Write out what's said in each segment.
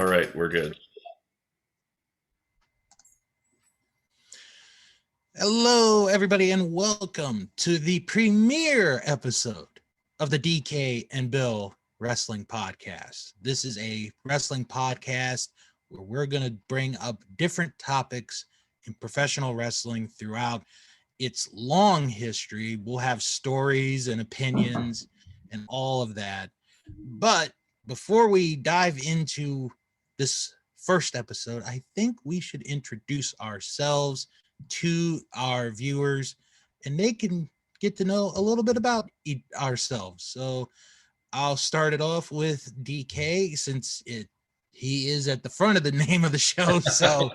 All right, we're good. Hello, everybody, and welcome to the premiere episode of the DK and Bill Wrestling Podcast. This is a wrestling podcast where we're going to bring up different topics in professional wrestling throughout its long history. We'll have stories and opinions and all of that. But before we dive into this first episode, I think we should introduce ourselves to our viewers and they can get to know a little bit about ourselves. So I'll start it off with DK since he is at the front of the name of the show. So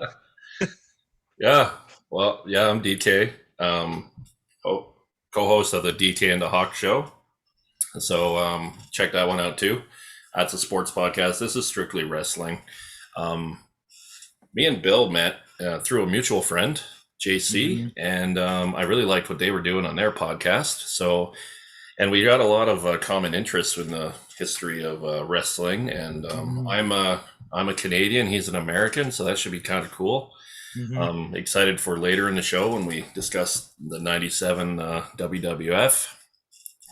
Yeah, I'm DK, co-host of the DK and the Hawk show. So check that one out too. That's a sports podcast. This is strictly wrestling. Me and Bill met through a mutual friend, JC, and I really liked what they were doing on their podcast. So, and we got a lot of common interests in the history of wrestling. And I'm a Canadian. He's an American, so that should be kind of cool. Excited for later in the show when we discuss the 97 WWF,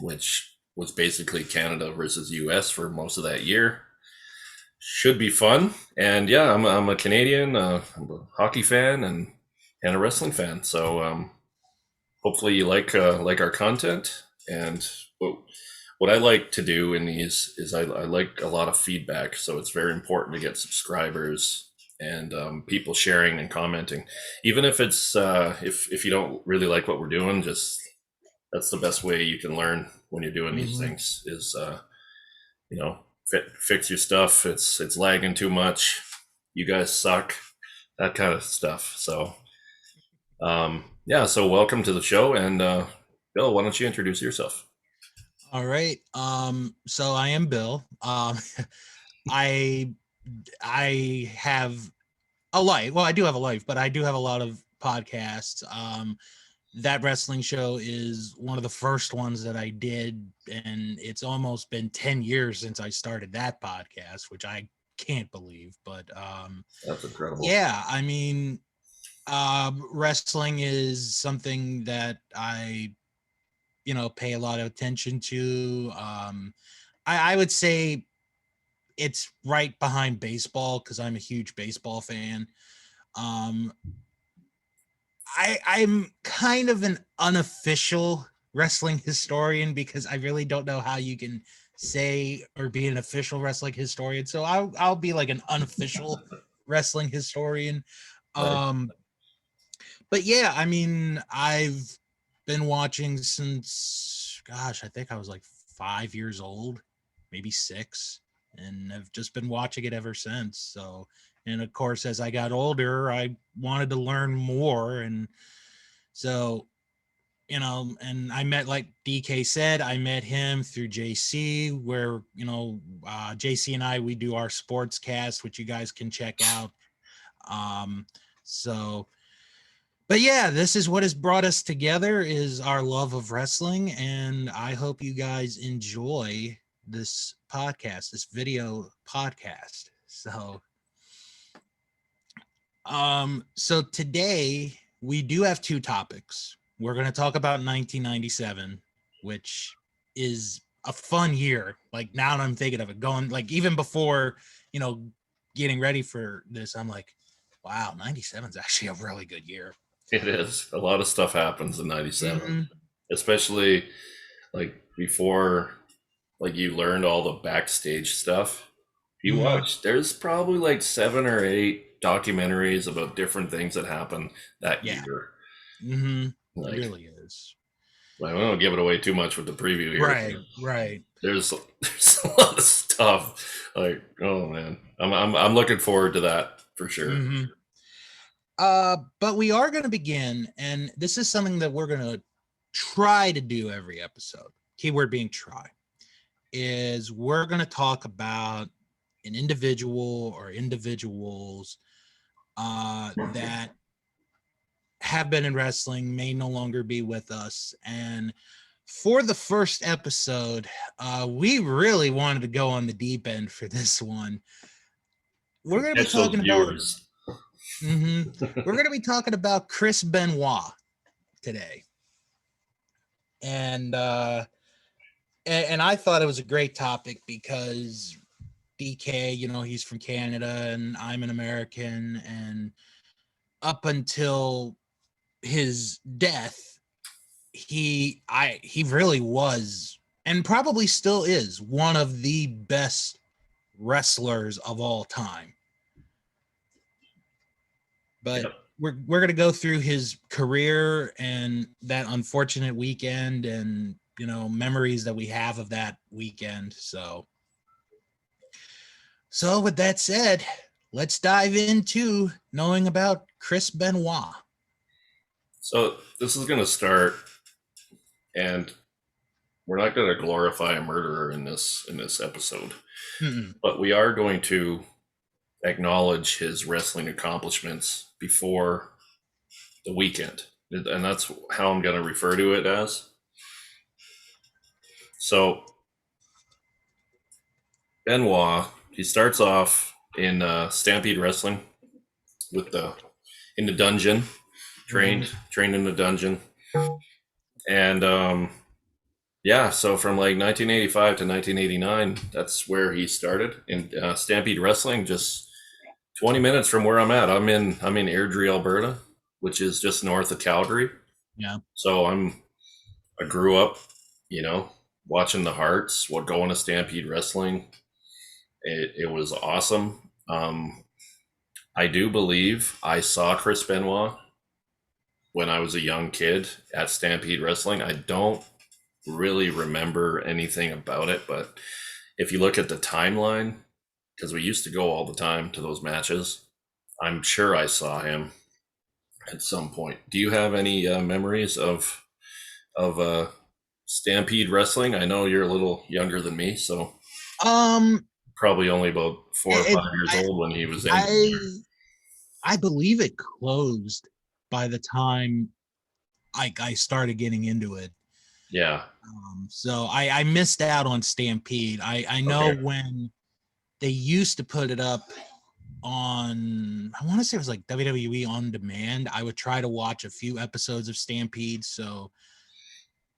which was basically Canada versus US for most of that year. Should be fun. And yeah, I'm a Canadian, I'm a hockey fan and a wrestling fan. So hopefully you like our content. And what I like to do in these is I like a lot of feedback. So it's very important to get subscribers and people sharing and commenting, even if it's if you don't really like what we're doing. Just that's the best way you can learn when you're doing these things is fix your stuff. It's lagging too much. You guys suck. That kind of stuff. So so welcome to the show. And Bill, why don't you introduce yourself? All right. So I am Bill. I have a life. Well, I do have a life, but I do have a lot of podcasts. That wrestling show is one of the first ones that I did, and it's almost been 10 years since I started that podcast, which I can't believe. But that's incredible. Yeah, I mean, wrestling is something that I pay a lot of attention to. I would say it's right behind baseball because I'm a huge baseball fan. I'm kind of an unofficial wrestling historian because I really don't know how you can say or be an official wrestling historian. So I'll be like an unofficial wrestling historian. But yeah, I mean, I've been watching since, gosh, I think I was like 5 years old, maybe 6, and I've just been watching it ever since. So, and of course, as I got older, I wanted to learn more. And so, and I met, like DK said, I met him through JC, where, JC and we do our sports cast, which you guys can check out. But yeah, this is what has brought us together is our love of wrestling. And I hope you guys enjoy this podcast, this video podcast. So today we do have 2 topics. We're going to talk about 1997, which is a fun year. Like now that I'm thinking of it, going like even before, getting ready for this, I'm like, wow, 97 is actually a really good year. It is. A lot of stuff happens in 97, especially like before, like you learned all the backstage stuff. You watched, there's probably like 7 or 8 documentaries about different things that happened that year. Like, it really is. Like, I don't give it away too much with the preview here. Right. There's a lot of stuff. Like, oh man, I'm looking forward to that for sure. But we are going to begin, and this is something that we're going to try to do every episode. Keyword being try. Is we're going to talk about an individual or individuals that have been in wrestling, may no longer be with us. And for the first episode, we really wanted to go on the deep end for this one. we're going to be Catch those talking about viewers. we're going to be talking about Chris Benoit today. And I thought it was a great topic because DK, he's from Canada and I'm an American, and up until his death, he really was, and probably still is, one of the best wrestlers of all time. But Yep. we're going to go through his career and that unfortunate weekend, and memories that we have of that weekend. So with that said, let's dive into knowing about Chris Benoit. So this is going to start, and we're not going to glorify a murderer in this episode, but we are going to acknowledge his wrestling accomplishments before the weekend, and that's how I'm going to refer to it as. So Benoit, he starts off in Stampede Wrestling in the dungeon, trained in the dungeon, and yeah, so from like 1985 to 1989, that's where he started in Stampede Wrestling, just 20 minutes from where I'm at. I'm in Airdrie, Alberta, which is just north of Calgary. Yeah. So I grew up, watching the Hearts, going to Stampede Wrestling. It was awesome. I do believe I saw Chris Benoit when I was a young kid at Stampede Wrestling. I don't really remember anything about it, but if you look at the timeline, because we used to go all the time to those matches, I'm sure I saw him at some point. Do you have any memories of Stampede Wrestling? I know you're a little younger than me, so probably only about 4 or 5 years old when he was in. I believe it closed by the time I started getting into it. Yeah. So I missed out on Stampede. I know when they used to put it up on, I want to say it was like WWE On Demand. I would try to watch a few episodes of Stampede. So,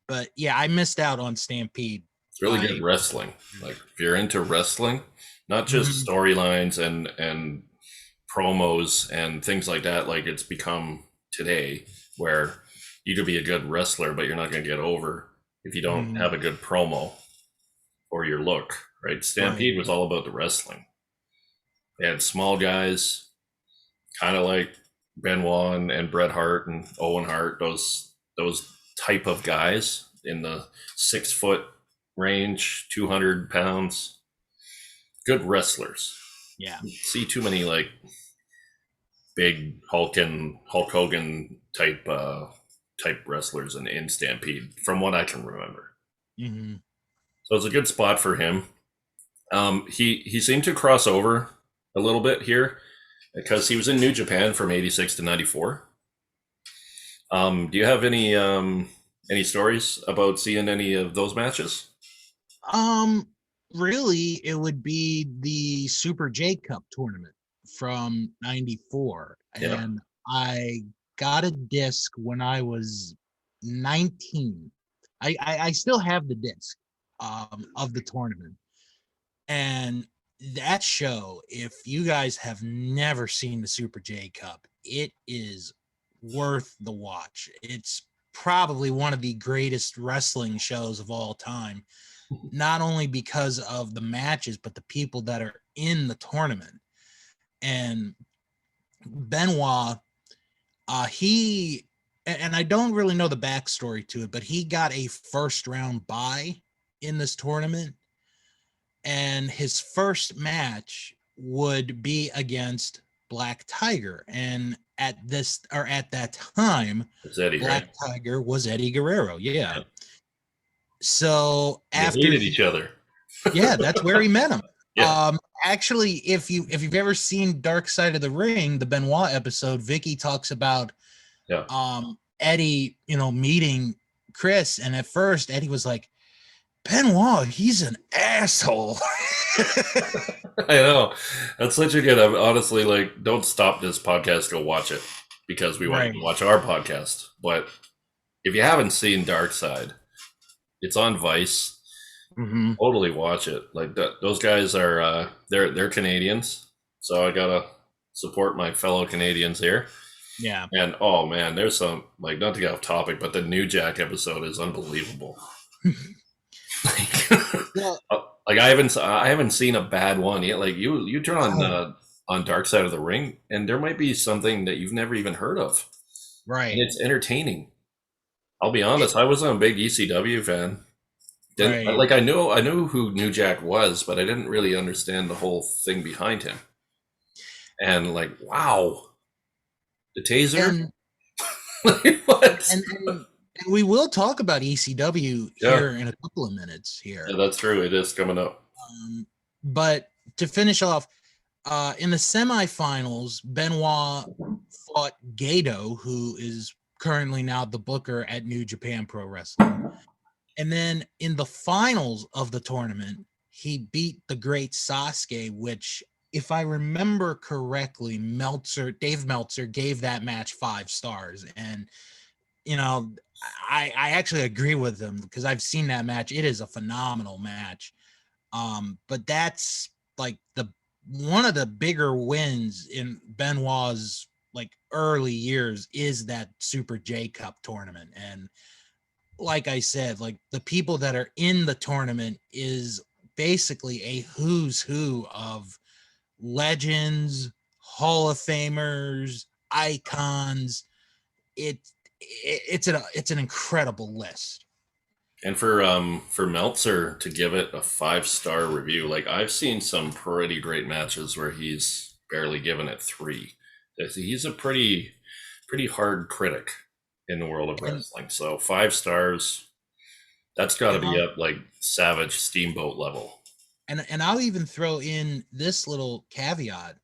but yeah, I missed out on Stampede. It's really good wrestling. Like if you're into wrestling, not just storylines and promos and things like that, like it's become today, where you could be a good wrestler, but you're not going to get over if you don't have a good promo or your look, right? Stampede was all about the wrestling. They had small guys, kind of like Benoit and Bret Hart and Owen Hart, those type of guys in the 6 foot range, 200 pounds, good wrestlers. Yeah. You see too many like big Hulk Hogan type wrestlers in Stampede, from what I can remember. So it's a good spot for him. He seemed to cross over a little bit here because he was in New Japan from 86 to 94. Do you have any stories about seeing any of those matches? Really, it would be the Super J Cup tournament from 94. Yeah. And I got a disc when I was 19. I still have the disc of the tournament. And that show, if you guys have never seen the Super J Cup, it is worth the watch. It's probably one of the greatest wrestling shows of all time, not only because of the matches, but the people that are in the tournament. And Benoit, and I don't really know the backstory to it, but he got a first round bye in this tournament. And his first match would be against Black Tiger. And at that time, Eddie, Black Tiger was Eddie Guerrero. Yeah. So after they hated each other. Yeah, that's where he met him. Yeah. Actually, if you've ever seen Dark Side of the Ring, the Benoit episode, Vicky talks about Eddie, meeting Chris, and at first Eddie was like, Benoit, he's an asshole. I know. That's such a good. I'm honestly like, don't stop this podcast. Go watch it because we want you to Right. watch our podcast. But if you haven't seen Dark Side, it's on Vice. Mm-hmm. Totally watch it. Like those guys are they're Canadians, so I gotta support my fellow Canadians here. Yeah. And oh man, there's some like not to get off topic, but the New Jack episode is unbelievable. Well, Like I haven't seen a bad one yet. Like you turn on Dark Side of the Ring, and there might be something that you've never even heard of, and right. it's entertaining. I'll be It, honest, I wasn't a big ECW fan. Didn't right. like I knew who New Jack was, but I didn't really understand the whole thing behind him. And like, wow, the taser. And Like, what? and we will talk about ECW Yeah, here in a couple of minutes yeah, here. that's true. It is coming up. But to finish off, in the semifinals, Benoit fought Gato, who is currently now the booker at New Japan Pro Wrestling. And then in the finals of the tournament, he beat the great Sasuke, which, if I remember correctly, Dave Meltzer gave that match 5 stars. And, you know, I actually agree with him because I've seen that match. It is a phenomenal match. But that's like the one of the bigger wins in Benoit's like early years is that Super J Cup tournament. And like I said, like the people that are in the tournament is basically a who's who of legends, Hall of Famers, icons. It's an incredible list. And for Meltzer to give it a 5 star review, like I've seen some pretty great matches where he's barely given it 3. He's a pretty hard critic in the world of And wrestling. So 5 stars, that's got to and be I'll up like Savage Steamboat level. and I'll even throw in this little caveat.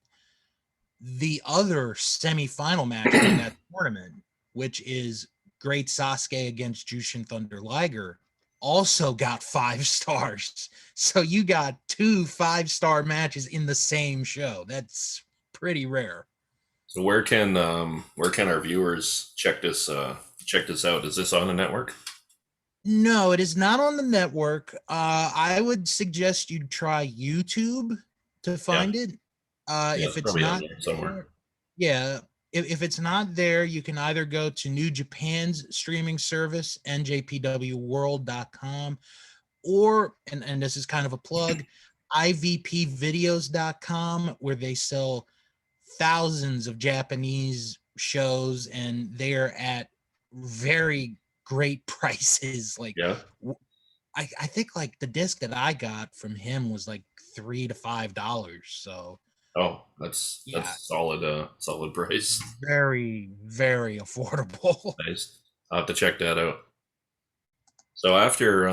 The other semifinal match from that tournament, which is Great Sasuke against Jushin Thunder Liger, also got 5 stars. So you got 2 5-star matches in the same show. That's pretty rare. So where can our viewers check this out? Is this on the network? No, it is not on the network. I would suggest you try YouTube to Yeah, find it. yeah, If it's it's probably on not there somewhere. there, yeah, if it's not there, you can either go to New Japan's streaming service, njpwworld.com, or, and this is kind of a plug, ivpvideos.com, where they sell thousands of Japanese shows and they're at very great prices. Like, Yeah. I think like the disc that I got from him was like $3 to $5. So Oh, yeah, that's solid. Solid price. very, very affordable. Nice. I'll have to check that out. So after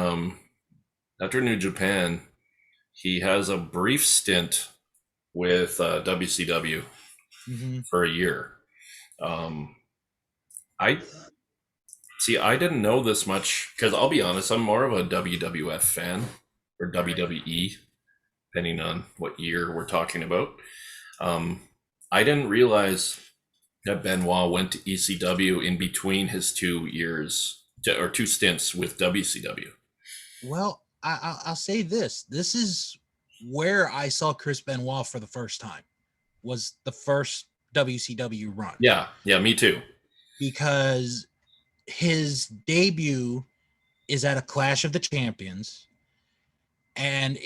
New Japan, he has a brief stint with WCW hmm for a year. Um, I see. I didn't know this much because I'll be honest. I'm more of a WWF fan or Right. WWE, depending on what year we're talking about. Um, I didn't realize that Benoit went to ECW in between his 2 years or 2 stints with WCW. Well, I'll say this. This is where I saw Chris Benoit for the first time. Was the first WCW run, Yeah, yeah, me too. because his debut is at a Clash of the Champions, and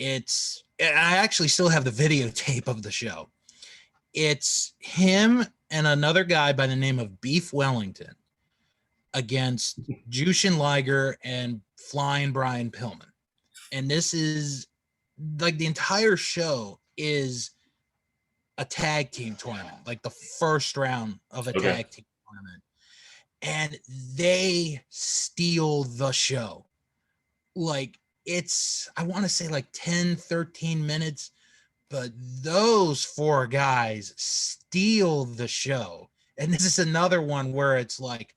I actually still have the videotape of the show. It's him and another guy by the name of Beef Wellington against Jushin Liger and Flying Brian Pillman. And this is like the entire show is a tag team tournament, like the first round of a Okay. tag team tournament. And they steal the show. Like, I want to say like 10, 13 minutes, but those 4 guys steal the show. And this is another one where it's like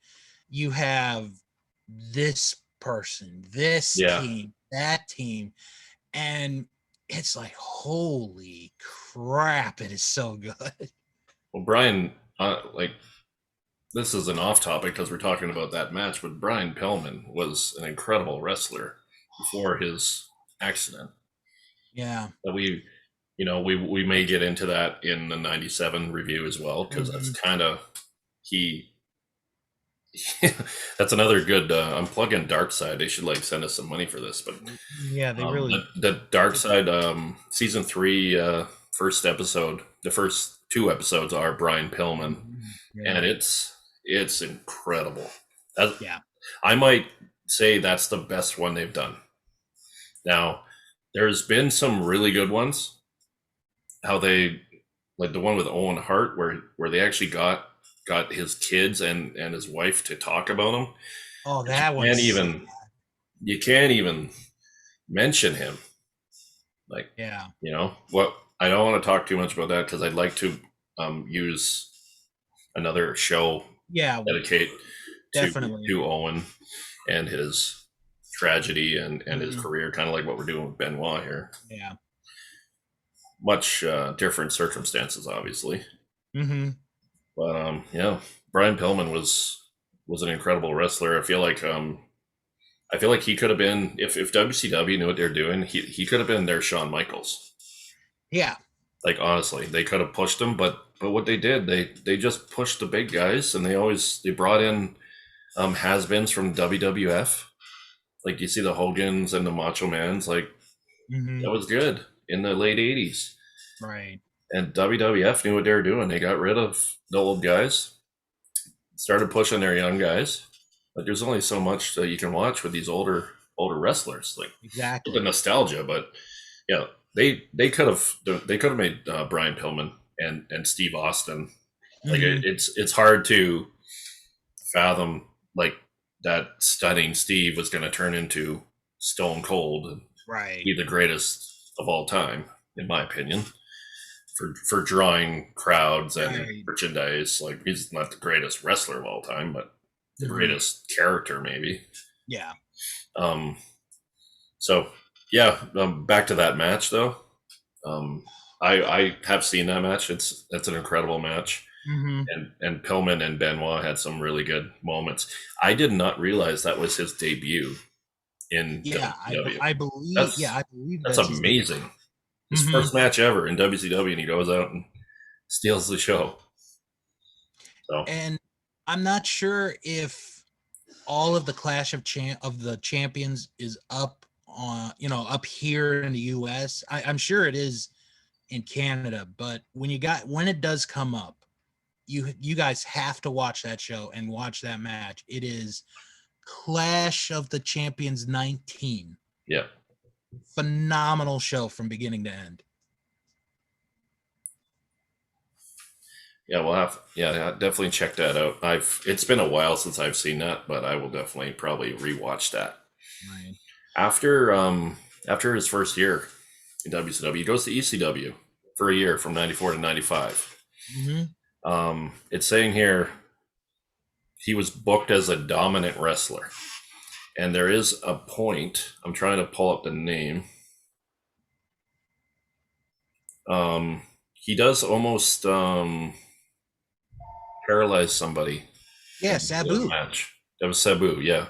you have this person, this Yeah. team, that team. And it's like, holy crap, it is so good. Well, Brian, like this is an off topic because we're talking about that match, but Brian Pillman was an incredible wrestler before his accident. Yeah. That we may get into that in the '97 review as well because that's kind of he. That's another good. I'm plugging Dark Side. They should like send us some money for this, but Yeah, they really the Dark Side season 3 first episode. The first 2 episodes are Brian Pillman, yeah. and it's incredible. Yeah. I might say that's the best one they've done. Now, there's been some really good ones. How they like the one with Owen Hart, where they actually got his kids and his wife to talk about him. Oh, But that one's you can't even mention him. Like, yeah. what I don't want to talk too much about that because I'd like to use another show Yeah, dedicate definitely. to Owen and his tragedy and his career, kind of like what we're doing with Benoit here. Yeah. Much different circumstances, obviously. Mm-hmm. But Brian Pillman was an incredible wrestler. I feel like he could have been if WCW knew what they're doing, he could have been their Shawn Michaels. Yeah. Like honestly, they could have pushed him, but what they did, they just pushed the big guys, and they brought in has-beens from WWF. Like you see the Hogans and the Macho Mans, like that was good in the late '80s. Right. And WWF knew what they were doing. They got rid of the old guys, started pushing their young guys. Like there's only so much that you can watch with these older wrestlers. Like Exactly. the nostalgia, but yeah, they could have made Brian Pillman and Steve Austin. Like it's hard to fathom like that stunning Steve was going to turn into Stone Cold and right. be the greatest of all time, in my opinion. For drawing crowds and merchandise, like he's not the greatest wrestler of all time, but the greatest character, maybe. Yeah. So yeah, back to that match though. I have seen that match. That's an incredible match. And Pillman and Benoit had some really good moments. I did not realize that was his debut in WCW. I believe that's amazing. His first match ever in WCW, and he goes out and steals the show. So, and I'm not sure if all of the Clash of the Champions is up on up here in the U.S. I'm sure it is in Canada, but when it does come up, you guys have to watch that show and watch that match. It is Clash of the Champions 19. Yeah. Phenomenal show from beginning to end. Yeah, we'll have definitely check that out. It's been a while since I've seen that, but I will definitely probably rewatch that. Right. After his first year in WCW, he goes to ECW for a year from '94 to '95. It's saying here he was booked as a dominant wrestler. And there is a point, I'm trying to pull up the name. He does almost paralyze somebody. Yeah, Sabu. Match. That was Sabu, yeah.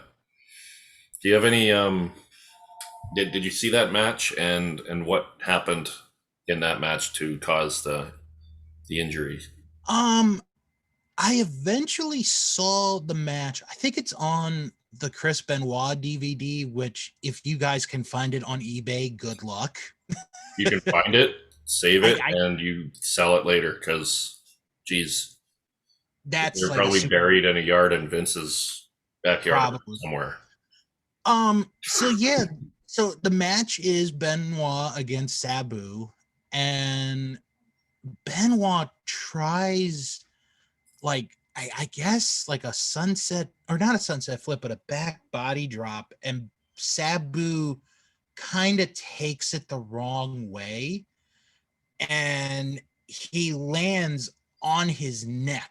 Do you have any did you see that match and what happened in that match to cause the injury? I eventually saw the match. I think it's on the Chris Benoit DVD, which if you guys can find it on eBay, good luck. You can find it, save it, and you sell it later because, geez, that's they're probably buried in a yard in Vince's backyard somewhere. So the match is Benoit against Sabu, and Benoit tries like I guess like a sunset, or not a sunset flip, but a back body drop, and Sabu kind of takes it the wrong way, and he lands on his neck,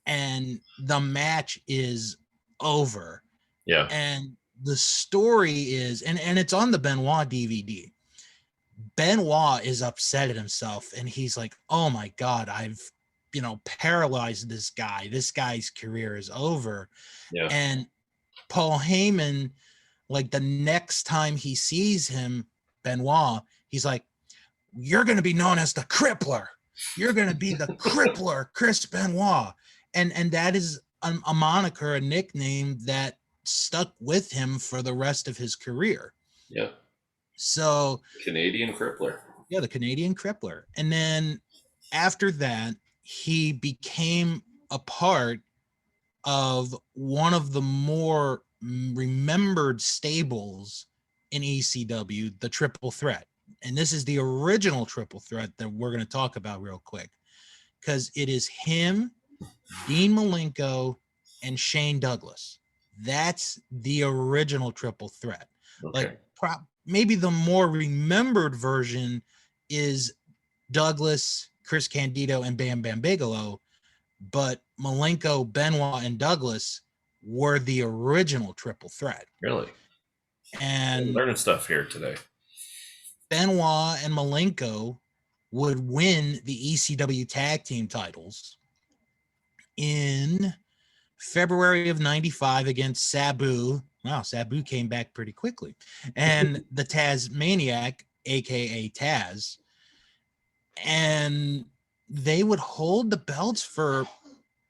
and the match is over. Yeah. And the story is, and it's on the Benoit DVD. Benoit is upset at himself, and he's like, "Oh my God, I've paralyzed this guy. This guy's career is over." Yeah. And Paul Heyman, like the next time he sees him, Benoit, he's like, "You're going to be known as the Crippler. You're going to be the Crippler, Chris Benoit." And that is a moniker, a nickname that stuck with him for the rest of his career. Yeah. So Canadian Crippler. yeah, the Canadian Crippler. And then after that, he became a part of one of the more remembered stables in ECW, the Triple Threat. And this is the original Triple Threat that we're going to talk about real quick, because it is him, Dean Malenko, and Shane Douglas. That's the original Triple Threat. Okay. Like maybe the more remembered version is Douglas, Chris Candido, and Bam Bam Bigelow, but Malenko, Benoit, and Douglas were the original Triple Threat. Really? And I'm learning stuff here today. Benoit and Malenko would win the ECW tag team titles in February of 95 against Sabu. Wow, Sabu came back pretty quickly. And the Tasmaniac, aka Taz. And they would hold the belts for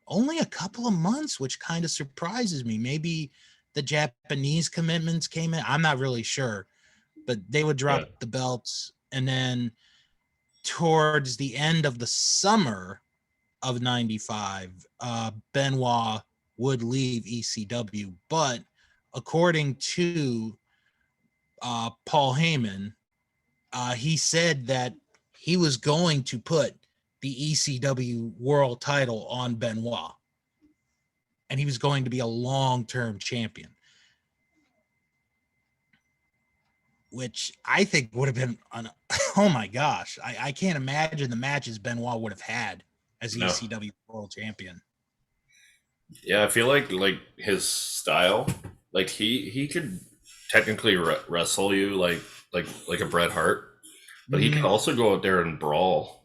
only a couple of months, which kind of surprises me. Maybe the Japanese commitments came in. I'm not really sure, but they would drop the belts. And then towards the end of the summer of 95, Benoit would leave ECW. But according to Paul Heyman, he said that he was going to put the ECW world title on Benoit, and he was going to be a long-term champion, which I think would have been oh my gosh, I can't imagine the matches Benoit would have had as ECW world champion. Yeah, I feel like his style, like he could technically wrestle you like a Bret Hart, but he could also go out there and brawl.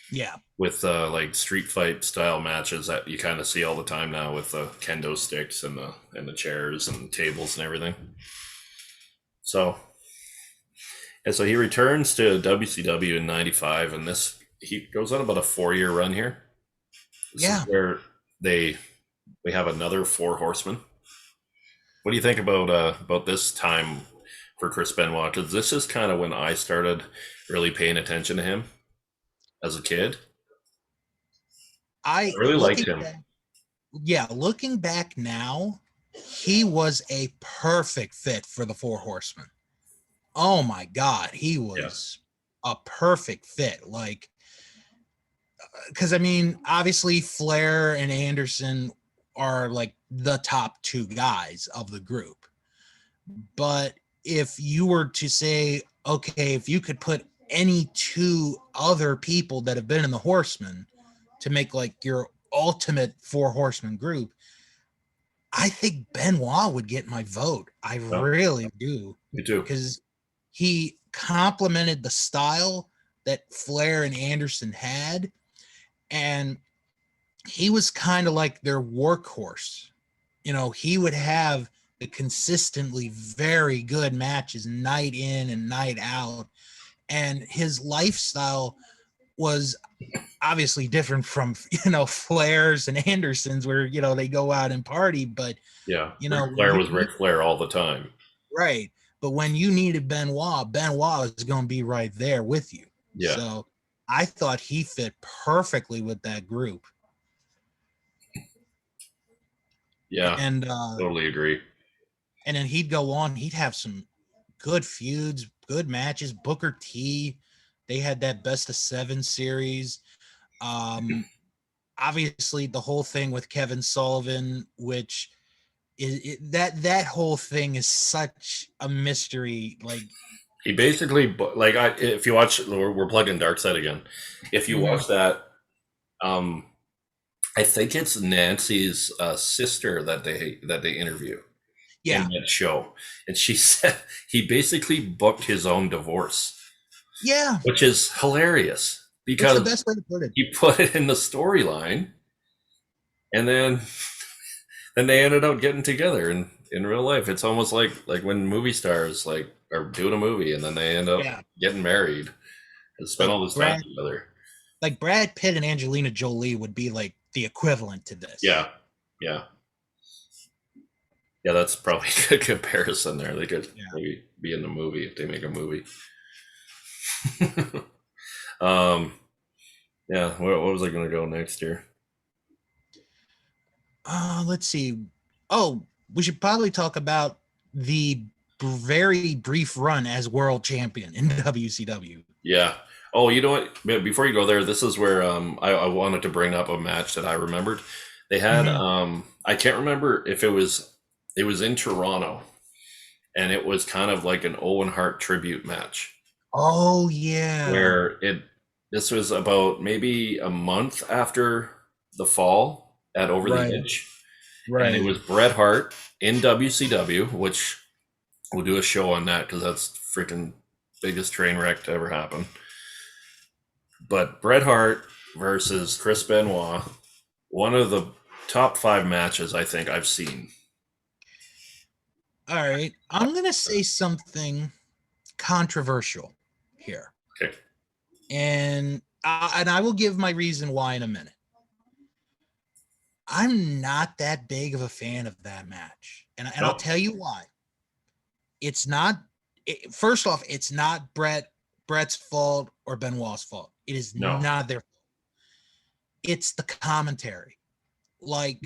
Yeah. With like street fight style matches that you kind of see all the time now with the kendo sticks and the chairs and the tables and everything. So he returns to WCW in 95, and he goes on about a 4-year run here. This is where we have another 4 horsemen. What do you think about this time for Chris Benoit? Because this is kind of when I started really paying attention to him as a kid. I really liked him. Looking back now, he was a perfect fit for the 4 horsemen. Oh my God, he was a perfect fit. Like, because I mean, obviously Flair and Anderson are like the top 2 guys of the group. But if you were to say, okay, if you could put any 2 other people that have been in the Horsemen to make like your ultimate 4 horsemen group, I think Benoit would get my vote. I really do. Me too. Because he complemented the style that Flair and Anderson had, and he was kind of like their workhorse. He would have the consistently very good matches night in and night out, and his lifestyle was obviously different from Flair's and Anderson's, where they go out and party, but Ric Flair was Ric Flair all the time, right? But when you needed Benoit is going to be right there with you. So I thought he fit perfectly with that group. And totally agree. And then he'd go on, he'd have some good feuds, good matches. Booker T, they had that best of 7 series. Obviously the whole thing with Kevin Sullivan, which is that whole thing is such a mystery. Like, he basically, like, if you watch, we're plugging Dark Side again. If you watch that, I think it's Nancy's sister that they interview. Yeah. in that show. And she said he basically booked his own divorce, Yeah. which is hilarious It's the because best way to put it. he put it in the storyline, and then they ended up getting together in real life. It's almost like when movie stars like are doing a movie and then they end up Yeah. getting married and spend Like all this time together. Brad Pitt and Angelina Jolie would be like the equivalent to this. Yeah, yeah, yeah. That's probably a good comparison there. They could Yeah. maybe be in the movie if they make a movie. um, yeah. What was I going to go next here? Let's see. Oh, we should probably talk about the very brief run as world champion in WCW. Yeah. Oh, you know what? Before you go there, this is where I wanted to bring up a match that I remembered. They had Mhm. I can't remember if it was in Toronto, and it was kind of like an Owen Hart tribute match Oh yeah. where it this was about maybe a month after the fall at Over the Right. Edge, and it Right. was Bret Hart in WCW, which we'll do a show on that because that's freaking biggest train wreck to ever happen. But Bret Hart versus Chris Benoit, one of the top 5 matches I think I've seen. All right. I'm gonna say something controversial here, Okay. and I will give my reason why in a minute. I'm not that big of a fan of that match, and I'll No, tell you why. It's not. First off, it's not Brett's fault or Benoit's fault. It is no. not their fault. It's the commentary. Like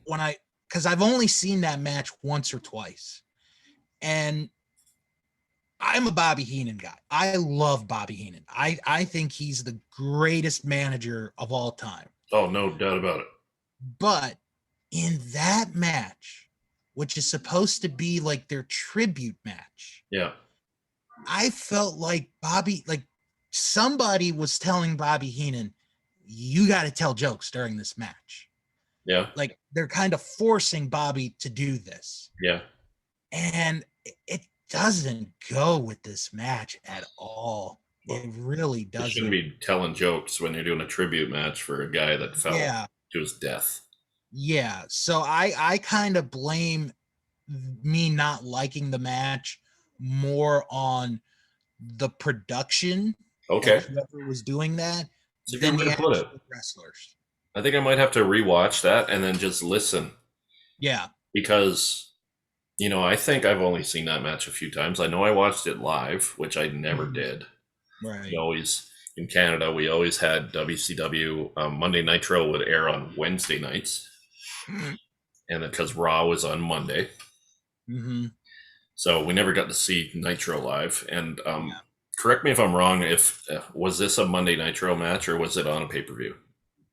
when because I've only seen that match once or twice, and I'm a Bobby Heenan guy. I love Bobby Heenan. I think he's the greatest manager of all time. Oh, no doubt about it. But in that match, which is supposed to be like their tribute match, Yeah. I felt like somebody was telling Bobby Heenan, you got to tell jokes during this match. Yeah. Like they're kind of forcing Bobby to do this. Yeah. And it doesn't go with this match at all. Well, It really you shouldn't doesn't. be telling jokes when you're doing a tribute match for a guy that fell Yeah. to his death. Yeah. So I kind of blame me not liking the match more on the production of Okay. whoever was doing that It's a good than way the to put it. actual wrestlers. I think I might have to rewatch that and then just listen Yeah. because, I think I've only seen that match a few times. I know I watched it live, which I never Mhm. did. We Right. always, in Canada, we always had WCW. Monday Nitro would air on Wednesday nights, and because Raw was on Monday. Mm-hmm. So we never got to see Nitro live. And Yeah. correct me if I'm wrong. If was this a Monday Nitro match or was it on a pay per view?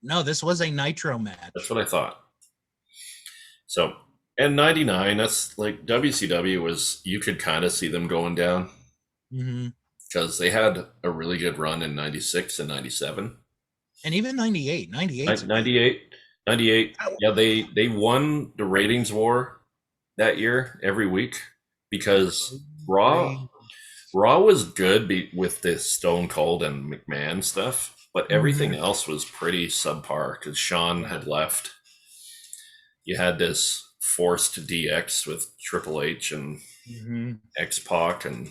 No, this was a Nitro That's match. what I thought. So, and '99, that's like WCW was. You could kind of see them going down Mm-hmm. because they had a really good run in '96 and '97. And even 98. 98's a good. 98, 98. Yeah, they won the ratings war that year every week because Raw Great. Raw was good with this Stone Cold and McMahon stuff, but everything Mhm. else was pretty subpar because Shawn Yeah. had left. You had this forced DX with Triple H and Mm-hmm. X Pac and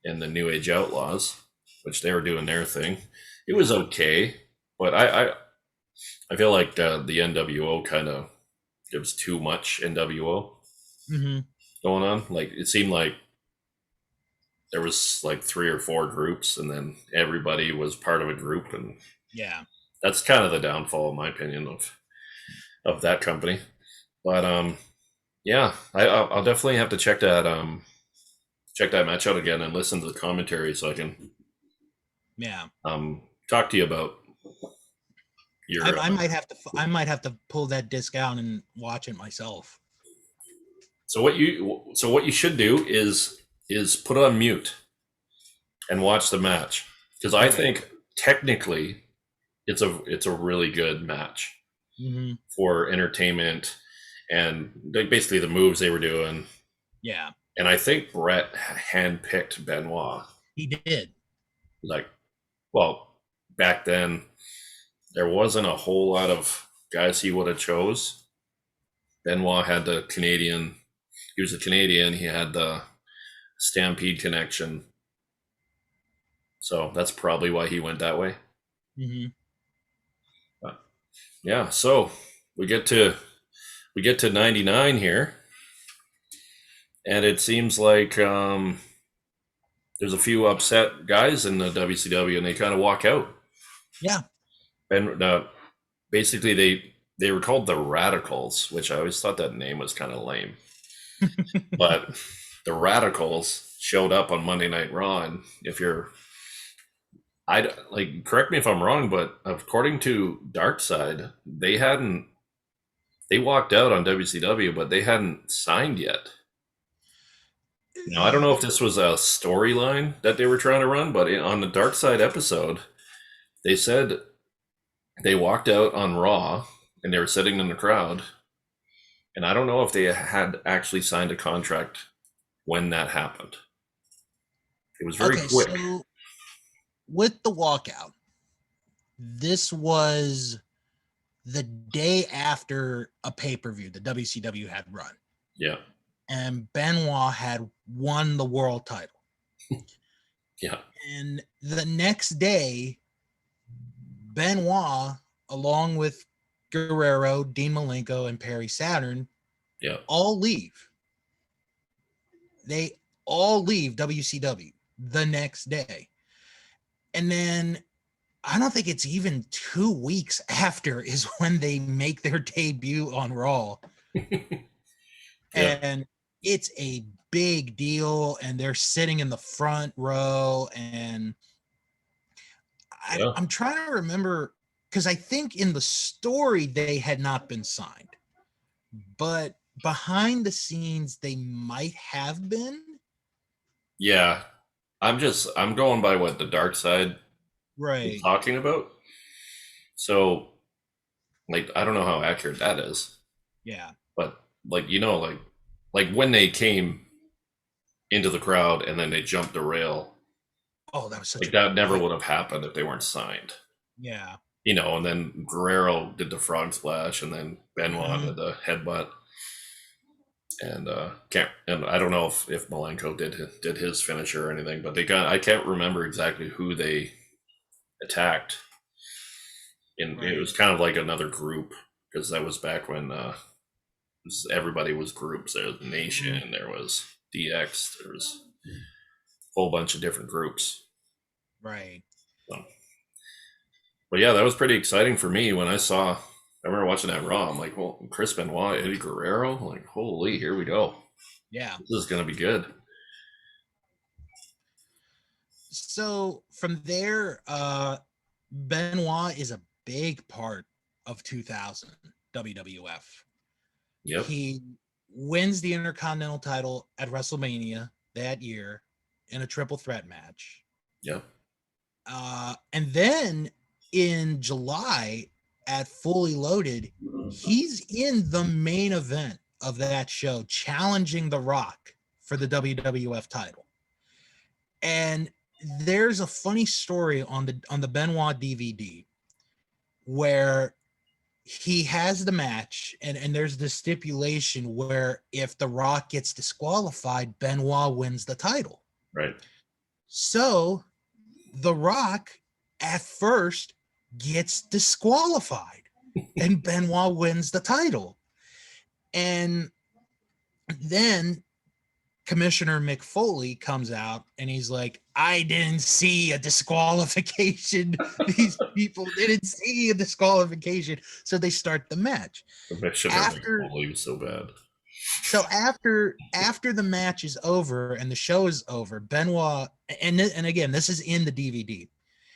the New Age Outlaws, which they were doing their thing. It was okay, but I feel like the NWO kind of gives too much NWO Mm-hmm. going on. Like it seemed like there was like 3 or 4 groups, and then everybody was part of a group, and Yeah. that's kind of the downfall, in my opinion, of that company. But yeah, I'll definitely have to check that match out again and listen to the commentary so I can Yeah. talk to you about your. I might have to pull that disc out and watch it myself. So what you should do is put on mute and watch the match because I Right. think technically it's a really good match Mm-hmm. for entertainment and basically the moves they were doing. Yeah, And I think Brett handpicked Benoit. he did. Like, well, back then there wasn't a whole lot of guys he would have chose. Benoit had the Canadian. He was a Canadian. He had the Stampede connection. So that's probably why he went that way. Mm-hmm. But yeah, so we get to 99 here, and it seems like there's a few upset guys in the WCW, and they kind of walk out. Yeah. And basically, they were called the Radicals, which I always thought that name was kind of lame. But the Radicals showed up on Monday Night Raw, and if you're, I like, correct me if I'm wrong, but according to Darkside, they walked out on WCW, but they hadn't signed yet. Now, I don't know if this was a storyline that they were trying to run, but on the Dark Side episode, they said they walked out on Raw and they were sitting in the crowd. And I don't know if they had actually signed a contract when that happened. It was very quick. So with the walkout, this was the day after a pay-per-view the WCW had run. Yeah. And Benoit had won the world title. Yeah. And the next day, Benoit, along with Guerrero, Dean Malenko, and Perry Saturn, all leave. They all leave WCW the next day. And then I don't think it's even 2 weeks after is when they make their debut on Raw. And it's a big deal, and they're sitting in the front row, and I'm trying to remember, because I think in the story they had not been signed, but behind the scenes they might have been. Yeah. I'm going by what the Dark Side is talking about. So, like, I don't know how accurate that is. Yeah. But, like, like when they came into the crowd and then they jumped the rail. Oh, that was such like that never would have happened if they weren't signed. Yeah. And then Guerrero did the frog splash, and then Benoit did the headbutt. And I don't know if Malenko did his finisher or anything, but I can't remember exactly who they attacked. And it was kind of like another group, because that was back when everybody was groups. There was Nation, there was DX, there was a whole bunch of different groups. Right. So, but yeah, that was pretty exciting for me when I remember watching that Raw. I'm like, well, Chris Benoit, Eddie Guerrero, I'm like, holy, here we go. Yeah. This is going to be good. So from there, Benoit is a big part of 2000 WWF. Yep. He wins the Intercontinental title at WrestleMania that year in a triple threat match. Yep. And then in July at Fully Loaded, he's in the main event of that show, challenging The Rock for the WWF title. And there's a funny story on the Benoit DVD where he has the match, and there's the stipulation where if The Rock gets disqualified, Benoit wins the title. Right. So The Rock at first gets disqualified and Benoit wins the title. And then Commissioner Mick Foley comes out and he's like, I didn't see a disqualification. These people didn't see a disqualification. So they start the match. Commissioner Mick Foley was so bad. So after the match is over and the show is over, Benoit, and again, this is in the DVD.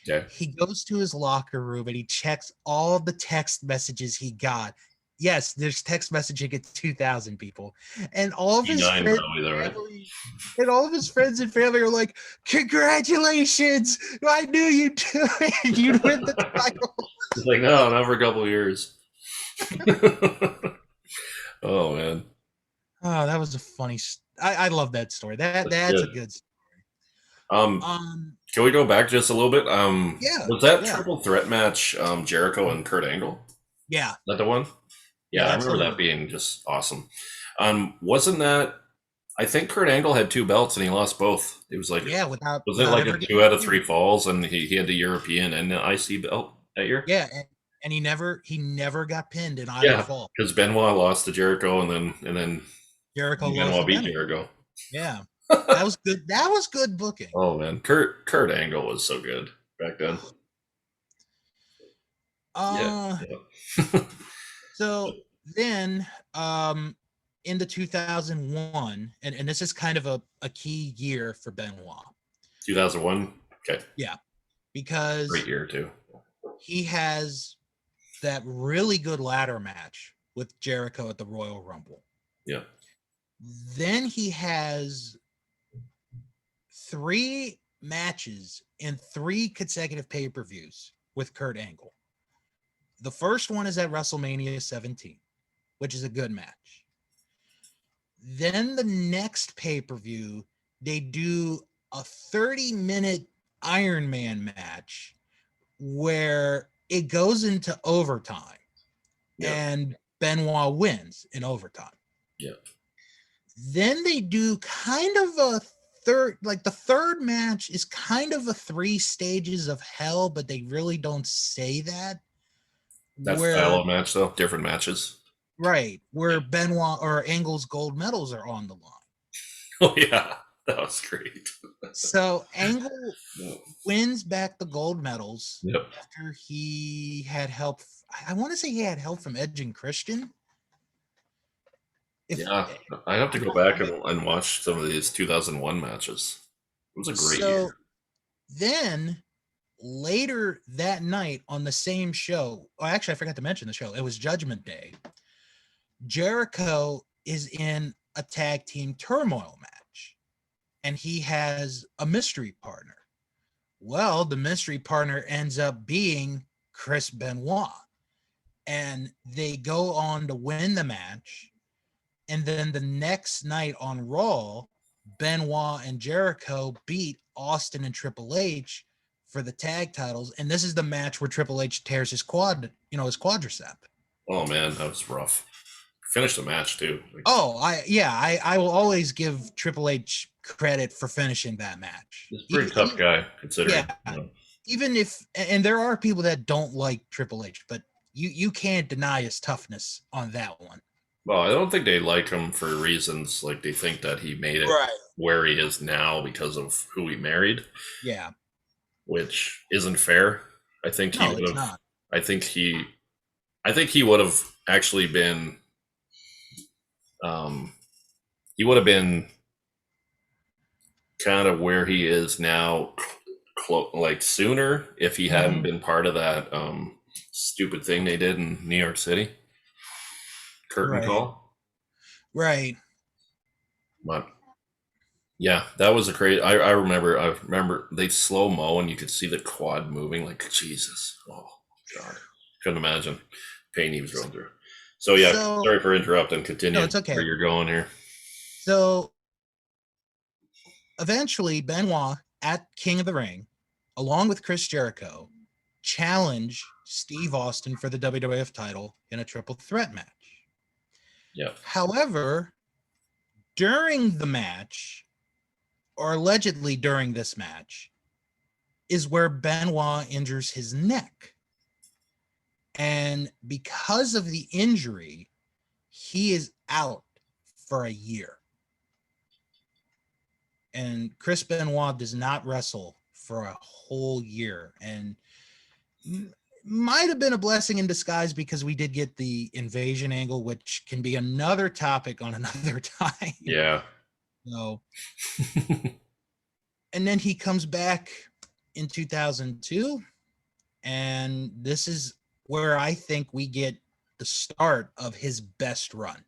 Yeah. He goes to his locker room and he checks all the text messages he got. Yes, there's text messaging at 2,000 people, and all of his friends, and all of his friends and family are like, "Congratulations! I knew you'd do it. You'd win the title." It's like, no, not for a couple of years. Oh man, Oh, that was a funny. I love that story. that's That's a good. good. Um, Um, can we go back just a little bit? yeah, Was that yeah, triple threat match Jericho and Kurt Angle? yeah, Is that the one? yeah. Yeah, I That's the remember that one. being just awesome. Wasn't that? I think Kurt Angle had two belts and he lost both. It was like, Yeah, was it without like ever a getting two out of pinned. three falls, and he had the European and the IC belt that year? Yeah, and he never got pinned in either Yeah, fall. because Benoit lost to Jericho, and then Jericho lost to Benoit beat Benoit. Jericho. Yeah, that was good. That was good booking. Oh man, Kurt Angle was so good back then. Yeah, Uh, yeah. so then, into 2001, and this is kind of a key year for Benoit. 2001. Okay, Yeah, great because year too. he has that really good ladder match with Jericho at the Royal Rumble. Yeah, Then he has three matches in three consecutive pay-per-views with Kurt Angle. The first one is at WrestleMania 17, which is a good match. Then the next pay-per-view, they do a 30-minute Iron Man match where it goes into overtime yeah, and Benoit wins in overtime. yeah. Then they do kind of a third, like the third match is kind of a three stages of hell, but they really don't say that. That style Where, of match though, different matches. right, Yeah. where Benoit or Angle's gold medals are on the line. Oh yeah, that was great. So Angle wins back the gold medals Yep. after he had help. I want to say he had help from Edge and Christian. If Yeah, I have to I'm go not, back and watch some of these 2001 matches. It was a great so year. then later that night on the same show, oh, actually, I forgot to mention the show. It was Judgment Day. Jericho is in a tag team turmoil match, and he has a mystery partner. Well, the mystery partner ends up being Chris Benoit, and they go on to win the match. And then the next night on Raw, Benoit and Jericho beat Austin and Triple H for the tag titles. And this is the match where Triple H tears his his quadricep. Oh man, that was rough. Finished the match too. Like, Oh, I will always give Triple H credit for finishing that match. he's a pretty tough guy considering. Yeah, You know. even if, and there are people that don't like Triple H, but you can't deny his toughness on that one. Well, I don't think they like him for reasons like they think that he made it Right. where he is now because of who he married, Yeah. which isn't fair. I think he No, would it's have. not. I think he. I think he would have actually been. Um, he would have been kind of where he is now, like sooner if he hadn't been part of that stupid thing they did in New York City, curtain Right. call. Right. But yeah, that was a crazy. I remember. I remember they slow mo and you could see the quad moving. Like Jesus, oh god, couldn't imagine pain he was going through. So yeah, So, sorry for interrupting. no, Continue it's okay. where you're going here. So eventually, Benoit at King of the Ring, along with Chris Jericho, challenge Steve Austin for the WWF title in a triple threat match. Yeah, However, during the match, or allegedly during this match, is where Benoit injures his neck. And because of the injury, he is out for a year. And Chris Benoit does not wrestle for a whole year. And might have been a blessing in disguise because we did get the invasion angle, which can be another topic on another time. yeah. So, and then he comes back in 2002, and this is where I think we get the start of his best run.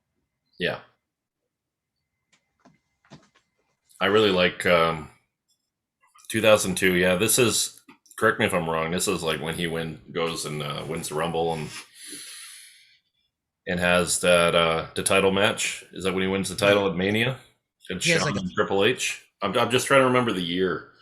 Yeah. I really like 2002. Yeah, this is, correct me if I'm wrong, this is like when he goes and wins the Rumble, and and has that the title match. Is that when he wins the Yeah. title at Mania? And He has Shawn like and Triple H. I'm just trying to remember the year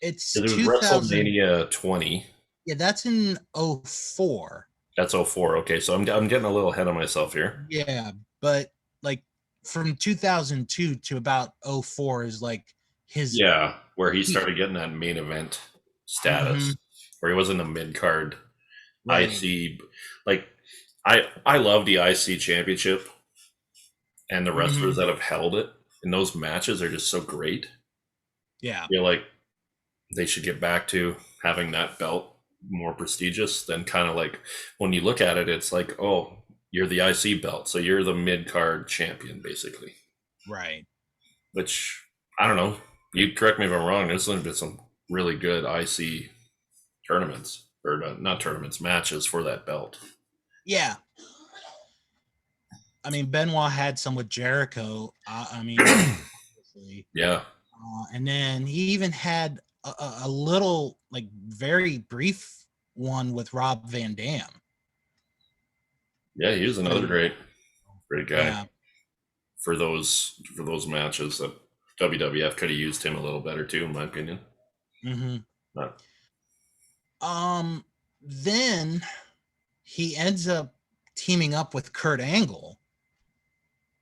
it's because it was 2000. WrestleMania 20. Yeah, that's in '04. That's '04. Okay, so I'm getting a little ahead of myself here. Yeah, but like from 2002 to about '04 is like his Yeah, where he peak. started getting that main event Hmm. status, where he was in the mid card Right. IC. Like I love the IC championship and the wrestlers Hmm. that have held it. And those matches are just so great. Yeah. I feel like they should get back to having that belt more prestigious than kind of like when you look at it, it's like, oh, you're the IC belt, so you're the mid card champion, basically. Right. Which I don't know. You correct me if I'm wrong. There's been some really good IC tournaments or not tournaments, matches for that belt. Yeah. I mean, Benoit had some with Jericho. I mean, obviously. Yeah, And then he even had a little, like, very brief one with Rob Van Dam. yeah, he was another So, great guy yeah. for those matches that WWF could have used him a little better too, in my opinion. Hmm. Not, Then he ends up teaming up with Kurt Angle,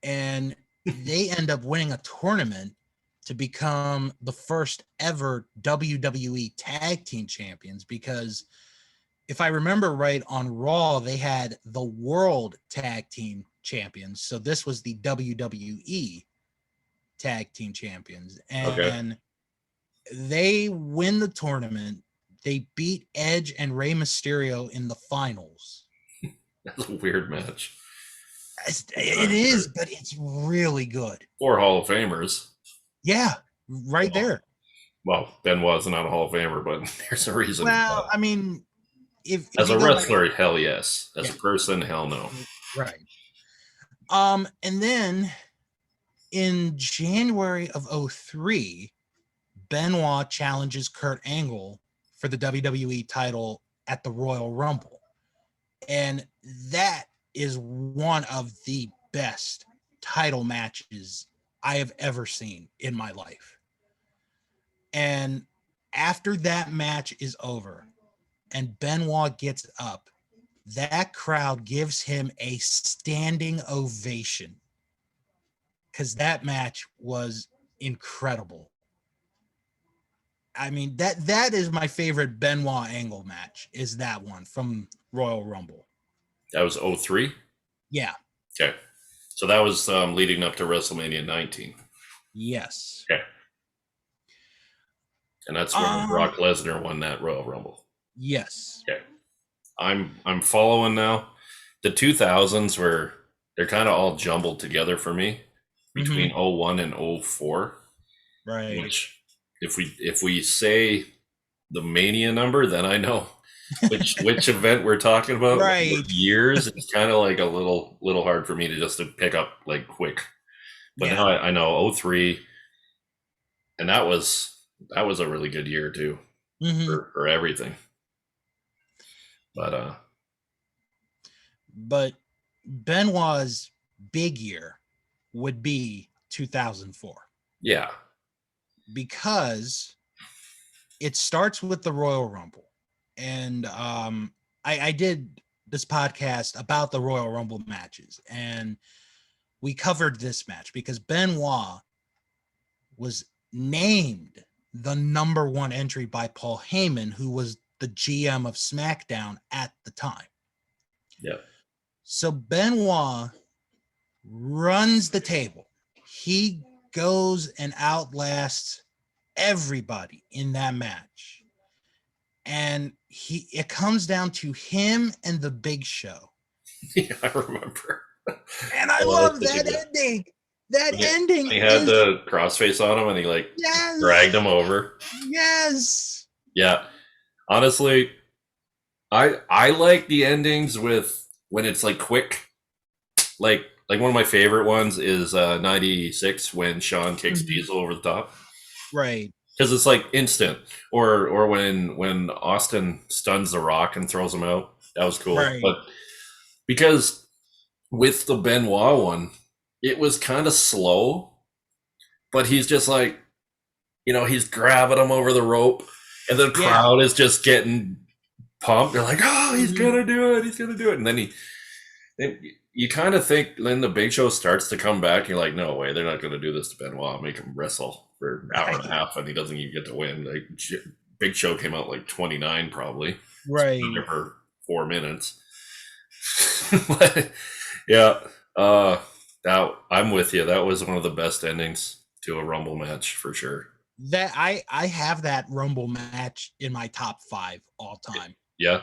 and they end up winning a tournament to become the first ever WWE tag team champions. Because if I remember right, on Raw, they had the world tag team champions. So this was the WWE tag team champions. okay, And they win the tournament. They beat Edge and Rey Mysterio in the finals. that's a weird match. It is, but it's really good. Four Hall of Famers. Yeah, right Well, there. Benoit's not a Hall of Famer, but there's a reason. Well, I mean, if As you a go back, wrestler, hell yes. As yeah, a person, hell no. right. And then in January of '03, Benoit challenges Kurt Angle for the WWE title at the Royal Rumble. And that is one of the best title matches I have ever seen in my life. And after that match is over and Benoit gets up, that crowd gives him a standing ovation because that match was incredible. I mean, that is my favorite Benoit Angle match, is that one from Royal Rumble. That was '03. Yeah. Okay. So that was leading up to WrestleMania 19. Yes. Okay. And that's when Brock Lesnar won that Royal Rumble. Yes. Okay. I'm following now. The 2000s were they're kind of all jumbled together for me between '01 and '04. Right. Which if we say the Mania number, then I know which event we're talking about. Right. Years, it's kind of like a little hard for me to pick up like quick. But Yeah. now I know '03, and that was a really good year too for everything. But Benoit's big year would be 2004. Yeah. Because it starts with the Royal Rumble. And I did this podcast about the Royal Rumble matches, and we covered this match because Benoit was named the number one entry by Paul Heyman, who was the GM of SmackDown at the time. Yeah. So Benoit runs the table. He goes and outlasts everybody in that match. And it comes down to him and the Big Show. Yeah, I remember. And I love that ending. That ending. He had the crossface on him and he dragged him over. Yes. Yeah. Honestly, I like the endings with when it's like quick. Like one of my favorite ones is '96 when Shawn kicks Diesel over the top. Right. Because it's like instant. Or when Austin stuns The Rock and throws him out. That was cool. Right. But because with the Benoit one, it was kind of slow, but he's just like, he's grabbing him over the rope, and the Yeah. crowd is just getting pumped. They're like, "Oh, he's Mhm. gonna do it! He's gonna do it!" And then you kind of think, then the Big Show starts to come back. You're like, "No way, they're not gonna do this to Benoit. Make him wrestle for an hour and a Right. half, and he doesn't even get to win." Like Big Show came out like 29 probably, Right. there for 4 minutes. But, yeah, uh, that I'm with you. That was one of the best endings to a Rumble match for sure. That I have that Rumble match in my top 5 all time. Yeah.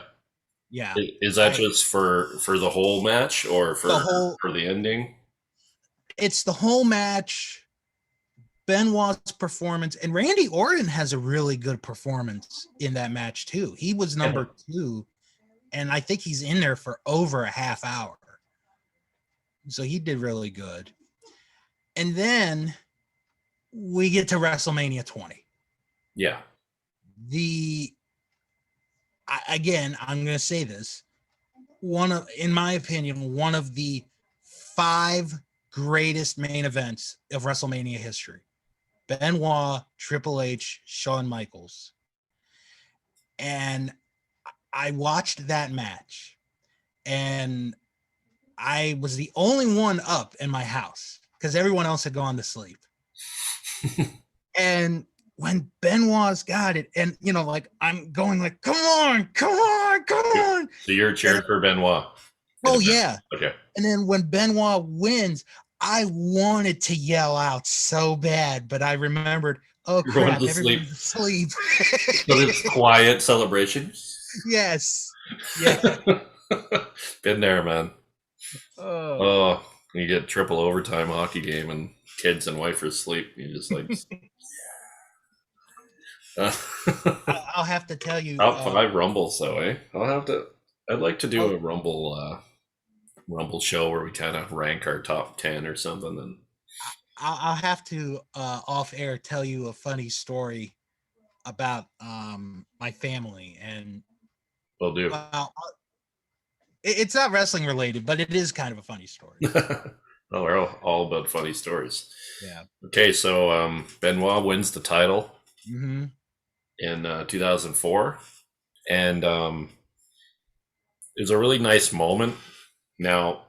Yeah. Is that I just for the whole match or the for whole for the ending? it's the whole match, Benoit's performance, and Randy Orton has a really good performance in that match too. He was Yeah. number 2, and I think he's in there for over a half hour. So he did really good. And then we get to WrestleMania 20. Yeah. The Again, I'm going to say this, in my opinion, one of the 5 greatest main events of WrestleMania history. Benoit, Triple H, Shawn Michaels. And I watched that match, and I was the only one up in my house because everyone else had gone to sleep. And when Benoit's got it, and like I'm going like, come on, come on, come on. So you're And, cheering for Benoit. oh yeah. Okay. And then when Benoit wins, I wanted to yell out so bad, but I remembered, oh Everyone's crap, asleep. everybody's asleep. So this quiet celebration. Yes. Yeah. Been there, man. Oh. Oh, you get triple overtime hockey game and kids and wife are asleep. You just like I'll have to tell you. top 5 rumbles though, eh? I'd like to do Oh, a rumble show where we kind of rank our top 10 or something. And I'll have to off air tell you a funny story about my family, and we'll do. well, it's not wrestling related, but it is kind of a funny story. Well, we're all about funny stories. Yeah. Okay, so Benoit wins the title Mm-hmm. in 2004, and it was a really nice moment. Now,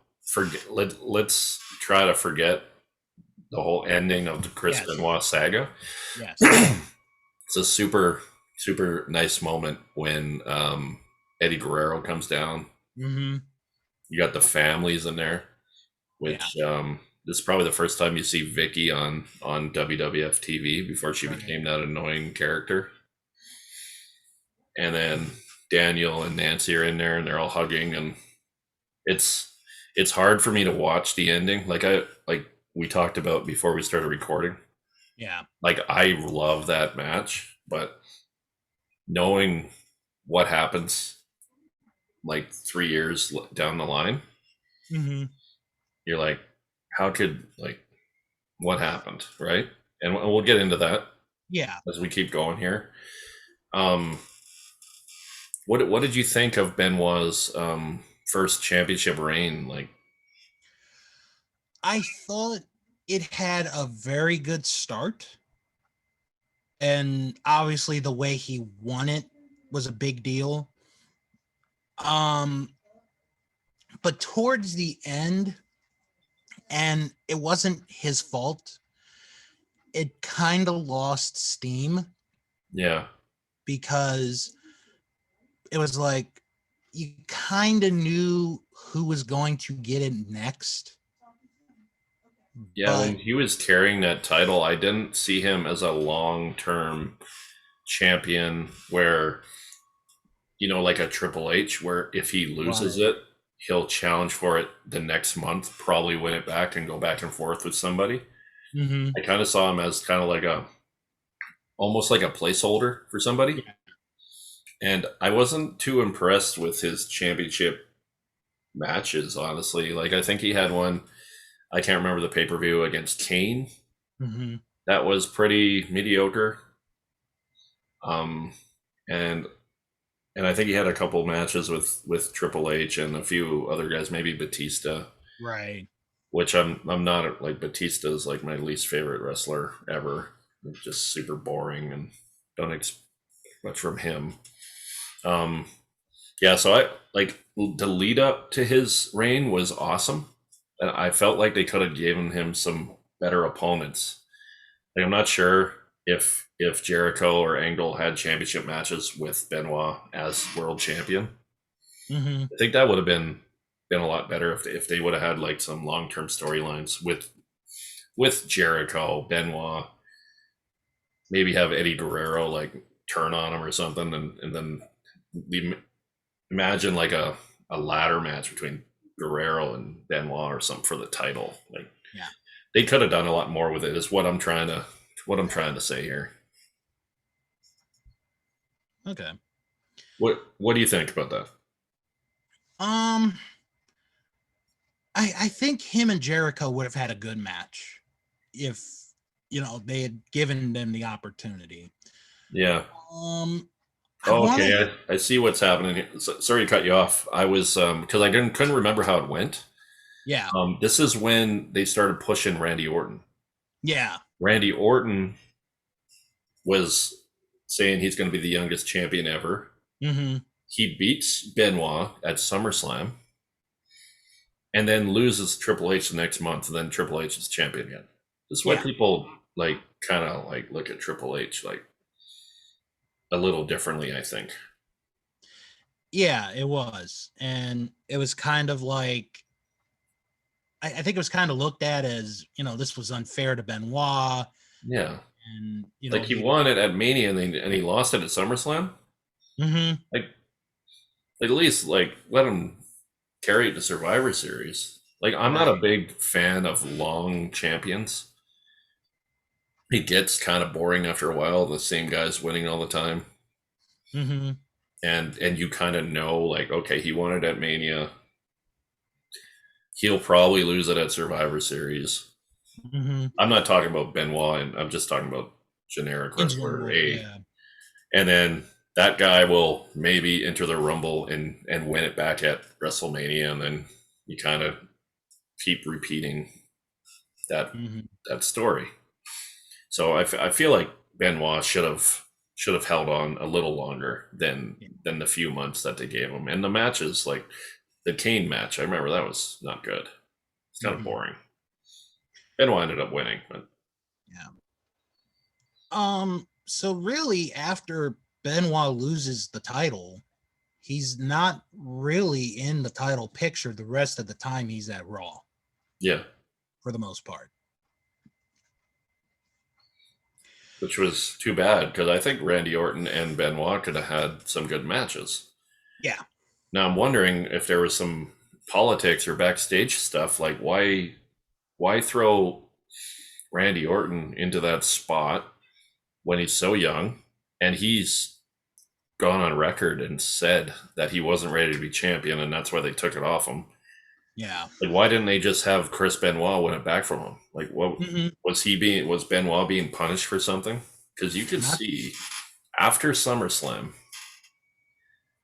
let's try to forget the whole ending of the Chris Yes. Benoit saga. Yes. It's a super nice moment when Eddie Guerrero comes down. Mm-hmm. You got the families in there, which this is probably the first time you see Vicky on WWF TV before she became that annoying character. And then Daniel and Nancy are in there, and they're all hugging, and it's hard for me to watch the ending. Like we talked about before we started recording. Yeah. Like I love that match, but knowing what happens like 3 years down the line, Mm-hmm. you're like, how could what happened, right? And we'll get into that Yeah. as we keep going here. What did you think of Benoit's first championship reign? Like, I thought it had a very good start, and obviously the way he won it was a big deal. But towards the end, and it wasn't his fault, it kind of lost steam yeah, because it was like you kind of knew who was going to get it next. yeah. But When he was carrying that title, I didn't see him as a long-term champion where, like a Triple H, where if he loses it, he'll challenge for it the next month, probably win it back and go back and forth with somebody. mm-hmm. I kind of saw him as kind of like almost like a placeholder for somebody. Yeah. And I wasn't too impressed with his championship matches, honestly. Like, I think he had one, I can't remember the pay-per-view, against Kane. Mm-hmm. That was pretty mediocre. And I think he had a couple matches with Triple H and a few other guys, maybe Batista. Right. which I'm not like Batista's like my least favorite wrestler ever. He's just super boring and don't expect much from him. Um, yeah, so I like the lead up to his reign was awesome, and I felt like they could have given him some better opponents. Like I'm not sure if Jericho or Angle had championship matches with Benoit as world champion. Mm-hmm. I think that would have been a lot better if they would have had like some long term storylines with Jericho, Benoit, maybe have Eddie Guerrero like turn on him or something, and then the, imagine like a ladder match between Guerrero and Benoit or something for the title. Like Yeah. they could have done a lot more with it. Is what I'm trying to say here. Okay. What do you think about that? Um, I think him and Jericho would have had a good match if they had given them the opportunity. Yeah. Um, I Oh, want okay. to. I see what's happening here. Sorry to cut you off. I was because I couldn't remember how it went. Yeah. This is when they started pushing Randy Orton. Yeah. Randy Orton was saying he's going to be the youngest champion ever. Mm-hmm. He beats Benoit at SummerSlam and then loses Triple H the next month, and then Triple H is champion again. This is why Yeah. people like kind of like look at Triple H like a little differently, I think. Yeah, it was. And it was kind of like, I think it was kind of looked at as, this was unfair to Benoit. Yeah. And, Like he he, won it at Mania and he lost it at SummerSlam. mm-hmm. Like at least like let him carry it to Survivor Series. Like I'm not a Right. big fan of long champions. It gets kind of boring after a while. The same guys winning all the time, Mm-hmm. and you kind of know like okay, he won it at Mania. He'll probably lose it at Survivor Series. Mm-hmm. I'm not talking about Benoit, and I'm just talking about generic In wrestler general, A. yeah. And then that guy will maybe enter the Rumble and win it back at WrestleMania, and then you kind of keep repeating that Mm-hmm. that story. So I feel like Benoit should have held on a little longer than the few months that they gave him. And the matches, like the Kane match, I remember that was not good. It's kind of Mm-hmm. boring. Benoit ended up winning, but Yeah. So really after Benoit loses the title, he's not really in the title picture the rest of the time he's at Raw yeah, for the most part. which was too bad because I think Randy Orton and Benoit could have had some good matches. Yeah. Now I'm wondering if there was some politics or backstage stuff. Like why throw Randy Orton into that spot when he's so young and he's gone on record and said that he wasn't ready to be champion and that's why they took it off him. Yeah. Like why didn't they just have Chris Benoit win it back from him? Like what Mm-hmm. was Benoit being punished for something? Because you could Not. see after SummerSlam,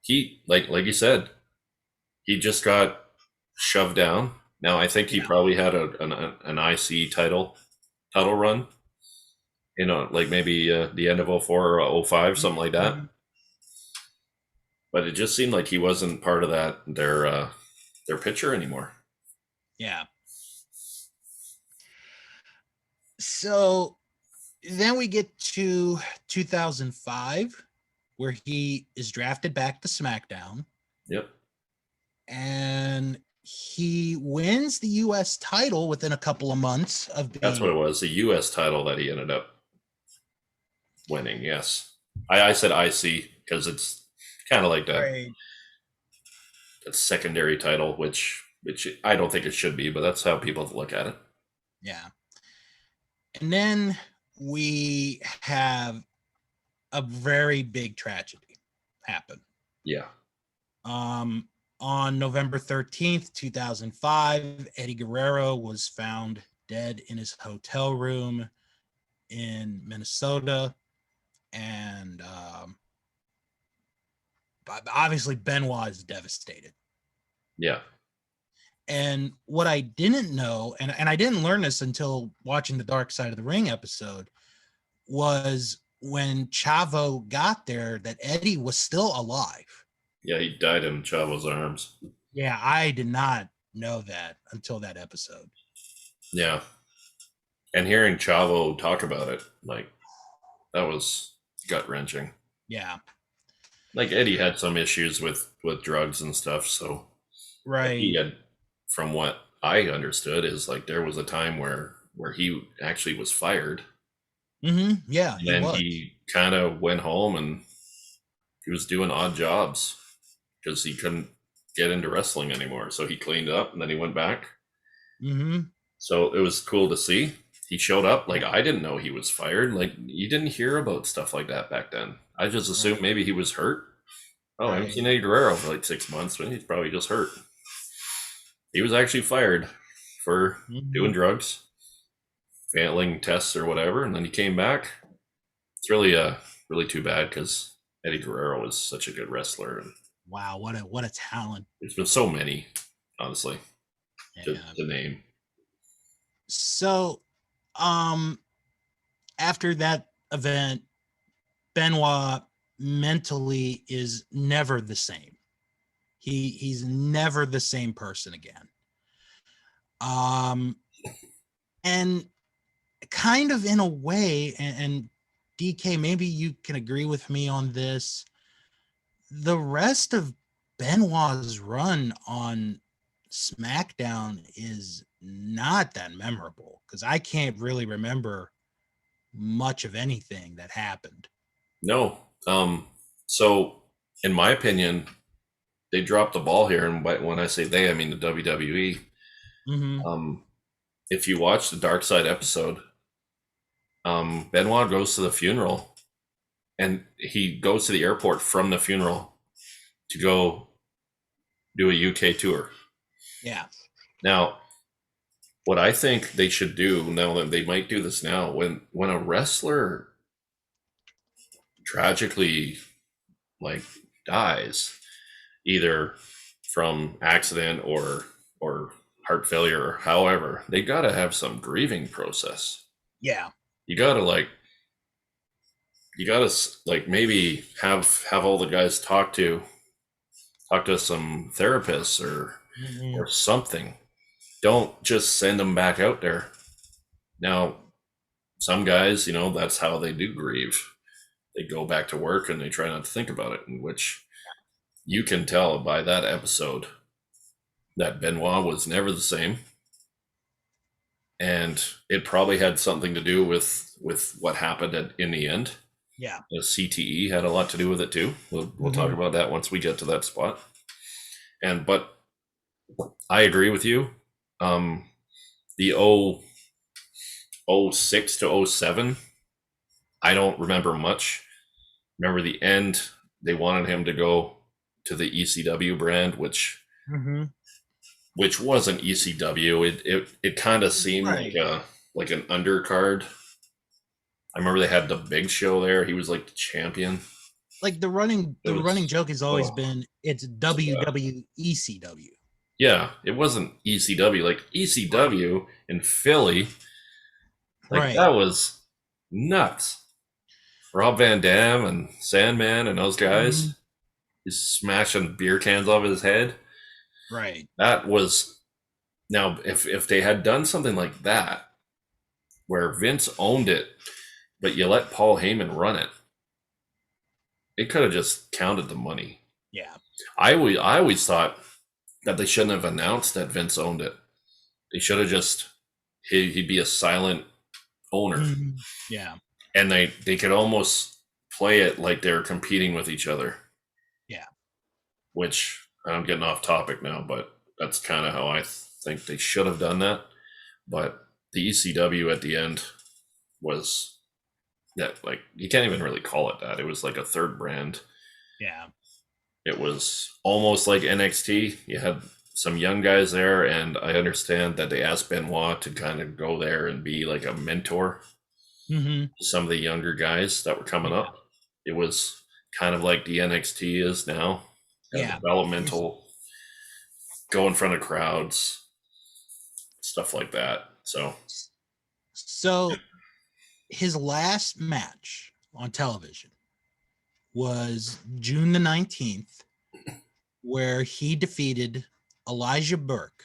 he like you said, he just got shoved down. Now I think he Yeah. probably had an IC title run, like maybe the end of '04 or '05, something like that. Mm-hmm. But it just seemed like he wasn't part of their picture anymore. Yeah. So then we get to 2005, where he is drafted back to SmackDown, Yep, and he wins the U.S. title within a couple of months of that's what being. it was. The U.S. title that he ended up winning. Yes, I said IC because it's kind of like Right. that secondary title, which I don't think it should be, but that's how people look at it. Yeah. And then we have a very big tragedy happen. Yeah, Um, on November 13th, 2005, Eddie Guerrero was found dead in his hotel room in Minnesota. And obviously, Benoit is devastated. yeah. And what I didn't know, and I didn't learn this until watching the Dark Side of the Ring episode, was when Chavo got there that Eddie was still alive. Yeah, he died in Chavo's arms. Yeah, I did not know that until that episode. Yeah. And hearing Chavo talk about it, like, that was gut wrenching. Yeah. Like, Eddie had some issues with drugs and stuff, so he Right. had, from what I understood, is like there was a time where he actually was fired, Yeah, and he then was. he kind of went home and he was doing odd jobs because he couldn't get into wrestling anymore. So he cleaned up and then he went back. So it was cool to see. He showed up. Like, I didn't know he was fired. Like, you didn't hear about stuff like that back then. I just assumed maybe he was hurt. Oh, I haven't seen Eddie Guerrero for like 6 months, but he's probably just hurt. He was actually fired for doing drugs, failing tests or whatever, and then he came back. It's really too bad because Eddie Guerrero was such a good wrestler, and Wow, what a talent. there's been so many, honestly, Yeah. to name. So, after that event, Benoit mentally is never the same. He's never the same person again. And kind of in a way, and DK, maybe you can agree with me on this. The rest of Benoit's run on SmackDown is not that memorable because I can't really remember much of anything that happened. No. So, in my opinion, they dropped the ball here. And when I say they, I mean the WWE. If you watch the Dark Side episode, Benoit goes to the funeral and he goes to the airport from the funeral to go do a UK tour. Yeah. Now, what I think they should do now, that they might do this now, when a wrestler tragically like dies, either from accident or heart failure or however, they gotta have some grieving process. Yeah. You gotta maybe have all the guys talk to some therapists or something. Don't just send them back out there. Now, some guys, that's how they do grieve. They go back to work and they try not to think about it, in which you can tell by that episode that Benoit was never the same. And it probably had something to do with what happened in the end. Yeah. The CTE had a lot to do with it too. We'll talk about that once we get to that spot. But I agree with you. The 06 to 07, I don't remember much. Remember the end, they wanted him to go to the ECW brand, which wasn't ECW. It kind of seemed like an undercard. I remember they had the Big Show there. He was like the champion. Like the running joke has always been it's WWECW. Yeah, it wasn't ECW. Like ECW in Philly, like that was nuts. Rob Van Dam and Sandman and those guys, he's smashing beer cans off his head. Right. That was, now if they had done something like that, where Vince owned it, but you let Paul Heyman run it, it could have just counted the money. Yeah. I always thought that they shouldn't have announced that Vince owned it. They should have just, he'd be a silent owner. Yeah. And they could almost play it like they're competing with each other. Yeah. Which, I'm getting off topic now, but that's kind of how I think they should have done that. But the ECW at the end was that, like, you can't even really call it that. It was like a third brand. Yeah. It was almost like NXT. You had some young guys there, and I understand that they asked Benoit to kind of go there and be like a mentor to some of the younger guys that were coming up. It was kind of like the NXT is now. Yeah. Developmental go in front of crowds, stuff like that. So his last match on television was June the 19th, where he defeated Elijah Burke.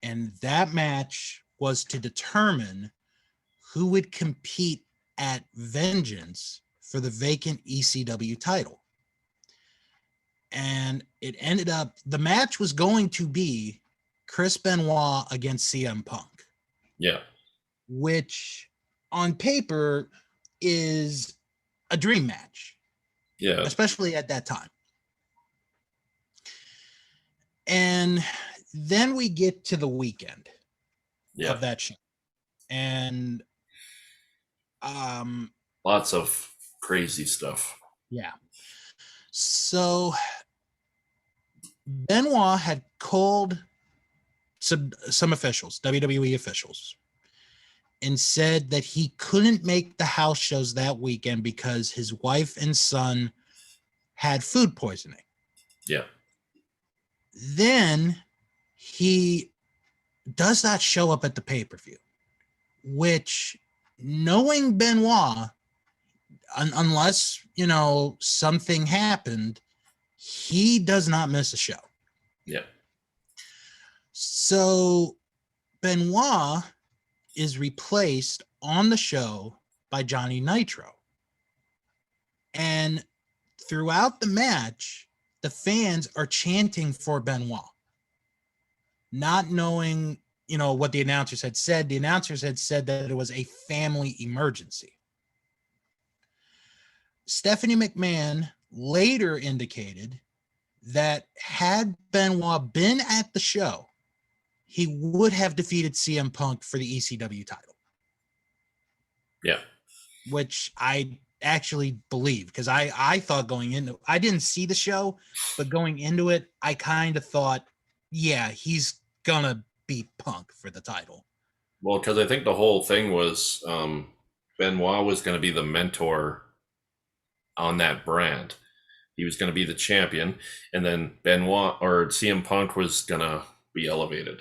And that match was to determine who would compete at Vengeance for the vacant ECW title. And it ended up, the match was going to be Chris Benoit against CM Punk. Yeah. Which on paper is a dream match. Yeah. Especially at that time. And then we get to the weekend of that show. And lots of crazy stuff. Yeah. So Benoit had called some officials, WWE officials, and said that he couldn't make the house shows that weekend because his wife and son had food poisoning. Yeah. Then he does not show up at the pay-per-view, which, knowing Benoit, unless, something happened, he does not miss a show. Yeah. So Benoit is replaced on the show by Johnny Nitro. And throughout the match, the fans are chanting for Benoit, not knowing, what the announcers had said. The announcers had said that it was a family emergency. Stephanie McMahon later indicated that had Benoit been at the show, he would have defeated CM Punk for the ECW title. Yeah. Which I actually believe, because I thought going into, I didn't see the show, but going into it, I kind of thought, yeah, he's gonna beat Punk for the title. Well, because I think the whole thing was Benoit was going to be the mentor on that brand. He was going to be the champion, and then Benoit or CM Punk was going to be elevated.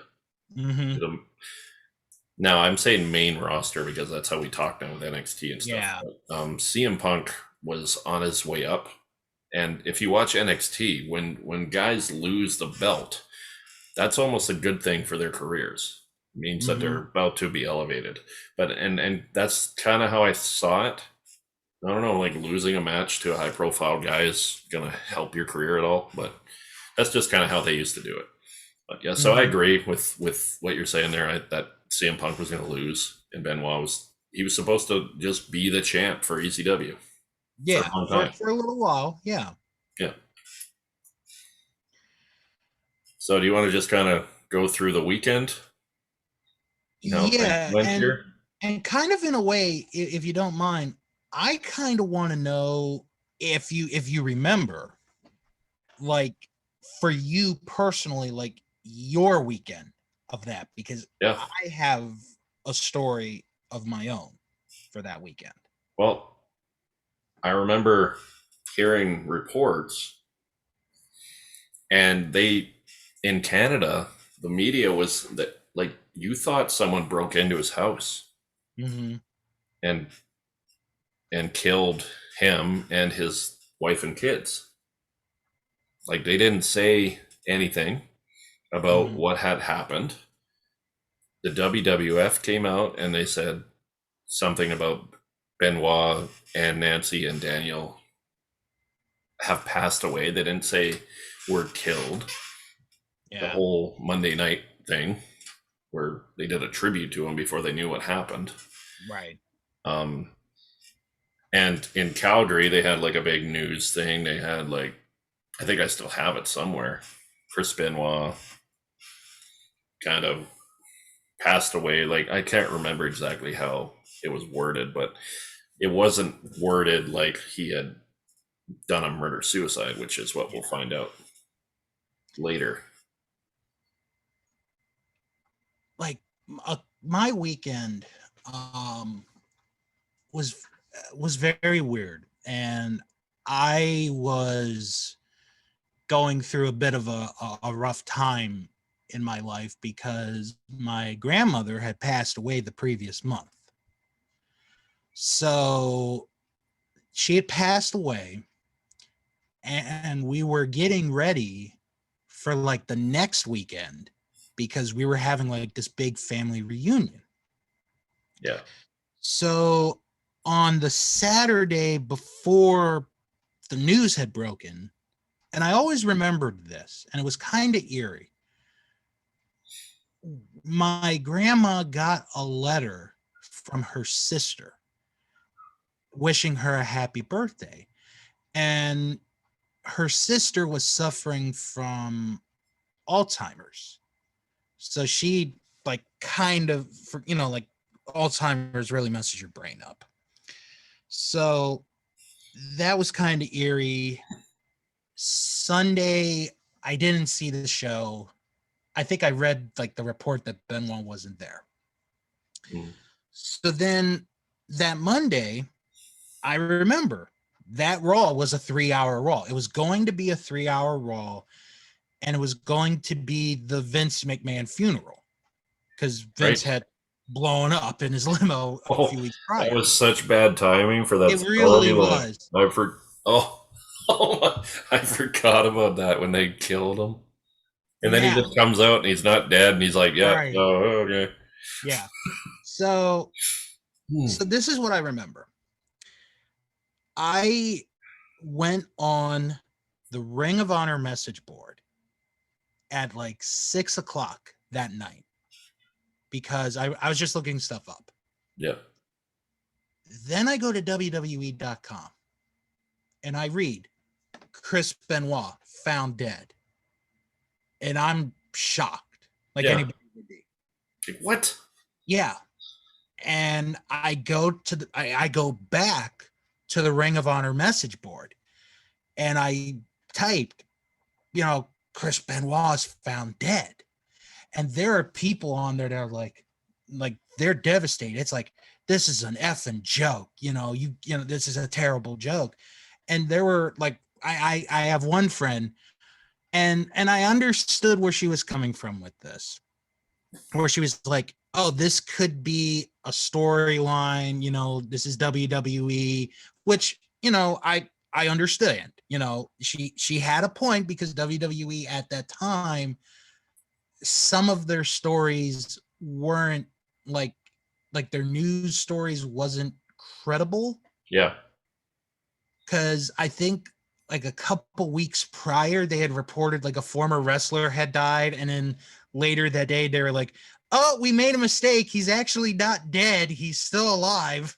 Mm-hmm. Now, I'm saying main roster because that's how we talk now with NXT and stuff. Yeah. But, CM Punk was on his way up. And if you watch NXT, when guys lose the belt, that's almost a good thing for their careers. It means that they're about to be elevated. But and that's kind of how I saw it. I don't know, like losing a match to a high profile guy is going to help your career at all. But that's just kind of how they used to do it. But yeah, so I agree with what you're saying there. That CM Punk was going to lose, and Benoit was supposed to just be the champ for ECW. Yeah, for a little while. Yeah. Yeah. So do you want to just kind of go through the weekend? Yeah, and kind of in a way, if you don't mind, I kind of want to know if you remember, like, for you personally, like your weekend of that, because I have a story of my own for that weekend. Well, I remember hearing reports, and in Canada, the media was that, like, you thought someone broke into his house and killed him and his wife and kids. Like, they didn't say anything about what had happened. The WWF came out and they said something about Benoit and Nancy and Daniel have passed away. They didn't say were killed. Yeah. The whole Monday night thing where they did a tribute to him before they knew what happened. Right. And in Calgary, they had like a big news thing. They had like, I think I still have it somewhere. Chris Benoit kind of passed away. Like, I can't remember exactly how it was worded, but it wasn't worded like he had done a murder-suicide, which is what we'll find out later. Like, my weekend was very weird, and I was going through a bit of a rough time in my life because my grandmother had passed away the previous month. So she had passed away, and we were getting ready for like the next weekend because we were having like this big family reunion. Yeah. So on the Saturday before the news had broken, and I always remembered this, and it was kind of eerie. My grandma got a letter from her sister wishing her a happy birthday. And her sister was suffering from Alzheimer's. So she like kind of, like Alzheimer's really messes your brain up. So that was kind of eerie. Sunday, I didn't see the show. I think I read like the report that Benoit wasn't there. Mm. So then that Monday, I remember that Raw was a 3-hour Raw. It was going to be a 3-hour Raw, and it was going to be the Vince McMahon funeral because Vince Right. had blown up in his limo a few weeks That prior. was such bad timing for that It really storyline. was. I forgot about that when they killed him. And then he Yeah. just comes out and he's not dead and he's like, yeah, Right. oh, okay. Yeah. So Hmm. this is what I remember. I went on the Ring of Honor message board at like 6:00 that night because I was just looking stuff up. Yeah. Then I go to WWE.com and I read Chris Benoit found dead. And I'm shocked, like Yeah. anybody would be. What? Yeah. And I go to I go back to the Ring of Honor message board and I typed, Chris Benoit's found dead. And there are people on there that are like they're devastated. It's like, this is an effing joke. This is a terrible joke. And there were like, I have one friend and I understood where she was coming from with this, where she was like, oh, this could be a storyline, this is WWE, which, I understand, she had a point because WWE at that time, some of their stories weren't like their news stories wasn't credible. Yeah. Because I think like a couple weeks prior, they had reported like a former wrestler had died. And then later that day, they were like, oh, we made a mistake. He's actually not dead. He's still alive.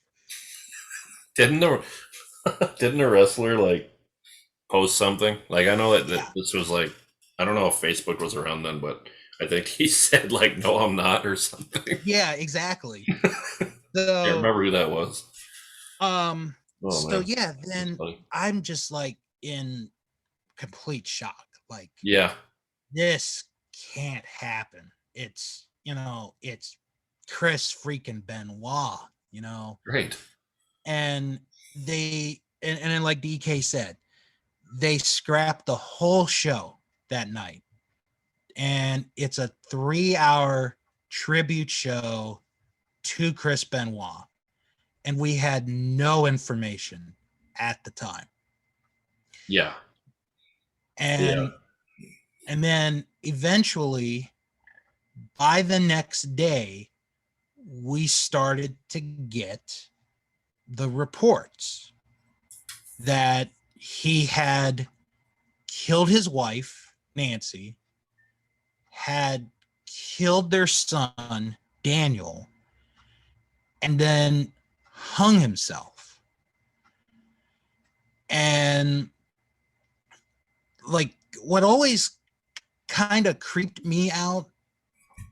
Didn't a wrestler like post something? Like I know that Yeah. this was like, I don't know if Facebook was around then, but I think he said like, no, I'm not or something. Yeah, exactly. Can't So, remember who that was. so Man. yeah, then I'm just like in complete shock. Like, Yeah. this can't happen. It's, it's Chris freaking Benoit, Great. and and then like DK said, they scrapped the whole show that night. And it's a 3-hour tribute show to Chris Benoit. And we had no information at the time. Yeah. And then eventually, by the next day, we started to get the reports that he had killed his wife, Nancy, had killed their son, Daniel, and then hung himself. And like what always kind of creeped me out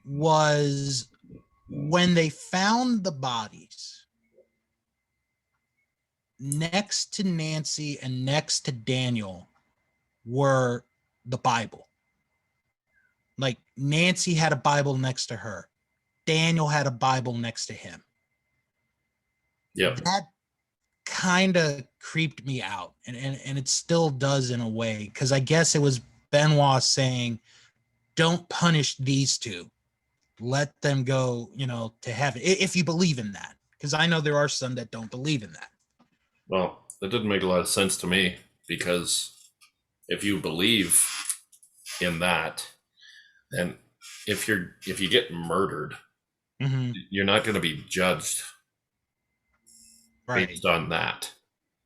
was when they found the bodies next to Nancy and next to Daniel were the Bible. Like Nancy had a Bible next to her. Daniel had a Bible next to him. Yep. That kind of creeped me out, and it still does in a way, because I guess it was Benoit saying, don't punish these two. Let them go, to heaven, if you believe in that. Because I know there are some that don't believe in that. Well, that didn't make a lot of sense to me, because if you believe in that, then if you get murdered, Mm-hmm. you're not going to be judged Right. based on that.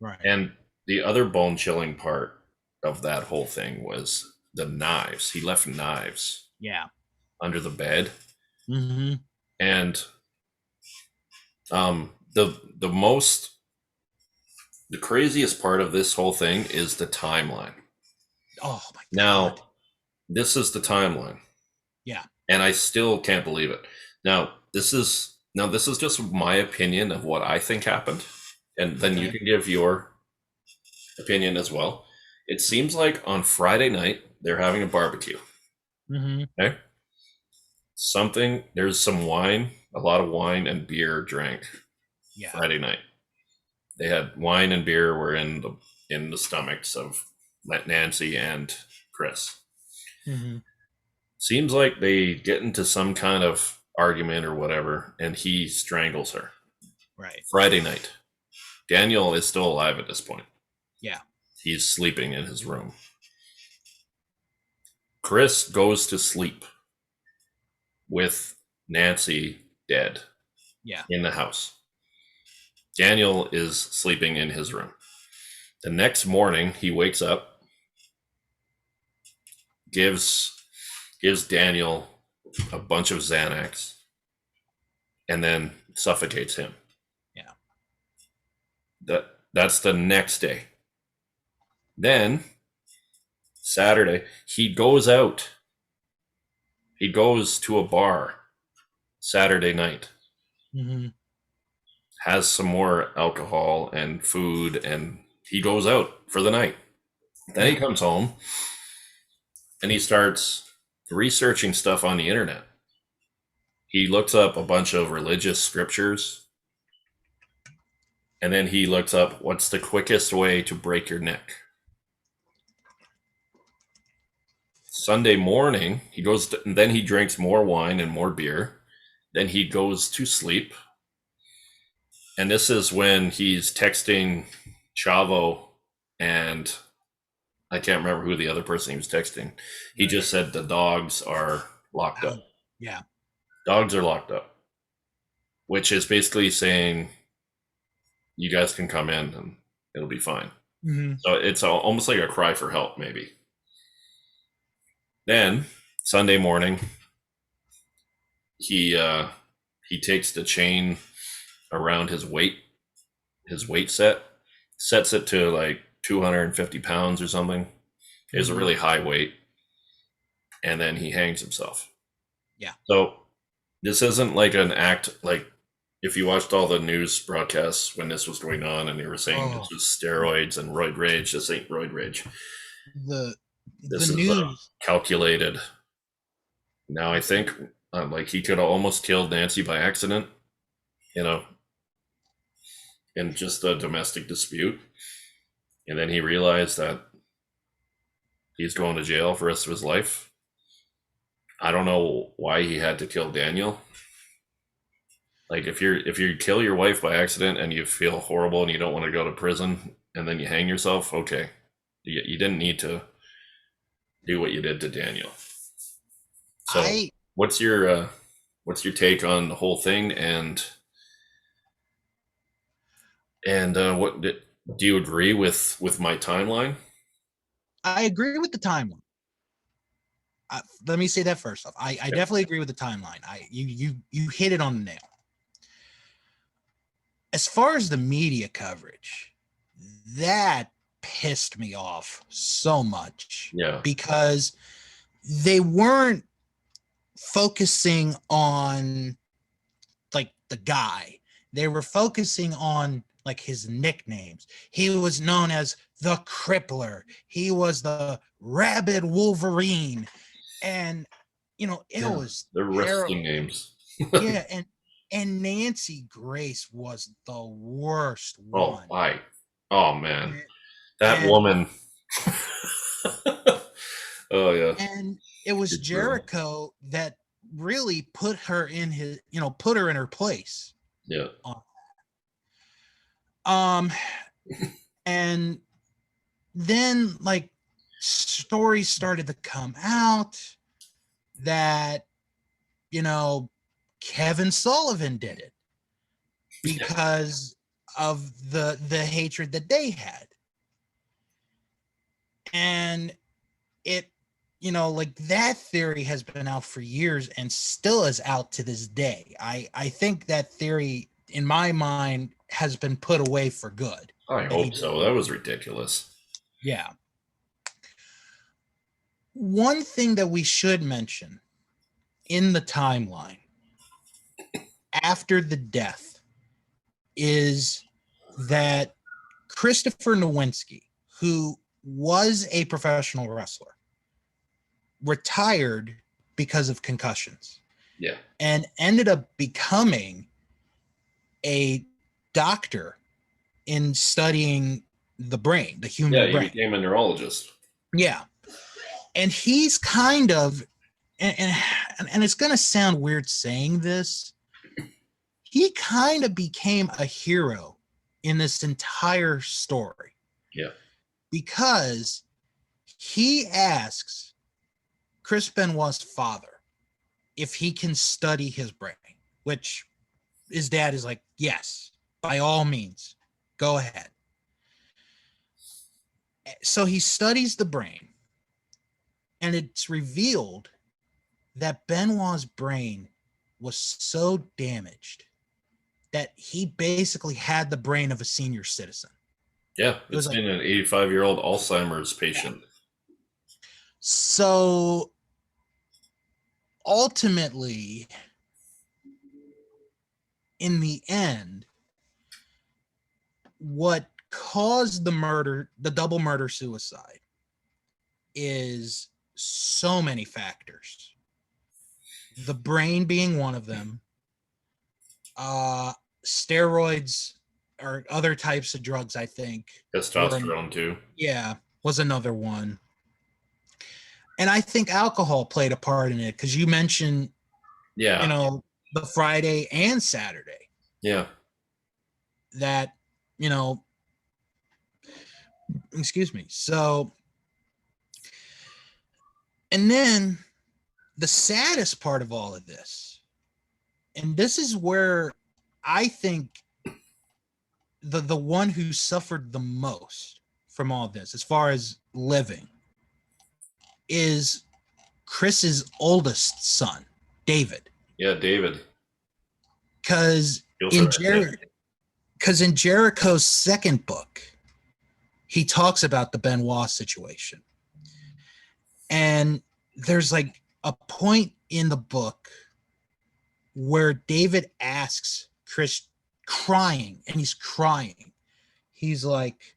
Right. And the other bone chilling part of that whole thing was the knives. He left knives under the bed. Mm-hmm. And the craziest part of this whole thing is the timeline. Oh my God. Now, this is the timeline. Yeah. And I still can't believe it. Now, this is just my opinion of what I think happened. And then you can give your opinion as well. It seems like on Friday night, they're having a barbecue. Mm-hmm. Okay. There's some wine, a lot of wine and beer drank Friday night. They had wine and beer were in the stomachs of Nancy and Chris. Mm-hmm. Seems like they get into some kind of argument or whatever, and he strangles her. Right. Friday night. Daniel is still alive at this point. Yeah. He's sleeping in his room. Chris goes to sleep with Nancy dead in the house. Daniel is sleeping in his room. The next morning, he wakes up, gives Daniel a bunch of Xanax, and then suffocates him. Yeah. That's the next day. Then, Saturday, he goes out. He goes to a bar Saturday night. Mm-hmm. Has some more alcohol and food, and he goes out for the night. Then he comes home and he starts researching stuff on the internet. He looks up a bunch of religious scriptures, and then he looks up what's the quickest way to break your neck. Sunday morning, then he drinks more wine and more beer. Then he goes to sleep. And this is when he's texting Chavo, and I can't remember who the other person he was texting. He just said the dogs are locked up. Yeah. Dogs are locked up, which is basically saying you guys can come in and it'll be fine. Mm-hmm. So it's almost like a cry for help, maybe. Then Sunday morning, he takes the chain around his weight sets it to like 250 pounds or something. It's a really high weight, and then he hangs himself. Yeah. So this isn't like an act, like if you watched all the news broadcasts when this was going on and they were saying this was steroids and roid rage, this ain't roid rage. This is news calculated. Now I think like he could have almost killed Nancy by accident, in just a domestic dispute. And then he realized that he's going to jail for the rest of his life. I don't know why he had to kill Daniel. Like if you kill your wife by accident and you feel horrible and you don't want to go to prison and then you hang yourself, okay. You didn't need to do what you did to Daniel. So what's your take on the whole thing, and what do you agree with my timeline? I agree with the timeline. Let me say that first off. I definitely agree with the timeline. You hit it on the nail. As far as the media coverage, that pissed me off so much. Yeah. Because they weren't focusing on like the guy. They were focusing on like his nicknames. He was known as the Crippler. He was the Rabid Wolverine. And it was they're wrestling names. Yeah, and Nancy Grace was the worst one. Oh man. That woman. Oh yeah, And it was it's brutal. Jericho that really put her in his, put her in her place. Yeah, Um, and then like stories started to come out that, you know, Kevin Sullivan did it because of the hatred that they had. And it, like that theory has been out for years and still is out to this day. I think that theory in my mind has been put away for good. I That he hope did. so. That was ridiculous. Yeah. One thing that we should mention in the timeline after the death is that Christopher Nowinski, who was a professional wrestler, retired because of concussions Yeah, and ended up becoming a doctor in studying the brain, the yeah. human He brain. became a neurologist. Yeah. And he's kind of, and it's going to sound weird saying this, he kind of became a hero in this entire story Yeah, because he asks Chris Benoit's father if he can study his brain, which his dad is like, yes, by all means, go ahead. So he studies the brain, and it's revealed that Benoit's brain was so damaged that he basically had the brain of a senior citizen. yeah. It was It's like, been an 85-year-old Alzheimer's yeah. patient. So ultimately, in the end, what caused the murder, the double murder suicide, is so many factors. The brain being one of them, steroids or other types of drugs, I think, were, Testosterone too. yeah, was another one. And I think alcohol played a part in it because you mentioned, you Yeah, know, the Friday and Saturday yeah. that, you know, excuse me. So, and then the saddest part of all of this, and this is where I think the one who suffered the most from all this, as far as living, is Chris's oldest son, David. Yeah, David. Because Feel for in that kid. in Jericho's second book, he talks about the Benoit situation. And there's like a point in the book where David asks Chris, crying, and he's crying. He's like,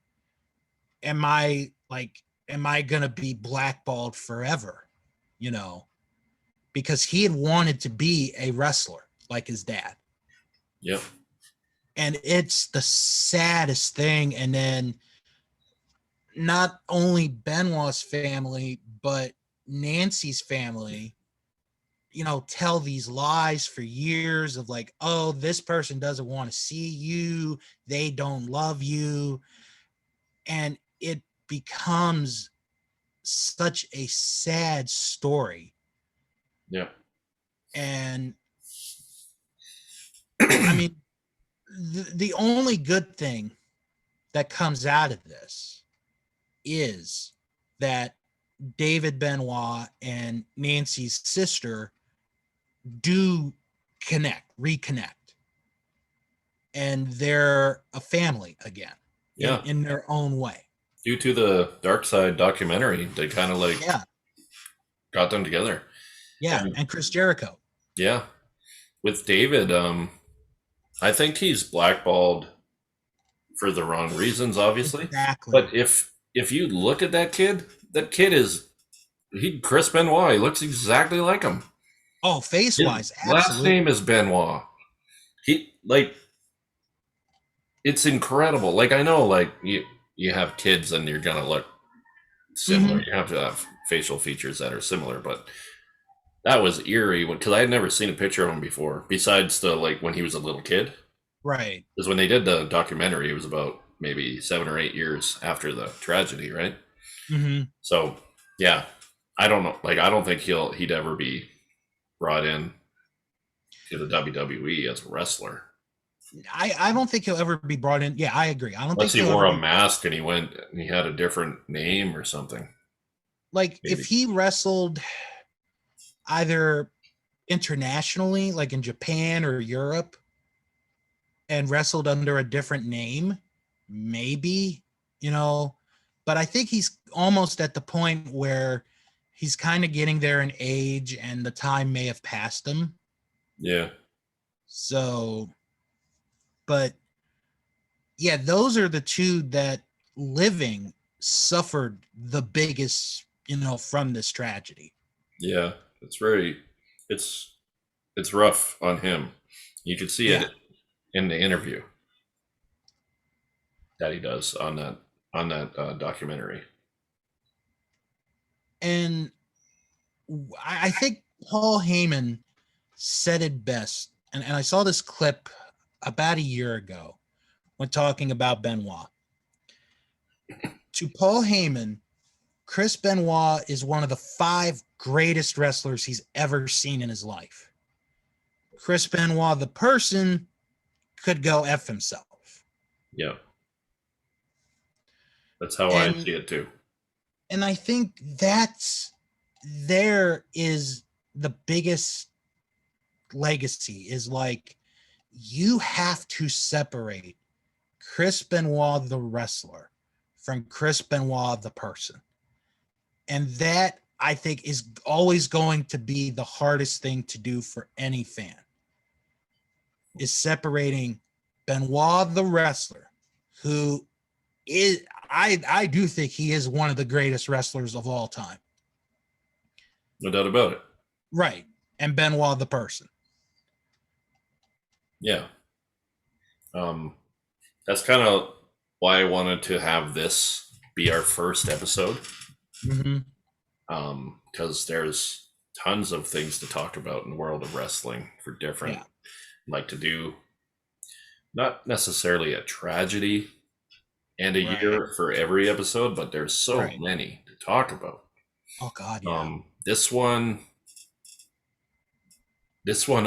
am I gonna be blackballed forever? You know, because he had wanted to be a wrestler like his dad. Yep. And it's the saddest thing. And then not only Benoit's family, but Nancy's family, tell these lies for years of like, oh, this person doesn't want to see you, they don't love you. And it becomes such a sad story. Yep. And I mean, the only good thing that comes out of this is that David Benoit and Nancy's sister do reconnect, and they're a family again Yeah. in their own way. Due to the Dark Side documentary, they kind of like Yeah, got them together. yeah, And and Chris Jericho. yeah, with David, I think he's blackballed for the wrong reasons, obviously. Exactly. But if you look at that kid is Chris Benoit. He looks exactly like him. Oh, face His wise, last absolutely. name is Benoit. He like it's incredible. Like I know, like you have kids and you're gonna look Mm-hmm. similar. You have to have facial features that are similar, but that was eerie because I had never seen a picture of him before. Besides the like when he was a little kid, Right. because when they did the documentary, it was about maybe 7 or 8 years after the tragedy, right? Hmm. So yeah, I don't know. Like I don't think he'd ever be brought in to the WWE as a wrestler I don't think he'll ever be brought in. Yeah, I agree. I don't unless think he he'll wore ever a be mask and he went and he had a different name or something. like if Maybe. he wrestled either internationally, like in Japan or Europe, and wrestled under a different name, maybe, you know, but I think he's almost at the point where he's kind of getting there in age and the time may have passed him. Yeah, So, but yeah, those are the two that living suffered the biggest, from this tragedy. yeah. It's very, it's it's rough on him. You could see Yeah. it in the interview that he does on that documentary. And I think Paul Heyman said it best. And I saw this clip about a year ago when talking about Benoit. To Paul Heyman, Chris Benoit is one of the 5 greatest wrestlers he's ever seen in his life. Chris Benoit, the person, could go F himself. Yeah, that's how I And see it too. and I think there is the biggest legacy is like you have to separate Chris Benoit the wrestler from Chris Benoit the person. And that I think is always going to be the hardest thing to do for any fan is separating Benoit the wrestler, who is I do think he is one of the greatest wrestlers of all time. No doubt about it. Right. And Benoit the person. Yeah. Um, that's kind of why I wanted to have this be our first episode. Mm-hmm. Because there's tons of things to talk about in the world of wrestling for different, Yeah. like to do not necessarily a tragedy and a Right. year for every episode, but there's so Right. many to talk about. Oh God, yeah. This one,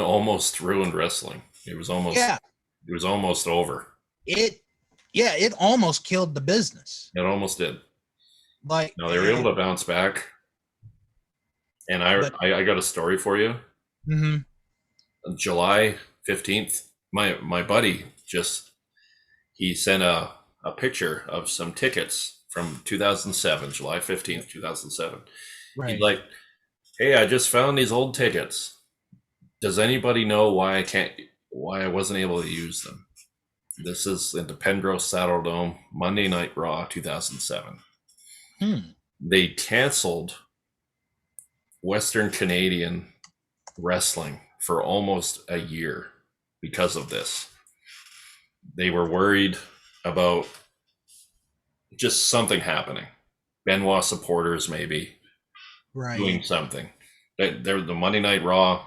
almost ruined wrestling. Yeah. It was almost over. It it almost killed the business. It almost did. Like No, they were able to bounce back. And but I got a story for you. mm-hmm. July 15th, my buddy just he sent a picture of some tickets from 2007, July 15th, 2007. He's Right. like, "Hey, I just found these old tickets. Does anybody know why I wasn't able to use them?" This is in the Penrose Saddle Dome, Monday Night Raw 2007. Hmm. They canceled Western Canadian wrestling for almost a year because of this. They were worried about just something happening. Benoit supporters maybe doing Right. something. The Monday Night Raw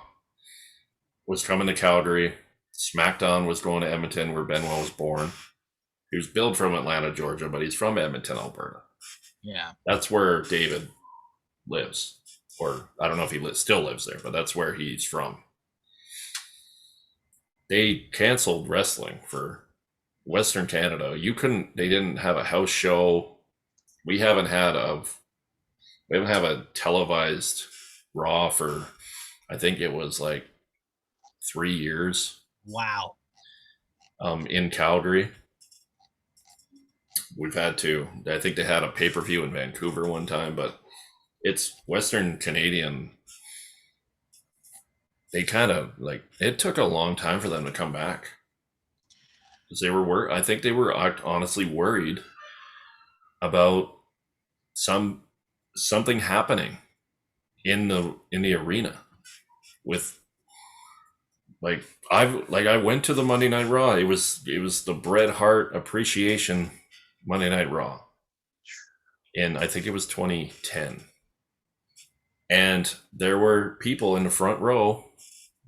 was coming to Calgary. SmackDown was going to Edmonton, where Benoit was born. He was billed from Atlanta, Georgia, but he's from Edmonton, Alberta. Yeah. That's where David lives, or I don't know if he still lives there, but that's where he's from. They canceled wrestling for Western Canada. They didn't have a house show. We haven't had a televised Raw for, I think it was like 3 years. Wow. In Calgary. I think they had a pay-per-view in Vancouver one time, but it's Western Canadian. They kind of like, it took a long time for them to come back. Because I think they were honestly worried about something happening in the arena with I went to the Monday Night Raw. It was the Bret Hart Appreciation Monday Night Raw, and I think it was 2010. And there were people in the front row,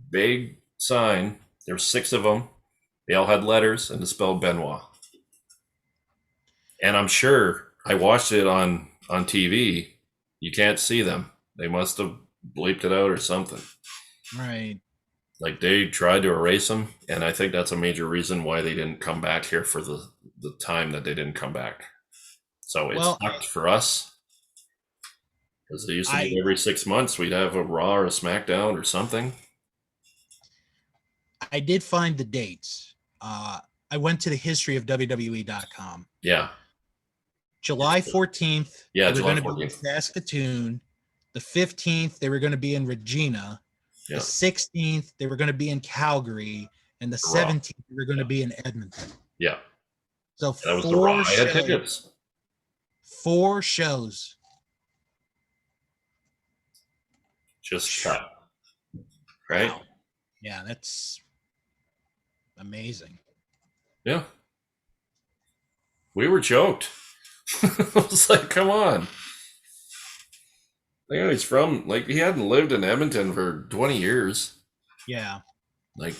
big sign. There were 6 of them. They all had letters and it spelled Benoit. And I'm sure I watched it on TV. You can't see them. They must have bleeped it out or something. Right. Like they tried to erase them, and I think that's a major reason why they didn't come back here for the time that they didn't come back. So it Well, sucked for us because they used to be I every 6 months we'd have a Raw or a SmackDown or something. I did find the dates. I went to the history of WWE.com. Yeah, July 14th, yeah, they were July going to be in 14th. Saskatoon. The 15th, they were going to be in Regina. The Yeah, 16th, they were going to be in Calgary. And the the Raw. 17th, they were going to be in Edmonton. Yeah, So that was the Raw. I had shows. tickets. 4 shows. Just cut. Right? Wow. Yeah, that's amazing. Yeah. We were choked. I was like, come on. Like, he's from, like, he hadn't lived in Edmonton for 20 years. Yeah. Like,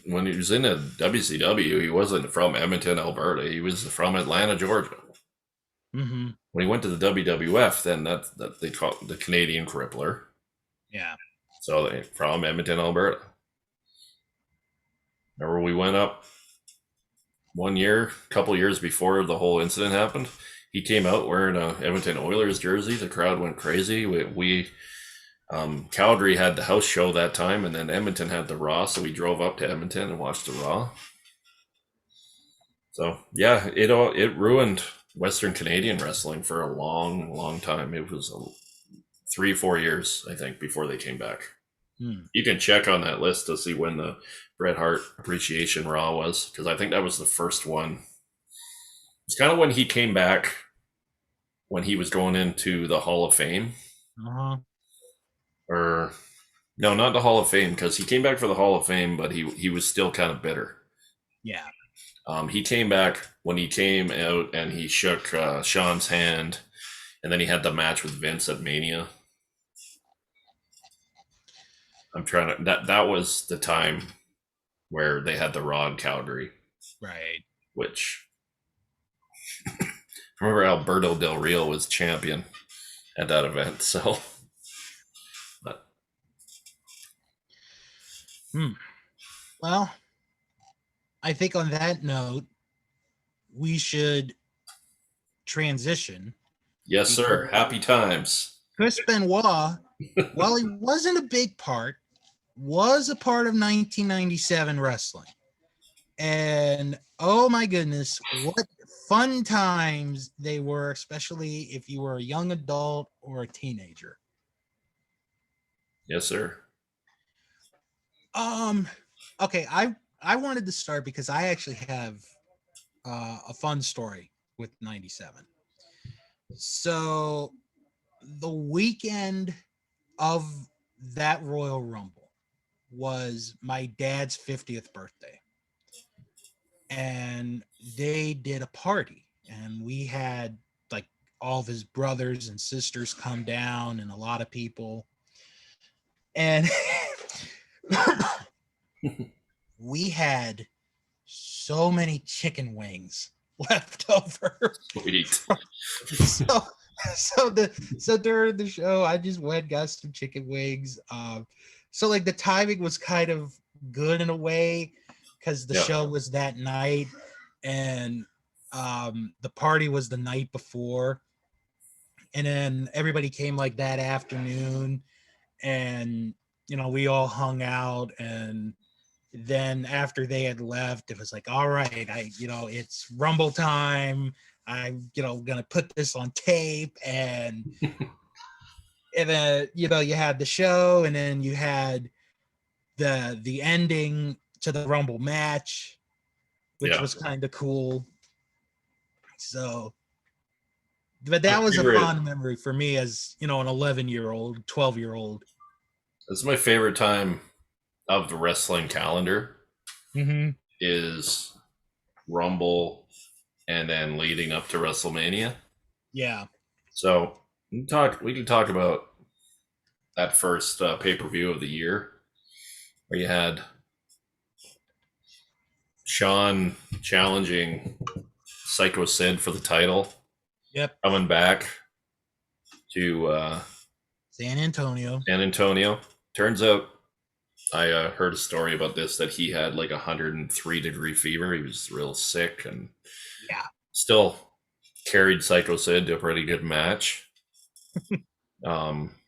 when he was in a WCW, he wasn't from Edmonton, Alberta. He was from Atlanta, Georgia. Mm-hmm. When he went to the WWF, then that they call it the Canadian Crippler. Yeah. So they from Edmonton, Alberta. Remember, we went up one year, a couple years before the whole incident happened. He came out wearing a Edmonton Oilers jersey. The crowd went crazy. Calgary had the house show that time, and then Edmonton had the Raw. So we drove up to Edmonton and watched the Raw. So yeah, it ruined Western Canadian wrestling for a long, long time. It was 3-4 years, I think, before they came back. You can check on that list to see when the Bret Hart Appreciation Raw was, because I think that was the first one. It's kind of when he came back, when he was going into the Hall of Fame. Uh-huh. Or, no, not the Hall of Fame, because he came back for the Hall of Fame, but he was still kind of bitter. Yeah. He came back when he came out and he shook Sean's hand, and then he had the match with Vince at Mania. I'm trying to, that was the time where they had the Raw in Calgary. Right. Which, remember Alberto Del Rio was champion at that event, so. But. Well, I think on that note, we should transition. Yes, sir. Happy times. Chris Benoit, while he wasn't a big part, was a part of 1997 wrestling. And oh my goodness, what fun times they were, especially if you were a young adult or a teenager. Yes, sir. Okay, I wanted to start because I actually have a fun story with 97. So the weekend of that Royal Rumble was my dad's 50th birthday. And they did a party, and we had like all of his brothers and sisters come down and a lot of people. And we had so many chicken wings left over. Sweet. So during the show, I just went got some chicken wings. So like the timing was kind of good in a way because the show was that night, and the party was the night before, and then everybody came like that afternoon, and we all hung out, and then after they had left, it was like, all right, it's Rumble time. I'm, gonna put this on tape, and then you had the show, and then you had the ending to the Rumble match, which was kind of cool. So, but that was a fond memory for me as an 11-year-old, 12-year-old. That's my favorite time of the wrestling calendar. Mm-hmm. Is Rumble and then leading up to WrestleMania. Yeah. So We can talk about that first pay-per-view of the year where you had Sean challenging Psycho Sid for the title, Yep. coming back to San Antonio. San Antonio. Turns out I heard a story about this that he had like 103-degree fever. He was real sick and Yeah. still carried Psycho Sid to a pretty good match.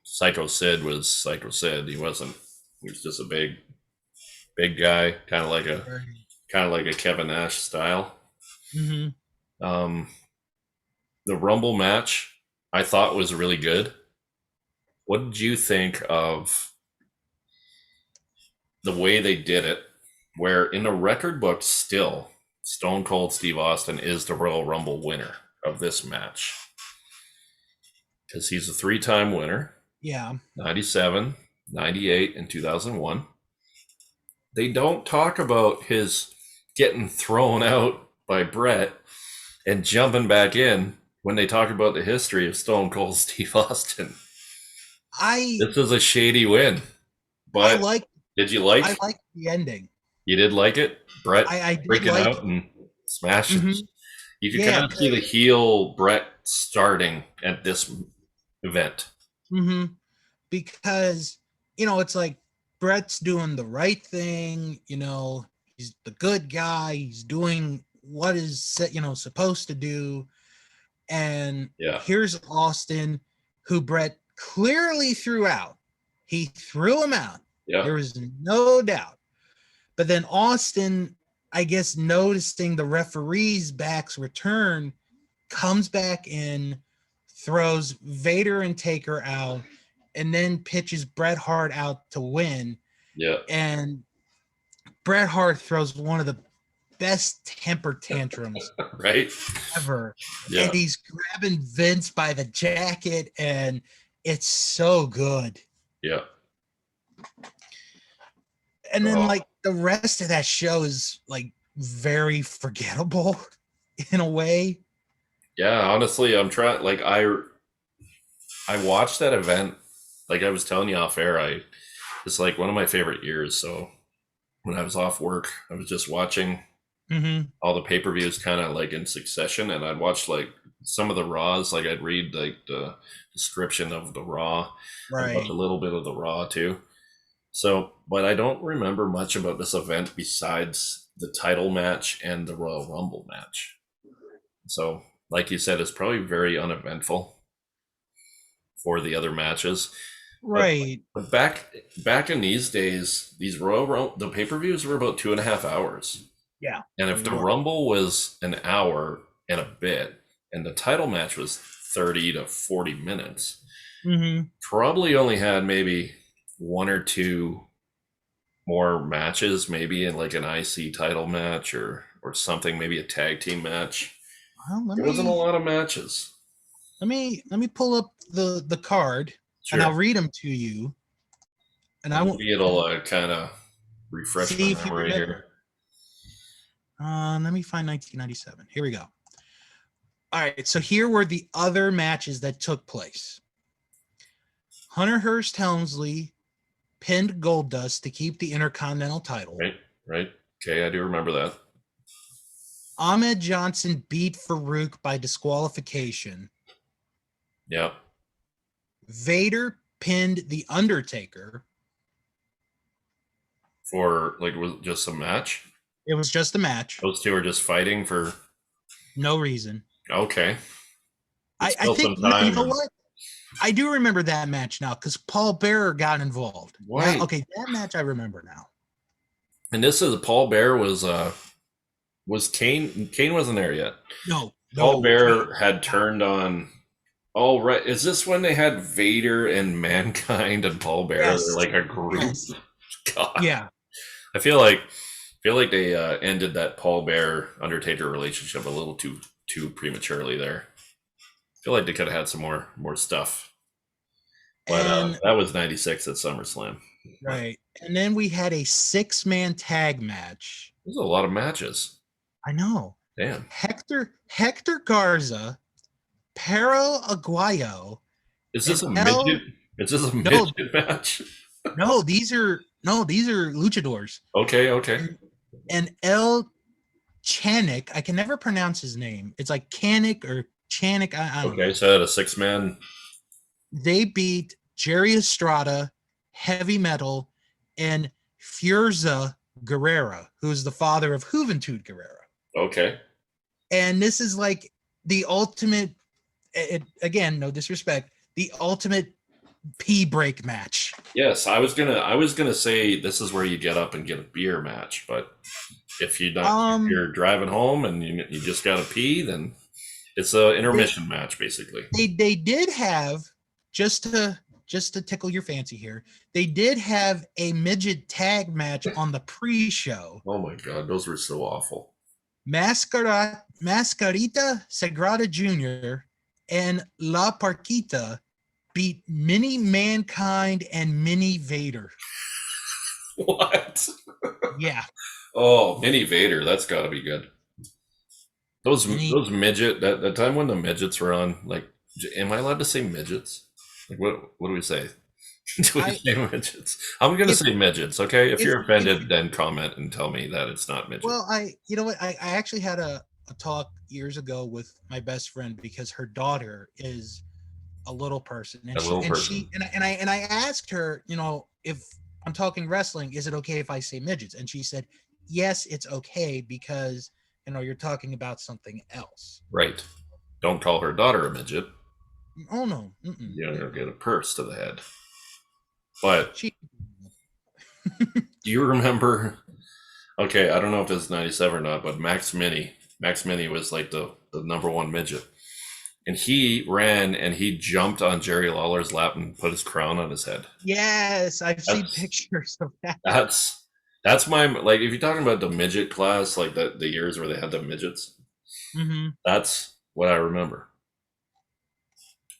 Psycho Sid was Psycho Sid. He wasn't. He was just a big guy, kind of like a Kevin Nash style. Mm-hmm. The Rumble match I thought was really good. What did you think of the way they did it? Where in the record book, still Stone Cold Steve Austin is the Royal Rumble winner of this match because he's a 3-time winner. Yeah. 97, 98, and 2001. They don't talk about his getting thrown out by Brett and jumping back in when they talk about the history of Stone Cold Steve Austin. This is a shady win, but did you like? I like the ending. You did like it, Brett I did freaking like out and smashing. Mm-hmm. You could kind of see the heel Brett starting at this event. Mm-hmm. Because it's like Brett's doing the right thing. He's the good guy. He's doing what is supposed to do. And here's Austin, who Brett clearly threw out. He threw him out. Yeah. There was no doubt. But then Austin, I guess, noticing the referee's back's return, comes back in, throws Vader and Taker out, and then pitches Bret Hart out to win. Yeah. And Bret Hart throws one of the best temper tantrums right ever. Yeah. And he's grabbing Vince by the jacket, and it's so good. Yeah. And then like the rest of that show is like very forgettable in a way. Yeah, honestly, I'm trying. Like I watched that event. Like I was telling you off air, it's like one of my favorite years. So when I was off work, I was just watching all the pay-per-views kind of like in succession, and I'd watch like some of the Raws. Like I'd read like the description of the Raw, right? A little bit of the Raw too. So, but I don't remember much about this event besides the title match and the Royal Rumble match. So, like you said, it's probably very uneventful for the other matches. Right. But back in these days, these the pay-per-views were about 2.5 hours. Yeah. And if the Rumble was an hour and a bit, and the title match was 30 to 40 minutes, probably only had maybe one or two more matches, maybe in like an IC title match or something, maybe a tag team match. Well, there wasn't a lot of matches. Let me pull up the card, and I'll read them to you. And maybe it'll kind of refresh my memory here. Let me find 1997. Here we go. All right, so here were the other matches that took place. Hunter Hearst Helmsley pinned Goldust to keep the Intercontinental title. Right. Okay, I do remember that. Ahmed Johnson beat Farouk by disqualification. Yeah. Vader pinned The Undertaker. For, like, was it just a match? It was just a match. Those two are just fighting for... no reason. Okay. I think, you know what? I do remember that match now because Paul Bearer got involved. Right. Okay, that match I remember now. And this is Paul Bearer was Kane. Kane wasn't there yet. No. Paul Bearer had turned on. Oh, right. Is this when they had Vader and Mankind and Paul Bearer? Yes. They're like a group. Yes. God. Yeah. I feel like they ended that Paul Bearer Undertaker relationship a little too prematurely there. I feel like they could have had some more stuff. But that was 96 at SummerSlam. Right. And then we had a 6-man tag match. There's a lot of matches. I know. Damn. Hector Garza, Pero Aguayo, Is And this a midget? L Is this a no midget match? these are luchadors. Okay, okay. And L Chanik, I can never pronounce his name. It's like Canik or Chanik, I don't Okay, know. so that a 6-man. They beat Jerry Estrada, Heavy Metal, and Furza Guerrera, who is the father of Juventud Guerrera. Okay. And this is like the ultimate, again, no disrespect, the ultimate pee break match. Yes, I was gonna say this is where you get up and get a beer match, but if you're driving home and you just gotta pee, then it's a they intermission match basically. they did have, just to tickle your fancy here, they did have a midget tag match on the pre-show. Oh my god, those were so awful. Mascarita Sagrada Jr. and La Parquita beat Mini Mankind and Mini Vader. What? Yeah. Oh, Mini Vader, that's gotta be good. Mini, Those midget that time when the midgets were on, like, am I allowed to say midgets? Like, what do we say? Do we I say midgets? I'm gonna if say midgets. Okay, if you're if offended, then comment and tell me that it's not midget. well, you know what, I actually had a talk years ago with my best friend because her daughter is a little person, and A she little and person. she and I asked her, if I'm talking wrestling, is it okay if I say midgets? And she said, yes, it's okay because you're talking about something else. Right. Don't call her daughter a midget. Oh no. Mm-mm. You'll get a purse to the head. But She do you remember? Okay, I don't know if it's 97 or not, but Max Mini was like the number one midget. And he ran and he jumped on Jerry Lawler's lap and put his crown on his head. Yes, I've seen That's pictures of that. that's my, like, if you're talking about the midget class, like the years where they had the midgets, Mm-hmm. that's what I remember.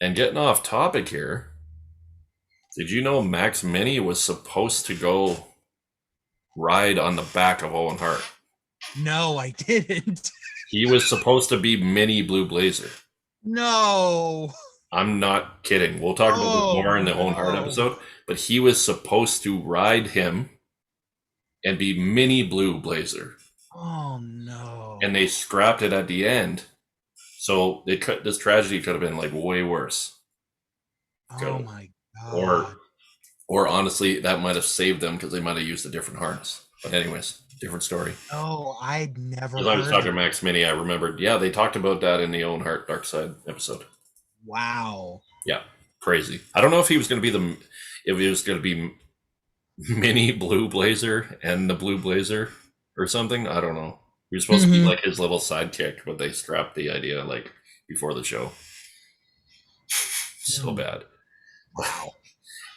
And getting off topic here, did you know Max Mini was supposed to go ride on the back of Owen Hart? No, I didn't. He was supposed to be Mini Blue Blazer. No. I'm not kidding. We'll talk about this Oh more in the Owen Hart no. episode, but he was supposed to ride him and be Mini Blue Blazer. Oh no. And they scrapped it at the end. So this tragedy could have been like way worse. Oh my Or god. or honestly, that might have saved them because they might have used a different harness. But anyways, different story. Oh, I'd never As I was heard talking that. Max Mini, I remembered. Yeah, they talked about that in the Owen Hart Dark Side episode. Wow. Yeah, crazy. I don't know if he was going to be if he was going to be Mini Blue Blazer and the Blue Blazer or something. I don't know. He was supposed to be Mm-hmm. like his little sidekick, but they scrapped the idea like before the show. So bad. Wow.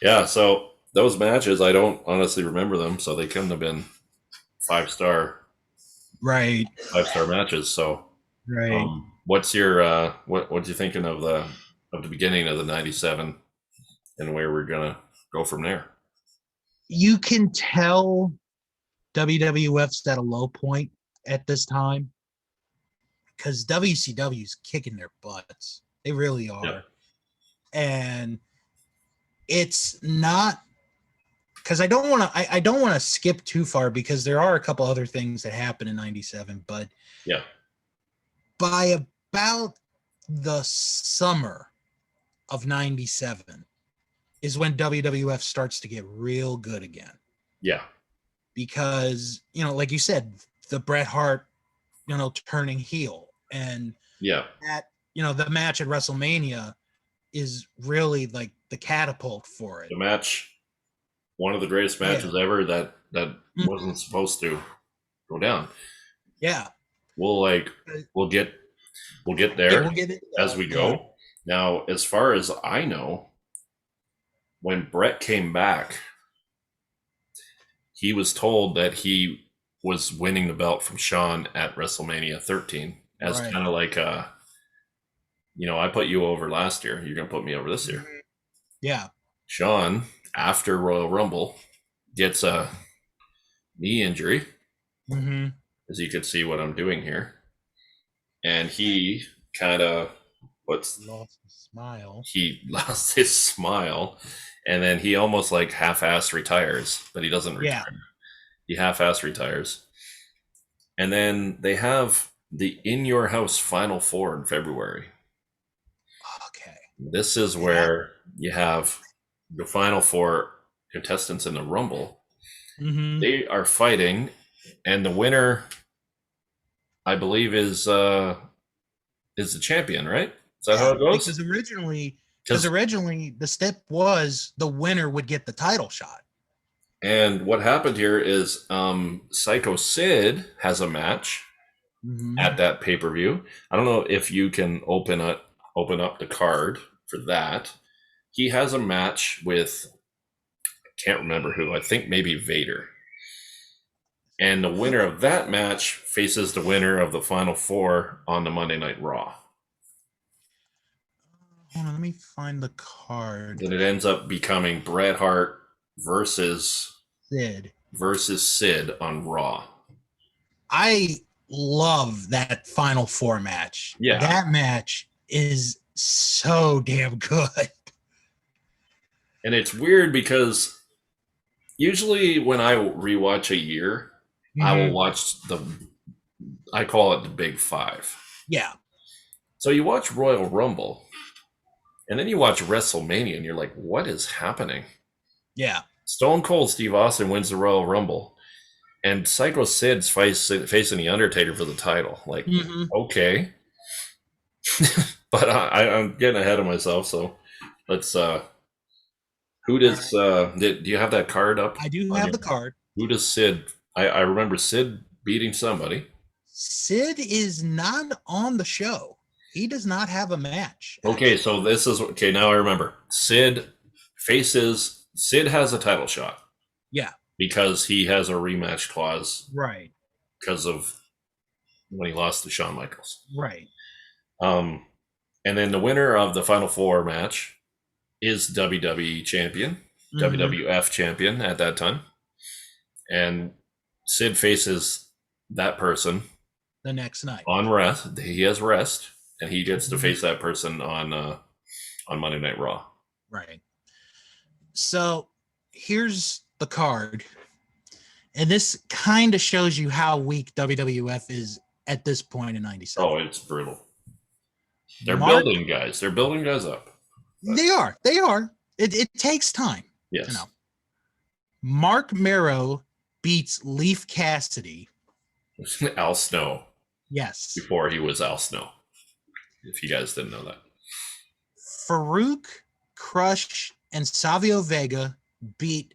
Yeah, so those matches, I don't honestly remember them, so they couldn't have been five-star Right. matches. So, Right. what's your what you thinking of the beginning of the '97 and where we're gonna go from there? You can tell WWF's at a low point at this time because WCW's kicking their butts. They really are. Yeah. And it's not, because I don't want to I don't want to skip too far because there are a couple other things that happened in 97, but Yeah. by about the summer of 97 is when WWF starts to get real good again. Yeah. Because, like you said, the Bret Hart, turning heel, and Yeah. that, the match at WrestleMania is really like the catapult for it. The match, one of the greatest matches ever that wasn't supposed to go down. Yeah. We'll get there Yeah, we'll get it as we go. Now, as far as I know, when Bret came back, he was told that he was winning the belt from Shawn at WrestleMania 13 as kind of like I put you over last year. You're going to put me over this year. Yeah. Shawn, after Royal Rumble, gets a knee injury, as you can see what I'm doing here. And he kind of What's Lost a smile. he lost his smile, and then he almost like half-ass retires, but he doesn't Yeah. retire. He half-ass retires, and then they have the In Your House Final Four in February. Okay. This is Yeah. where you have the Final Four contestants in the Rumble. Mm-hmm. They are fighting, and the winner, I believe, is the champion, right? Is that how Yeah, it goes? because originally the step was the winner would get the title shot. And what happened here is Psycho Sid has a match Mm-hmm. at that pay per view. I don't know if you can open up the card for that. He has a match with, I can't remember who. I think maybe Vader. And the winner of that match faces the winner of the Final Four on the Monday Night Raw. Hold on, let me find the card. Then it ends up becoming Bret Hart versus Sid. Sid on Raw. I love that Final Four match. Yeah. That match is so damn good. And it's weird because usually when I rewatch a year, I will watch I call it the Big Five. Yeah. So you watch Royal Rumble, and then you watch WrestleMania, and you're like, what is happening? Yeah. Stone Cold Steve Austin wins the Royal Rumble, and Psycho Sid's facing The Undertaker for the title. Like, okay. But I'm getting ahead of myself, so let's who does do you have that card up? I do have the card. Who does Sid? I remember Sid beating somebody. Sid is not on the show. He does not have a match. Okay, so this is okay. Now I remember. Sid has a title shot. Yeah. Because he has a rematch clause. Right. Because of when he lost to Shawn Michaels. Right. And then the winner of the Final Four match is WWE champion, WWF champion at that time. And Sid faces that person the next night on rest. He has rest, and he gets to face that person on Monday Night Raw. Right. So here's the card, and this kind of shows you how weak WWF is at this point in '97. Oh, it's brutal. They're building guys. They're building guys up. They are. It takes time. Yes. You know. Mark Merrow beats Leif Cassidy. Al Snow. Yes. Before he was Al Snow. If you guys didn't know that. Farouk, Crush, and Savio Vega beat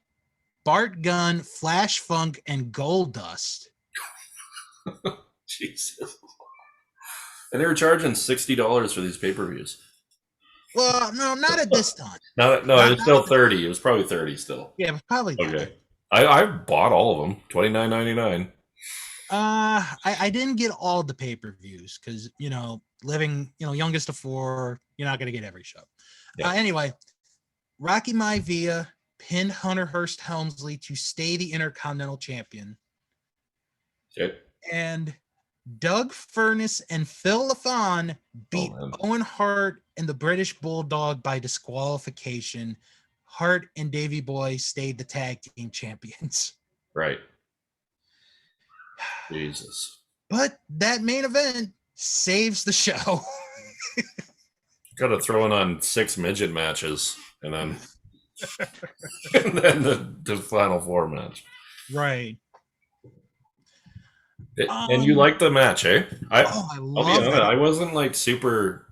Bart Gunn, Flash Funk, and Goldust. Jesus. And they were charging $60 for these pay-per-views. Well, no, not at this time. No, it was still 30. It was probably 30 still. Yeah, probably. Okay. I bought all of them. $29.99. I didn't get all the pay-per-views because living youngest of four, you're not gonna get every show. Yeah. Anyway, Rocky Maivia pinned Hunter Hearst Helmsley to stay the Intercontinental Champion. Okay. And Doug Furnace and Phil LaFon beat Owen Hart and the British Bulldog by disqualification. Hart and Davey Boy stayed the tag team champions. Right. Jesus. But that main event saves the show. Got to throw on 6 midget matches and then the Final Four match. Right. And you like the match, eh? I love it. I wasn't like super.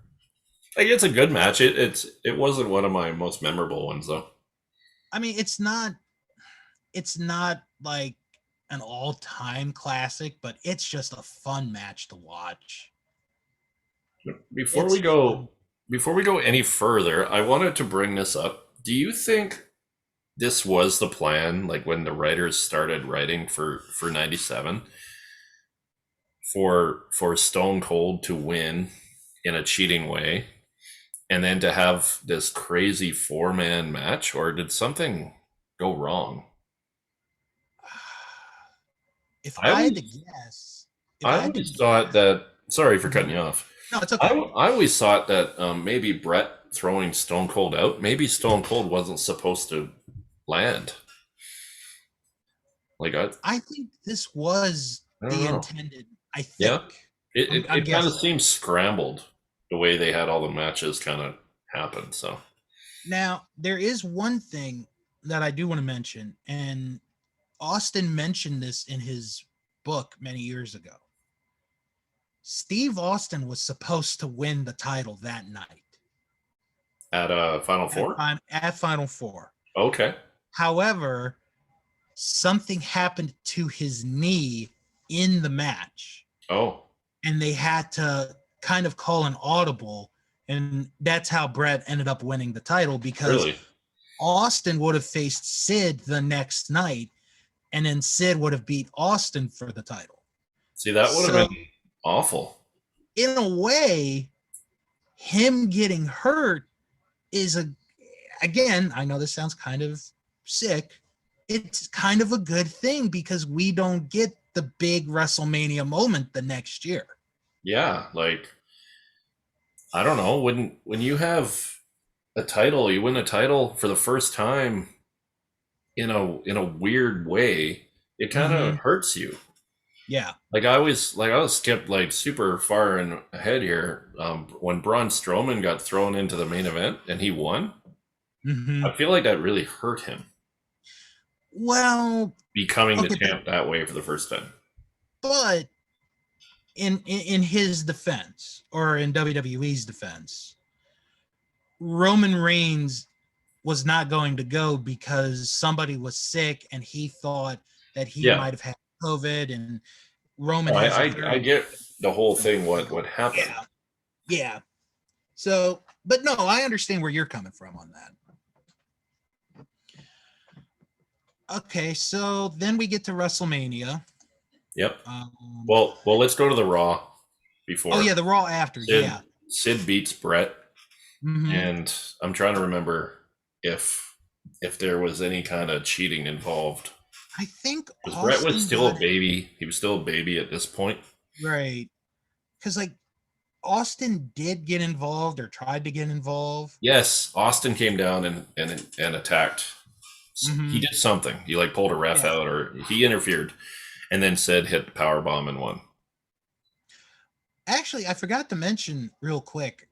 Like, it's a good match. It wasn't one of my most memorable ones though. I mean, it's not like an all-time classic, but it's just a fun match to watch. Before we go any further, I wanted to bring this up. Do you think this was the plan, like when the writers started writing for 97, for Stone Cold to win in a cheating way and then to have this crazy 4-man match, or did something go wrong? If I had to guess, I always thought that. Sorry for cutting you off. No, it's I, okay. I always thought that maybe Brett throwing Stone Cold out, maybe Stone Cold wasn't supposed to land. Like I think this was I don't the know. intended. I Yeah, think. it I'm it kind of guessing. seems scrambled the way they had all the matches kind of happen. So Now, there is one thing that I do want to mention, and Austin mentioned this in his book many years ago. Steve Austin was supposed to win the title that night at Final Four, at Final Four. okay. However, something happened to his knee in the match, Oh, and they had to kind of call an audible. And that's how Brett ended up winning the title, because really? Austin would have faced Sid the next night, and then Sid would have beat Austin for the title. See, that would have So, been awful. in a way, him getting hurt is again, I know this sounds kind of sick. It's kind of a good thing because we don't get the big WrestleMania moment the next year. Yeah, like I don't know when you have a title, you win a title for the first time in a weird way, it kind of Mm-hmm. hurts you. Yeah. I was skipped like super far in ahead here. When Braun Strowman got thrown into the main event and he won, Mm-hmm. I feel like that really hurt him Well, becoming the okay, champ that way for the first time. but in his defense, or in WWE's defense, Roman Reigns was not going to go because somebody was sick and he thought that he Yeah, might have had COVID, and Roman no, has a I very get the whole thing. What happened? yeah, yeah. So, but no, I understand where you're coming from on that. Okay, so then we get to WrestleMania. Yep. Um, Well, let's go to the Raw oh before yeah, the Raw after, Sid. yeah. Sid beats Brett, Mm-hmm. and I'm trying to remember if there was any kind of cheating involved. I think Because Brett was Austin still got a baby. He was still a baby at this point. right, because like Austin did get involved or tried to get involved. Yes, Austin came down and attacked. He Mm-hmm. did something. He like pulled a ref Yeah. out or he interfered, and then Sid hit the power bomb and won. Actually, I forgot to mention real quick.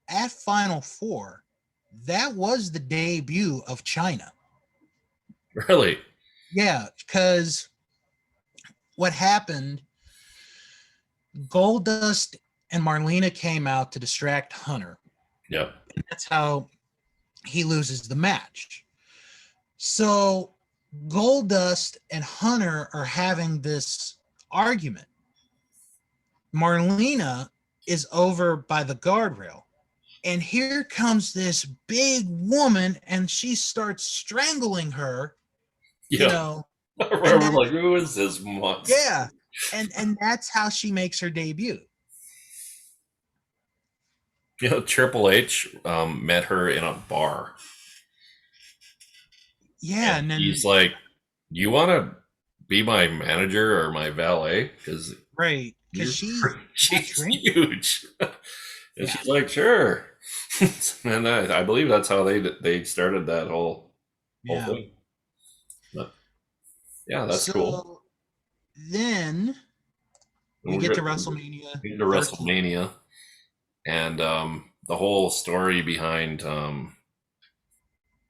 At Final Four, that was the debut of China. Really? Yeah, because what happened, Goldust and Marlena came out to distract Hunter. Yep. And that's how he loses the match. So Goldust and Hunter are having this argument. Marlena is over by the guardrail. And here comes this big woman, and she starts strangling her, you Yeah. know, and We're then like, who is this monster? yeah, and that's how she makes her debut. Triple H met her in a bar, Yeah, and and then he's like, "You want to be my manager or my valet? Because right, because you're she's not she's drinking. huge." And Yeah. she's like, "Sure." And I believe that's how they started that whole Yeah. thing. But yeah, that's cool. So then And we we're get to good. WrestleMania Into 13. WrestleMania and the whole story behind.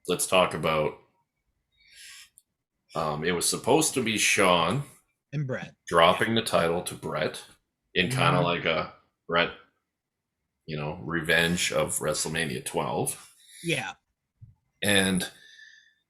Let's talk about. It was supposed to be Sean And Brett. Yeah. dropping the title to Brett in kind of Mm-hmm. like a Brett, revenge of WrestleMania 12. Yeah. And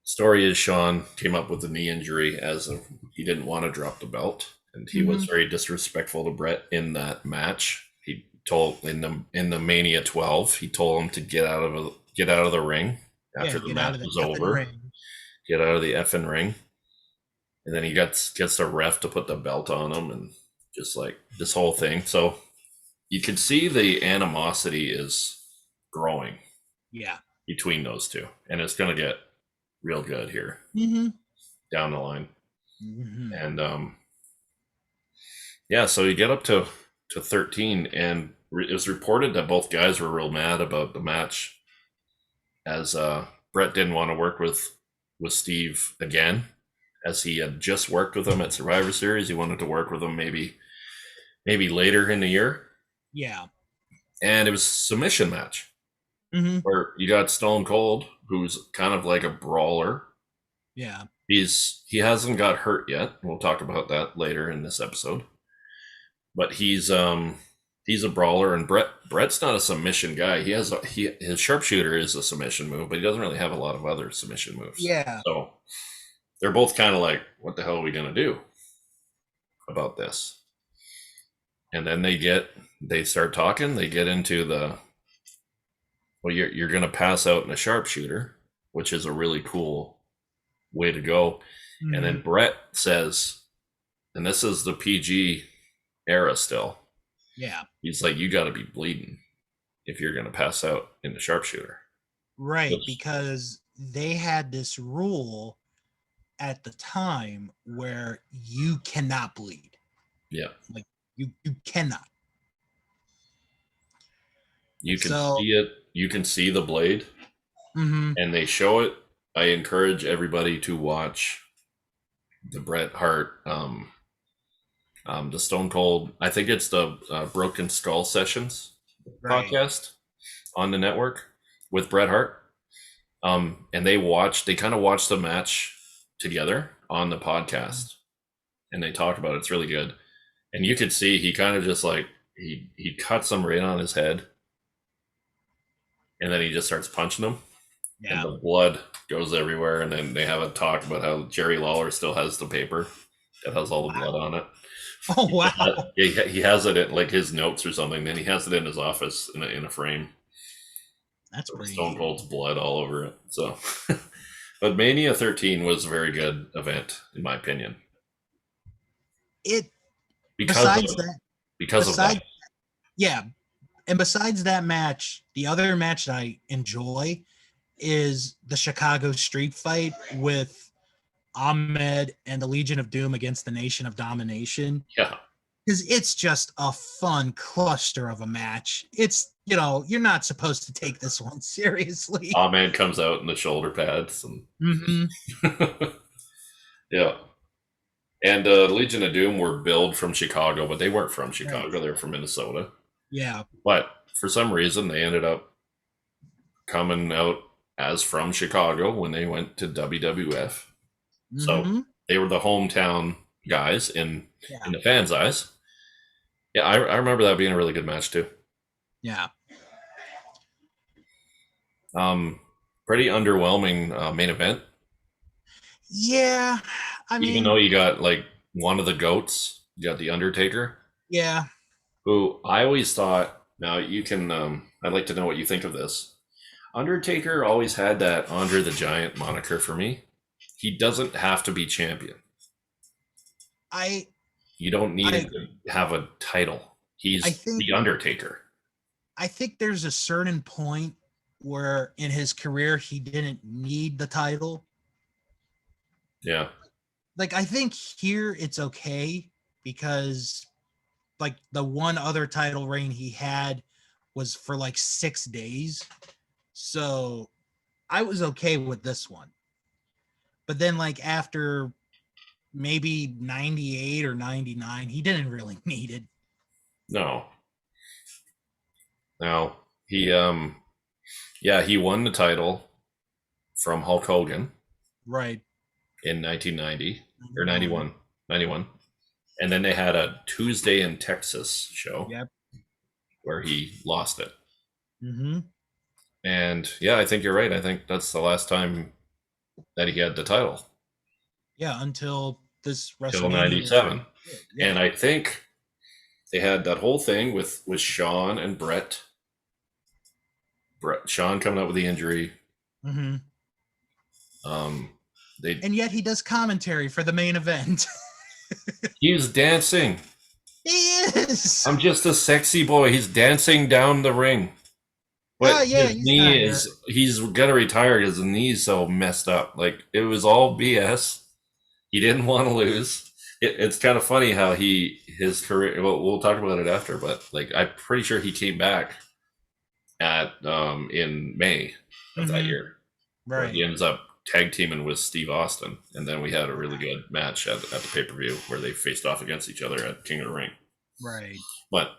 story is Sean came up with a knee injury as he didn't want to drop the belt, and he Mm-hmm. was very disrespectful to Brett in that match. He told in the Mania 12, he told him to get out of the ring Yeah. after the Get out match of the was effing over. ring. Get out of the effing ring, and then he gets the ref to put the belt on him, and just like this whole thing. So you can see the animosity is growing Yeah. between those two, and it's going to get real good here Mm-hmm. down the line. Mm-hmm. And yeah, so you get up to 13, and it was reported that both guys were real mad about the match, as Brett didn't want to work with Steve again, as he had just worked with him at Survivor Series. He wanted to work with him maybe later in the year, Yeah. and it was a submission match Mm-hmm. where you got Stone Cold, who's kind of like a brawler. Yeah. He hasn't got hurt yet. We'll talk about that later in this episode. But he's a brawler, and Brett's not a submission guy. His sharpshooter is a submission move, but he doesn't really have a lot of other submission moves. Yeah. So they're both kind of like, what the hell are we gonna do about this? And then they start talking. They get into well, you're gonna pass out in a sharpshooter, which is a really cool way to go. Mm-hmm. And then Brett says, and this is the PG era still. Yeah. He's like, you got to be bleeding if you're going to pass out in the sharpshooter. Right, because they had this rule at the time where you cannot bleed. Yeah. Like you cannot. You can see it. You can see the blade. Mm-hmm. And they show it. I encourage everybody to watch the Bret Hart, the Stone Cold. I think it's the Broken Skull Sessions podcast on the network with Bret Hart. And they kind of watch the match together on the podcast, and they talk about it. It's really good. And you could see he kind of just like he cuts him right on his head, and then he just starts punching him. Yeah. And the blood goes everywhere, and then they have a talk about how Jerry Lawler still has the paper that has all the blood on it. Oh, wow. He has it in like his notes or something. Then he has it in his office in a frame. That's pretty Stone Cold's blood all over it. So, but Mania 13 was a very good event, in my opinion. Because of that. Yeah. And besides that match, the other match that I enjoy is the Chicago Street Fight with Ahmed and the Legion of Doom against the Nation of Domination. Yeah. Because it's just a fun cluster of a match. It's, you're not supposed to take this one seriously. Ahmed comes out in the shoulder pads. And mm-hmm. Yeah. And Legion of Doom were billed from Chicago, but they weren't from Chicago. Right. They were from Minnesota. Yeah. But for some reason, they ended up coming out as from Chicago when they went to WWF. Mm-hmm. So they were the hometown guys in the fans' eyes. Yeah, I remember that being a really good match too. Yeah. Pretty underwhelming main event. Yeah, I mean, even though you got like one of the goats, you got the Undertaker. Yeah. Who I always thought. Now you can. I'd like to know what you think of this. Undertaker always had that Andre the Giant moniker for me. He doesn't have to be champion. You don't need to have a title. He's the Undertaker. I think there's a certain point where in his career he didn't need the title. Yeah. Like, I think here it's okay because like the one other title reign he had was for like 6 days. So I was okay with this one. But then like after maybe 98 or 99, he didn't really need it. No. Now, he won the title from Hulk Hogan. Right. In 1990 or 91. And then they had a Tuesday in Texas show. Yep. Where he lost it. Mm-hmm. And yeah, I think you're right. I think that's the last time that he had the title. Yeah, until this WrestleMania. Until 97. Yeah. And I think they had that whole thing with Shawn and Brett. Shawn coming out with the injury. Mm-hmm. And yet he does commentary for the main event. He's dancing. He is. I'm just a sexy boy. He's dancing down the ring. But his knee he's gonna retire because his knee's so messed up. Like, it was all BS. He didn't want to lose. it's kind of funny how his career. Well, we'll talk about it after, but like I'm pretty sure he came back at in May of that Hmm. year, where he Right. ends up tag teaming with Steve Austin, and then we had a really good match at the pay per view where they faced off against each other at King of the Ring. Right. But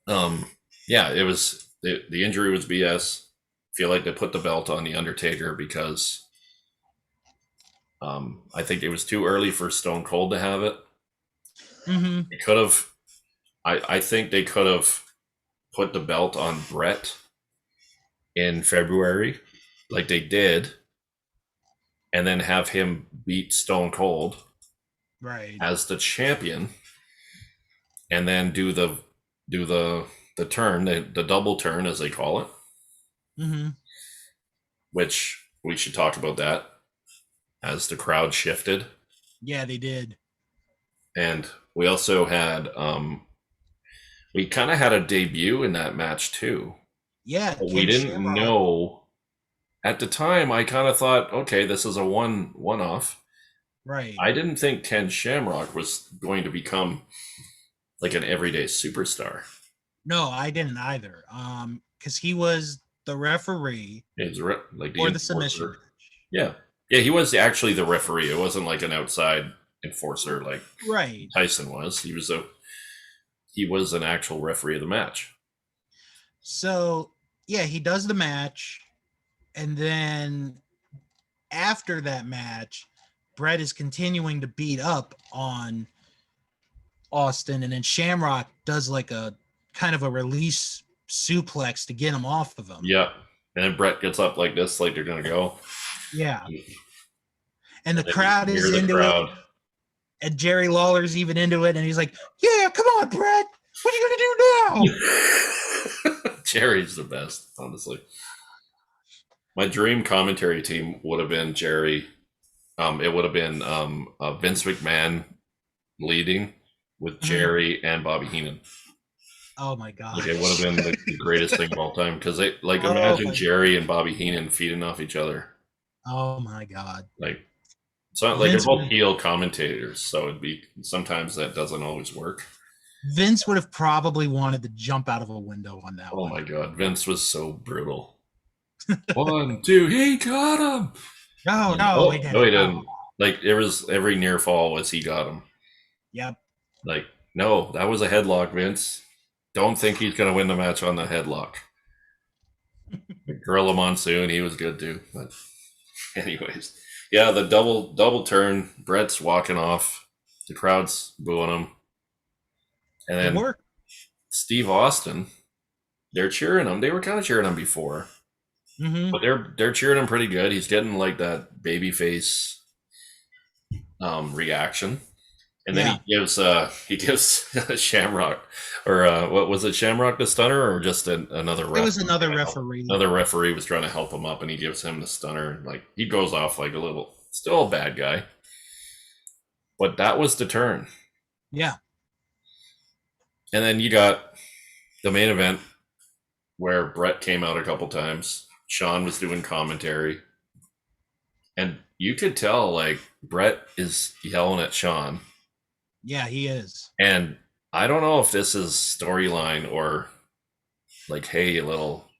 um, yeah, it was the injury was BS. Feel like they put the belt on the Undertaker because I think it was too early for Stone Cold to have it. Hmm. They could have. I think they could have put the belt on Brett in February, like they did, and then have him beat Stone Cold Right. as the champion, and then do the turn, the double turn as they call it, Hmm. which we should talk about that as the crowd shifted, Yeah, they did. and we also had we kind of had a debut in that match too, Yeah, but we Ken didn't Shamrock. know at the time. I kind of thought, okay, this is a one off. Right. I didn't think Ken Shamrock was going to become like an everyday superstar. No, I didn't either. Because he was the referee He's like the for the submission enforcer. match. Yeah, yeah, he was actually the referee. It wasn't like an outside enforcer like Right. Tyson was. He was an actual referee of the match. So yeah, he does the match, and then after that match, Brett is continuing to beat up on Austin, and then Shamrock does like a kind of a release suplex to get him off of him. Yeah, and then Brett gets up like this, like they're gonna go, Yeah. and And the then you crowd can is hear the into it, crowd. and Jerry Lawler's even into it, and he's like, "Yeah, come on, Brett, what are you gonna do now?" Jerry's the best, honestly. My dream commentary team would have been Jerry. It would have been Vince McMahon leading with Mhm. Jerry and Bobby Heenan. Oh my Like it would have gosh. been the greatest thing of all time because they like Oh imagine my. Jerry and Bobby Heenan feeding off each other. Oh my God. Like so, like they're Vince both would heel commentators, so it'd be sometimes that doesn't always work. Vince would have probably wanted to jump out of a window on that Oh one. my god, Vince was so brutal. 1, 2, he got him. No, no, he Oh no, didn't. he No. didn't. Like it was every near fall was he got him. Yep. Like no, that was a headlock, Vince. Don't think he's gonna win the match on the headlock. Gorilla Monsoon, he was good too. But anyways, yeah, the double turn. Brett's walking off. The crowd's booing him, and It then worked. Steve Austin. They're cheering him. They were kind of cheering him before, Hmm. but they're cheering him pretty good. He's getting like that baby face reaction, and then Yeah. he gives Shamrock or what was it, Shamrock the stunner or just another It ref was was another trying to help. referee. Another referee was trying to help him up, and he gives him the stunner. Like he goes off like a little, still a bad guy, but that was the turn. Yeah. And then you got the main event where Brett came out a couple times. Sean was doing commentary, and you could tell like Brett is yelling at Sean. Yeah, he is. And I don't know if this is storyline or like, hey, a little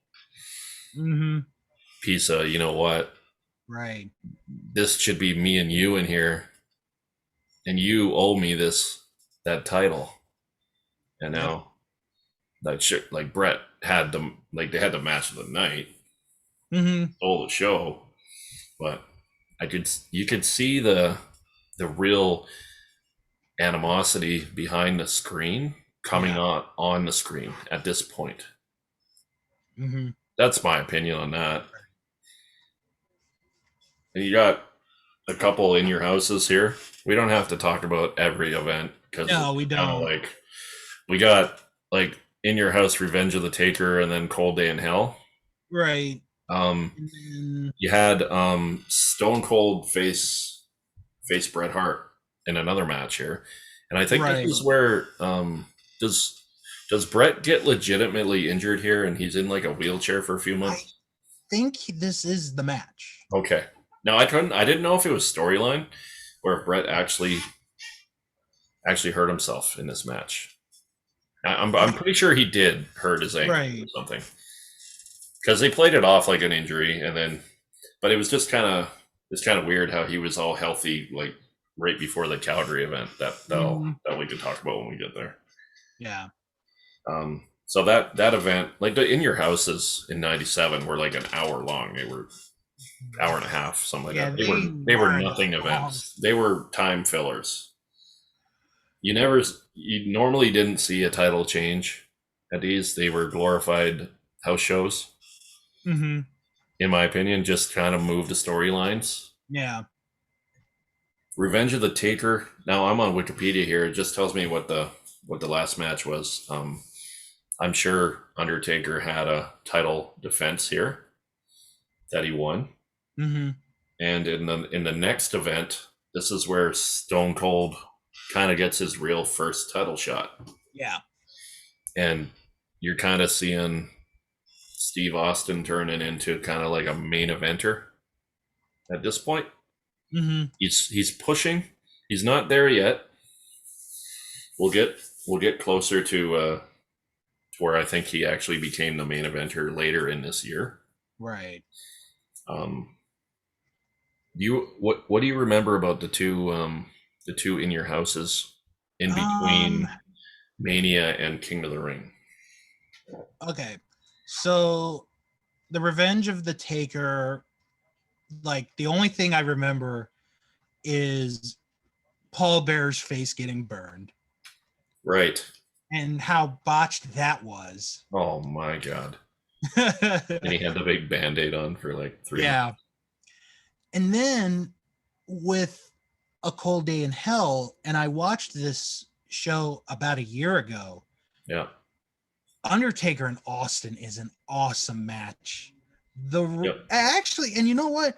Hmm. piece of, you know what, Right. this should be me and you in here, and you owe me that title. And Yep. now that shit, like Brett had them, like they had the match of the night, Hmm. stole the show, but you could see the real animosity behind the screen coming Yeah. on the screen at this point. Hmm. That's my opinion on that. And you got a couple in your houses here. We don't have to talk about every event because we're No, we kind of don't. like we got like in your house, Revenge of the Taker, and then Cold Day in Hell. Right. Um, And then, you had Stone Cold face Bret Hart in another match here, and I think this right. is where does does Bret get legitimately injured here, and he's in like a wheelchair for a few I months? think this is the match. Okay. No, I didn't know if it was storyline or if Brett actually actually hurt himself in this match. I'm pretty sure he did hurt his ankle or Right. something, because they played it off like an injury, and then, but it was just kind of weird how he was all healthy like right before the Calgary event. That we could talk about when we get there. Yeah. So that event, like the In Your Houses in '97, were like an hour long. They were hour and a half, something like Yeah, that. They were weren't nothing long. events. They were time fillers. You normally didn't see a title change at these. They were glorified house shows, Mm-hmm. in my opinion. Just kind of moved the storylines. Yeah. Revenge of the Taker. Now I'm on Wikipedia here. It just tells me what the last match was. I'm sure Undertaker had a title defense here that he won. Mm-hmm. And in the next event, this is where Stone Cold kind of gets his real first title shot. Yeah. And you're kind of seeing Steve Austin turning into kind of like a main eventer at this point. Mm-hmm. He's pushing. He's not there yet. We'll get closer to where I think he actually became the main eventer later in this year. Right. What do you remember about the two In Your Houses in between Mania and King of the Ring? Okay. So the Revenge of the Taker, like the only thing I remember is Paul Bear's face getting burned. Right. And how botched that was. Oh my God. And he had the big Band-Aid on for like 3 Yeah. months. And then with A Cold Day in Hell, and I watched this show about a year ago. Yeah. Undertaker and Austin is an awesome match. Yep. Actually, and you know what?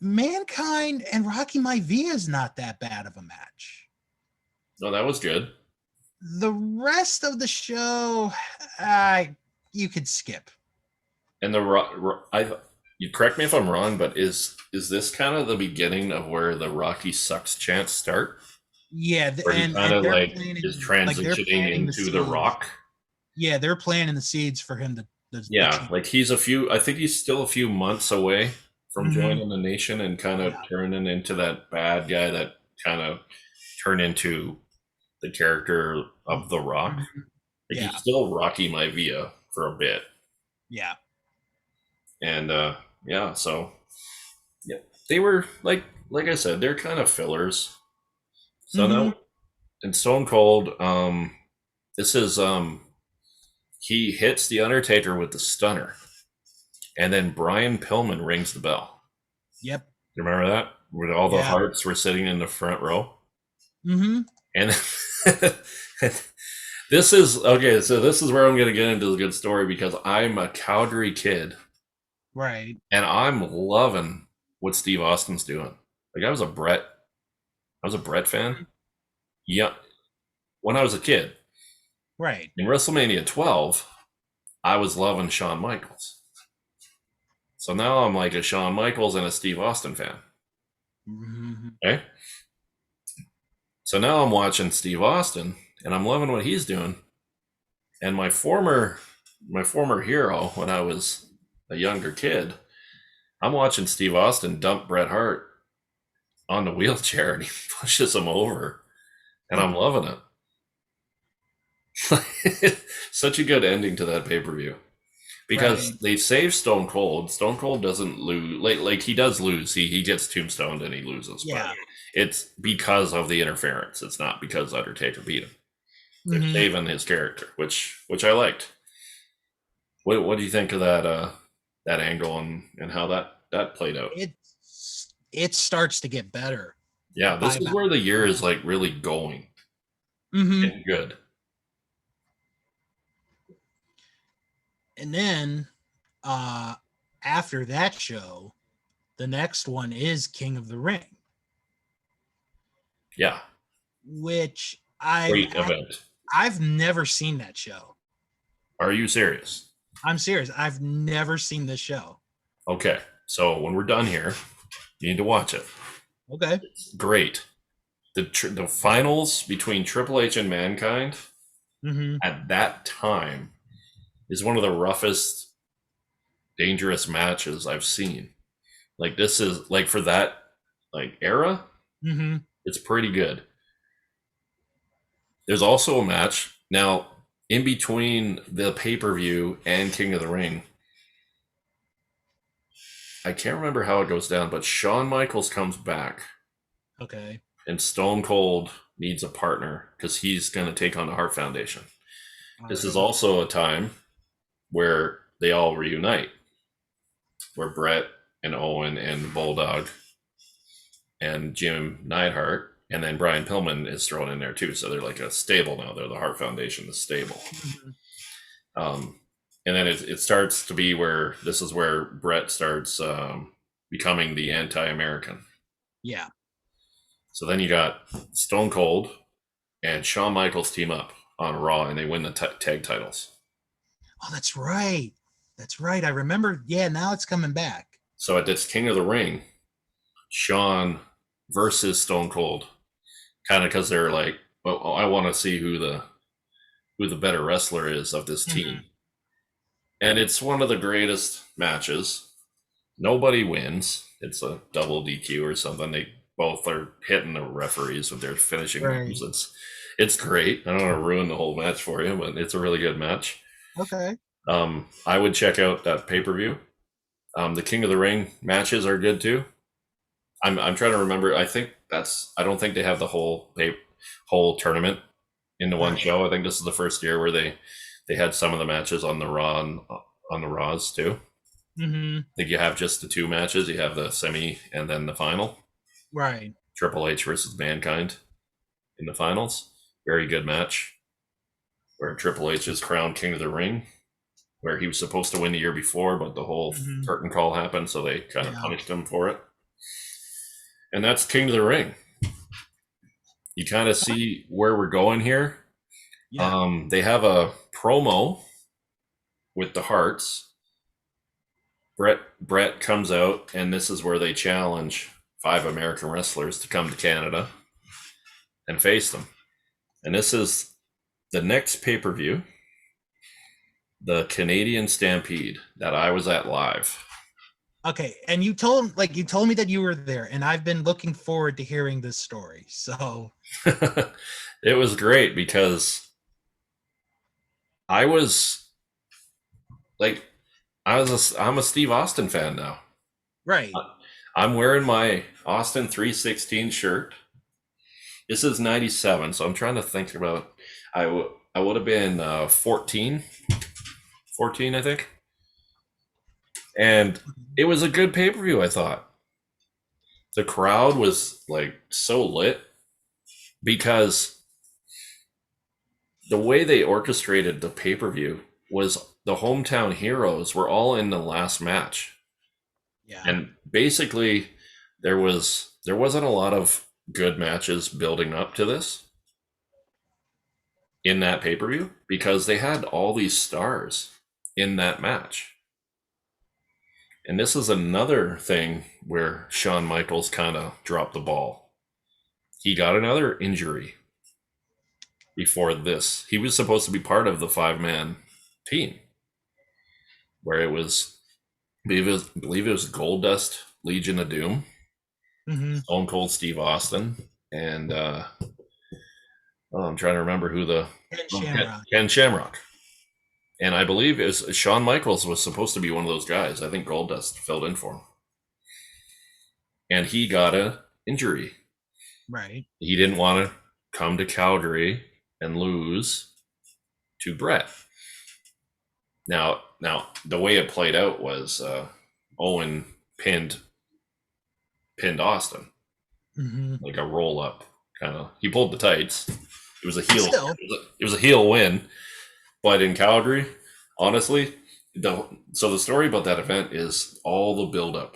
Mankind and Rocky Maivia is not that bad of a match. No, that was good. The rest of the show, you could skip. And you correct me if I'm wrong, but is this kind of the beginning of where the Rocky sucks chants start? Yeah, Where he kind of like is transitioning into the Rock. Yeah, they're planting the seeds for him to. Like I think he's still a few months away from joining the Nation and kind of turning into that bad guy that kind of turned into the character of the Rock. Like he's still Rocky Maivia for a bit. Yeah. And so yeah, they were like I said, they're kind of fillers. So now in Stone Cold, this is he hits the Undertaker with the stunner, and then Brian Pillman rings the bell. Yep. You remember that? Where all the Harts were sitting in the front row. Mm-hmm. And this is okay. So this is where I'm going to get into the good story, because I'm a Calgary kid, right? And I'm loving what Steve Austin's doing. Like I was a Brett fan. Yeah, when I was a kid. Right. In WrestleMania 12, I was loving Shawn Michaels. So now I'm like a Shawn Michaels and a Steve Austin fan. Mm-hmm. Okay. So now I'm watching Steve Austin and I'm loving what he's doing. And my former hero when I was a younger kid, I'm watching Steve Austin dump Bret Hart on the wheelchair and he pushes him over. And I'm loving it. Such a good ending to that pay-per-view. Because they save Stone Cold. Stone Cold doesn't lose. Like he does lose. He gets tombstoned and he loses. Yeah. But it's because of the interference. It's not because Undertaker beat him. They're saving his character, which I liked. What do you think of that angle and how that played out? It starts to get better. Yeah, this is where the year is like really going. Getting good. And then after that show, the next one is King of the Ring. Yeah. Which Great event. I've never seen that show. Are you serious? I'm serious. I've never seen this show. Okay. So when we're done here, you need to watch it. Okay. It's great. the finals between Triple H and Mankind Mm-hmm. at that time is one of the roughest, dangerous matches I've seen. Like this is like for that like era, Mm-hmm. it's pretty good. There's also a match now in between the pay per view and King of the Ring. I can't remember how it goes down, but Shawn Michaels comes back Okay. and Stone Cold needs a partner because he's going to take on the Heart Foundation. All This is right. also a time where they all reunite, where Brett and Owen and Bulldog and Jim Neidhart, and then Brian Pillman is thrown in there too. So they're like a stable now. They're the Heart Foundation, the stable. Mm-hmm. Um, and then it starts to be where this is where Brett starts becoming the anti-American. Yeah. So then you got Stone Cold and Shawn Michaels team up on Raw, and they win the tag titles. Oh, that's right. That's right. I remember. Yeah, now it's coming back. So at this King of the Ring, Shawn versus Stone Cold, kind of because they're like, well, I want to see who the better wrestler is of this team. Mm-hmm. And it's one of the greatest matches. Nobody wins. It's a double DQ or something. They both are hitting the referees with their finishing Right. moves. It's great. I don't want to ruin the whole match for you, but it's a really good match. Okay. I would check out that pay-per-view. The King of the Ring matches are good too. I'm trying to remember. I don't think they have the whole tournament into one Right. show. I think this is the first year where they had some of the matches on the on the Raws too. Mm-hmm. I think you have just the two matches. You have the semi and then the final. Right. Triple H versus Mankind in the finals. Very good match where Triple H is crowned King of the Ring, where he was supposed to win the year before, but the whole Mm-hmm. curtain call happened, so they kind of Yeah. punished him for it. And that's King of the Ring. You kind of see where we're going here. Yeah. They have a promo with the Hearts. Brett comes out, and this is where they challenge 5 American wrestlers to come to Canada and face them. And this is the next pay-per-view, the Canadian Stampede that I was at live. Okay. And you told me that you were there, and I've been looking forward to hearing this story. So It was great because I was like, I'm a Steve Austin fan now. right. I'm wearing my Austin 316 shirt. This is 97, so I'm trying to think about. I would have been 14, I think. And it was a good pay per view, I thought. The crowd was like so lit because the way they orchestrated the pay per view was the hometown heroes were all in the last match. Yeah. And basically there wasn't a lot of good matches building up to this in that pay-per-view because they had all these stars in that match. And this is another thing where Shawn Michaels kind of dropped the ball. He got another injury before this. He was supposed to be part of the 5-man team where it was, I believe it was Goldust, Legion of Doom, Mm-hmm. Stone Cold Steve Austin, and I'm trying to remember who And Shamrock. Ken Shamrock. And I believe it was Shawn Michaels was supposed to be one of those guys. I think Goldust filled in for him. And he got an injury. Right. He didn't want to come to Calgary and lose to Brett. Now, the way it played out was Owen pinned Austin, Mm-hmm. like a roll up kind of. He pulled the tights. It was a heel. Still. It was a heel win, but in Calgary, honestly, so the story about that event is all the build up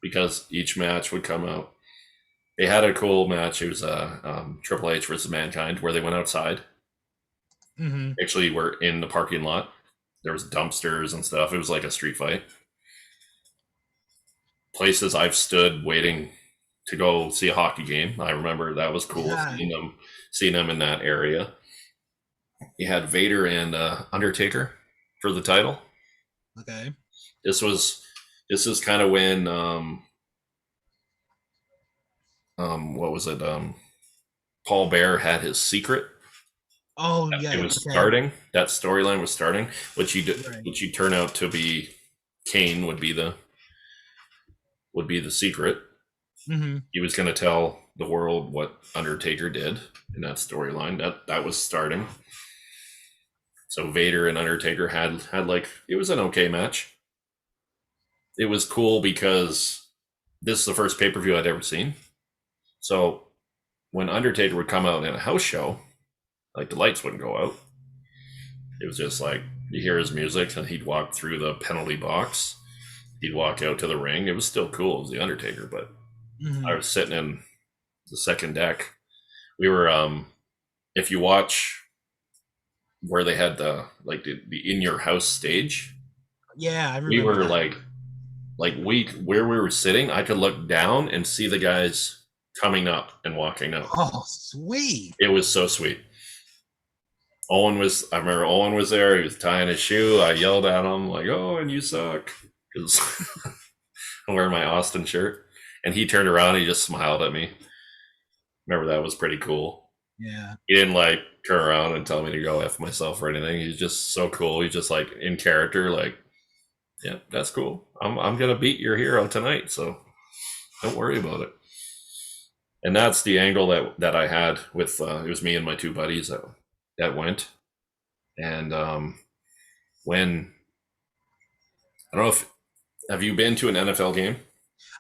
because each match would come out. They had a cool match. It was Triple H versus Mankind where they went outside. Mm-hmm. Actually, we're in the parking lot. There was dumpsters and stuff. It was like a street fight. Places I've stood waiting to go see a hockey game. I remember that was cool Yeah. seeing them in that area. You had Vader and Undertaker for the title. Okay. This was kind of when what was it? Paul Bear had his secret. Oh It yeah. was Okay. starting. That storyline was starting, Right. which he turned out to be Kane would be the secret. Mm-hmm. He was going to tell the world what Undertaker did in that storyline. That was starting. So Vader and Undertaker had like it was an okay match. It was cool because this is the first pay per view I'd ever seen. So when Undertaker would come out in a house show, like the lights wouldn't go out. It was just like you hear his music and he'd walk through the penalty box. He'd walk out to the ring. It was still cool. It was the Undertaker, but I Mm-hmm. was sitting in the second deck. We were if you watch where they had the in your house stage, Yeah, I we remember were that. we where we were sitting, I could look down and see the guys coming up and walking out. Oh, sweet. It was so sweet. I remember Owen was there. He was tying his shoe. I yelled at him like, "Oh, and you suck," because I'm wearing my Austin shirt. And he turned around. And he just smiled at me. Remember that was pretty cool. Yeah. He didn't like turn around and tell me to go f myself or anything. He's just so cool. He's just like in character. Like, yeah, that's cool. I'm gonna beat your hero tonight, so don't worry about it. And that's the angle that I had with it was me and my two buddies that went. And when I don't know if have you been to an NFL game?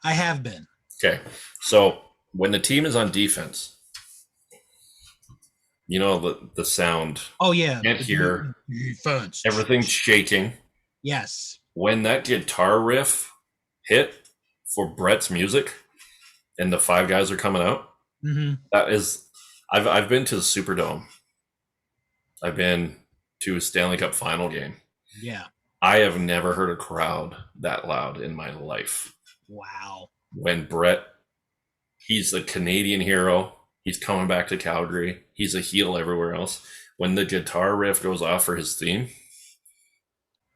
I have been. Okay, so when the team is on defense, you know the sound. Oh yeah. Can't The hear. defense. Everything's shaking. Yes. When that guitar riff hit for Brett's music, and the five guys are coming out, Mm-hmm. that is, I've been to the Superdome. I've been to a Stanley Cup final game. Yeah. I have never heard a crowd that loud in my life. Wow. When Brett, he's a Canadian hero. He's coming back to Calgary. He's a heel everywhere else. When the guitar riff goes off for his theme,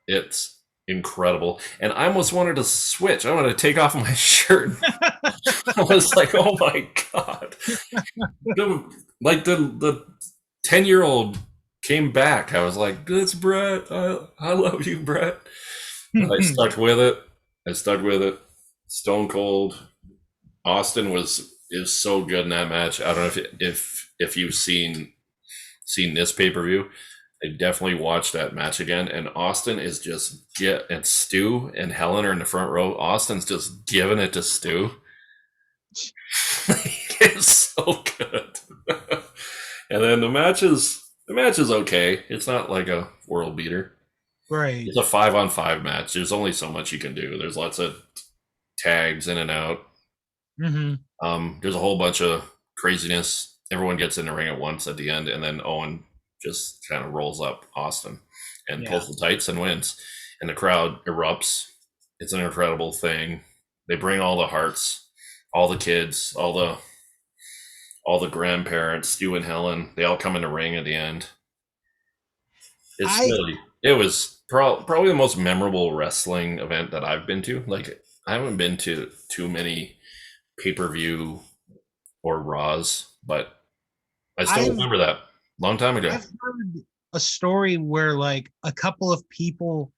it's incredible. And I almost wanted to switch. I wanted to take off my shirt. I was like, oh my God. The 10-year-old came back. I was like, that's Brett. I love you, Brett. But I stuck with it. Stone Cold. Austin is so good in that match. I don't know if you've seen this pay per view. I definitely watched that match again. And Austin is just and Stu and Helen are in the front row. Austin's just giving it to Stu. It's so good. And then the match is okay. It's not like a world beater. Right. It's a 5-on-5 match. There's only so much you can do. There's lots of tags in and out. Mm-hmm. There's a whole bunch of craziness. Everyone gets in the ring at once at the end, and then Owen just kind of rolls up Austin and pulls the tights and wins. And the crowd erupts. It's an incredible thing. They bring all the hearts, all the kids, all the grandparents, Stu and Helen. They all come in the ring at the end. It was probably the most memorable wrestling event that I've been to. Like, I haven't been to too many pay-per-view or Raws, but I still remember that long time ago. I've heard a story where like a couple of people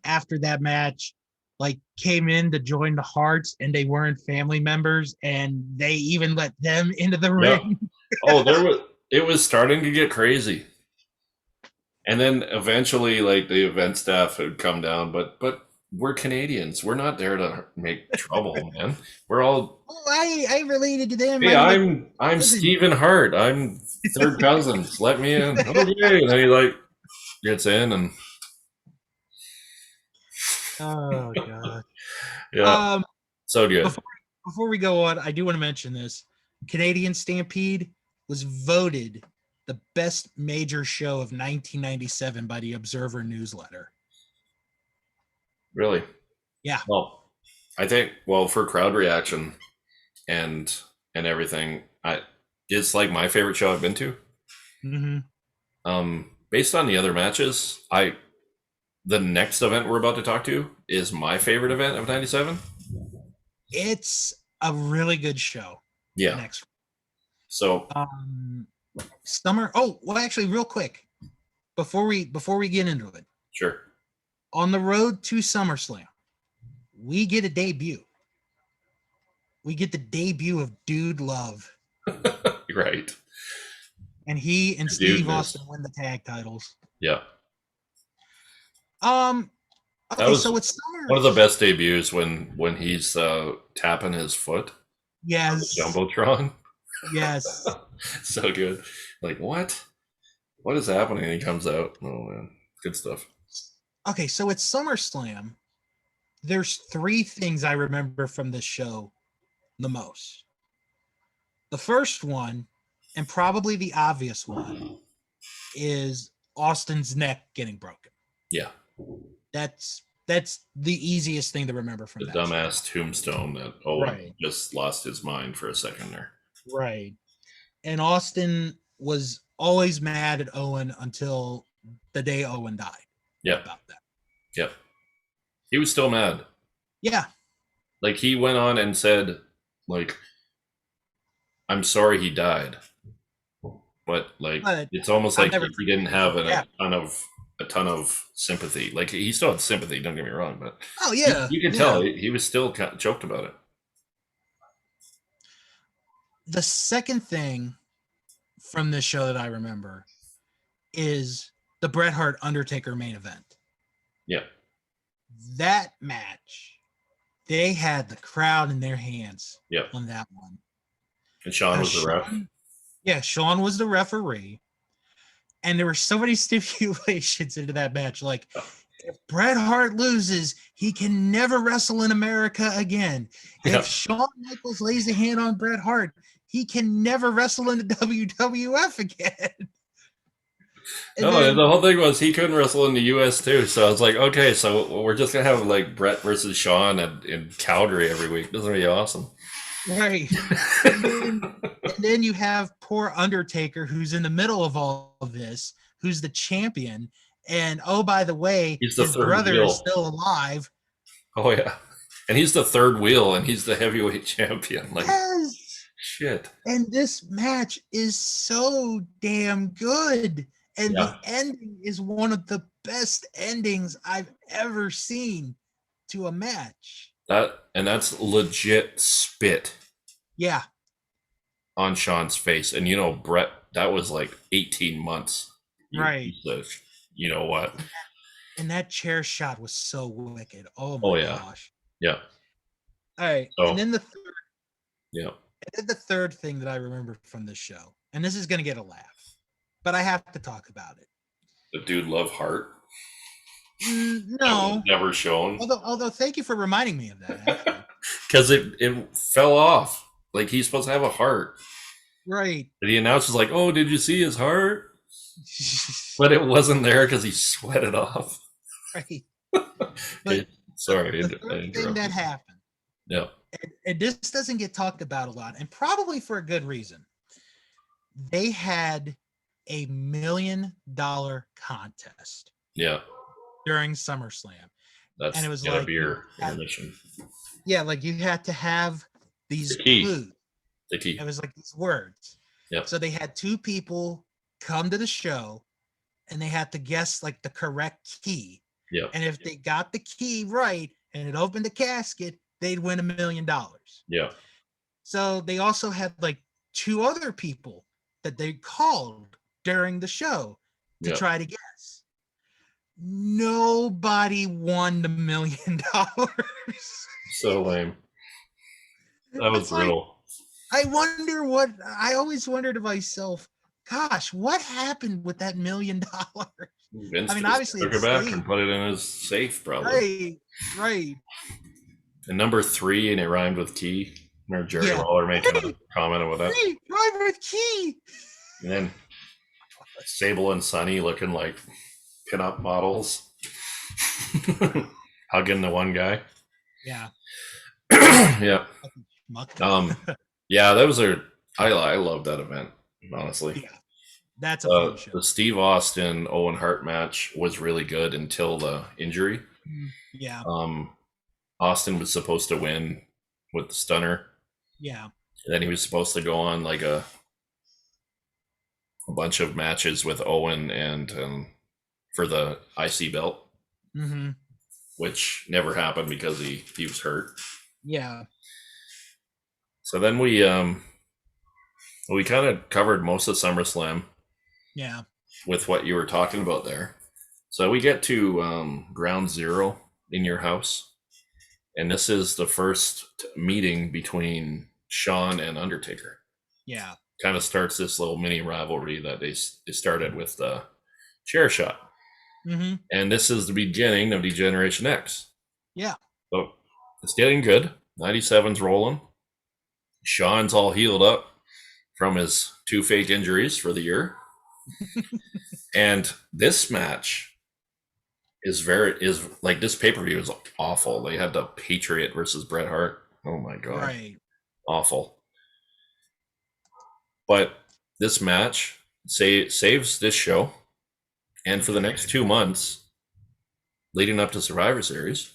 after that match like came in to join the Hearts and they weren't family members and they even let them into the Yeah. ring. Oh, it was starting to get crazy. And then eventually like the event staff would come down, but we're Canadians. We're not there to make trouble, man. We're all Oh, I related to them. hey, I'm like, I'm Stephen Hart. I'm third cousins. Let me in. Okay. And then he like gets in and oh god. yeah. So good. Before we go on, I do want to mention this. Canadian Stampede was voted the best major show of 1997 by the Observer newsletter. Really? Yeah. Well, I think for crowd reaction, and everything. It's like my favorite show I've been to. Mm-hmm. Based on the other matches, the next event we're about to talk to is my favorite event of '97. It's a really good show. Yeah. Next. So summer. Oh, well, actually, real quick, before we get into it, sure. On the road to SummerSlam, we get a debut. We get the debut of Dude Love. Right. And he and Steve Austin win the tag titles. Yeah. Okay, that was so it's summer. One of the best debuts when he's tapping his foot. Yes. Jumbotron. Yes. So good. Like, what? What is happening? And he comes out. Oh man. Good stuff. Okay, so it's SummerSlam. There's 3 things I remember from this show the most. The first one, and probably the obvious one, is Austin's neck getting broken. Yeah. That's the easiest thing to remember from the that dumbass show. Tombstone that Owen just lost his mind for a second there. Right. And Austin was always mad at Owen until the day Owen died. Yeah. About that. Yep. He was still mad. Yeah. Like, he went on and said, like, I'm sorry he died. But it's almost like he didn't have a ton of sympathy. Like, he still had sympathy, don't get me wrong, but you can tell he was still kind of choked about it. The second thing from this show that I remember is the Bret Hart Undertaker main event. Yeah. That match, they had the crowd in their hands on that one. And Sean was the ref. Yeah, Sean was the referee. And there were so many stipulations into that match. Like, if Bret Hart loses, he can never wrestle in America again. If Shawn Michaels lays a hand on Bret Hart, he can never wrestle in the WWF again. The whole thing was he couldn't wrestle in the U.S. too. So I was like, okay, so we're just going to have like Bret versus Shawn in Calgary every week. This is going to be awesome. Right. and then you have poor Undertaker, who's in the middle of all of this, who's the champion. And oh, by the way, his brother is still alive. Oh, yeah. And he's the third wheel, and he's the heavyweight champion. Like, shit. And this match is so damn good. And the ending is one of the best endings I've ever seen to a match. That's legit spit. Yeah. On Sean's face. And Bret, that was like 18 months. Right. You know what? And that chair shot was so wicked. Oh my gosh. Yeah. All right. And then the third. Yeah. And then the third thing that I remember from this show, and this is going to get a laugh, but I have to talk about it. The Dude Love Heart? No. Never shown. Although thank you for reminding me of that. Because it fell off. Like, he's supposed to have a heart. Right. And the announcer's like, oh, did you see his heart? But it wasn't there because he sweated off. Right. But sorry. The third thing that happened. Yeah. And this doesn't get talked about a lot, and probably for a good reason. They had a $1 million contest. Yeah. During SummerSlam. And it was like a beer intermission. Yeah, like you had to have these clues. The key. It was like these words. Yeah. So they had 2 people come to the show and they had to guess like the correct key. Yeah. And if they got the key right and it opened the casket, they'd win $1 million. Yeah. So they also had like 2 other people that they called during the show to try to guess. Nobody won the $1 million. So lame. That was brutal. I always wonder to myself, gosh, what happened with that $1 million? Vince obviously took it back and put it in his safe, probably. Right. And number 3, and it rhymed with key. Remember Jerry Lawler making a comment about that? Rhymed with key. And then Sable and Sonny looking like pinup models. Hugging the one guy. Yeah. Yeah. Muck. Yeah, that was I love that event, honestly. Yeah, that's a fun show. The Steve Austin Owen Hart match was really good until the injury. Yeah, Um, Austin was supposed to win with the stunner. yeah. And then he was supposed to go on like a bunch of matches with Owen and for the IC belt, Mm-hmm. which never happened because he was hurt. Yeah. So then we kind of covered most of SummerSlam Yeah. with what you were talking about there. So we get to Ground Zero in your house, and this is the first meeting between Shawn and Undertaker. Yeah. Kind of starts this little mini rivalry that they started with the chair shot. Mm-hmm. And this is the beginning of Degeneration X. Yeah. So it's getting good. 97's rolling. Shawn's all healed up from his 2 fake injuries for the year. And this match is like this pay-per-view is awful. They had the Patriot versus Bret Hart. Oh my god. Right. Awful. But this match saves this show. And for the next 2 months leading up to Survivor Series,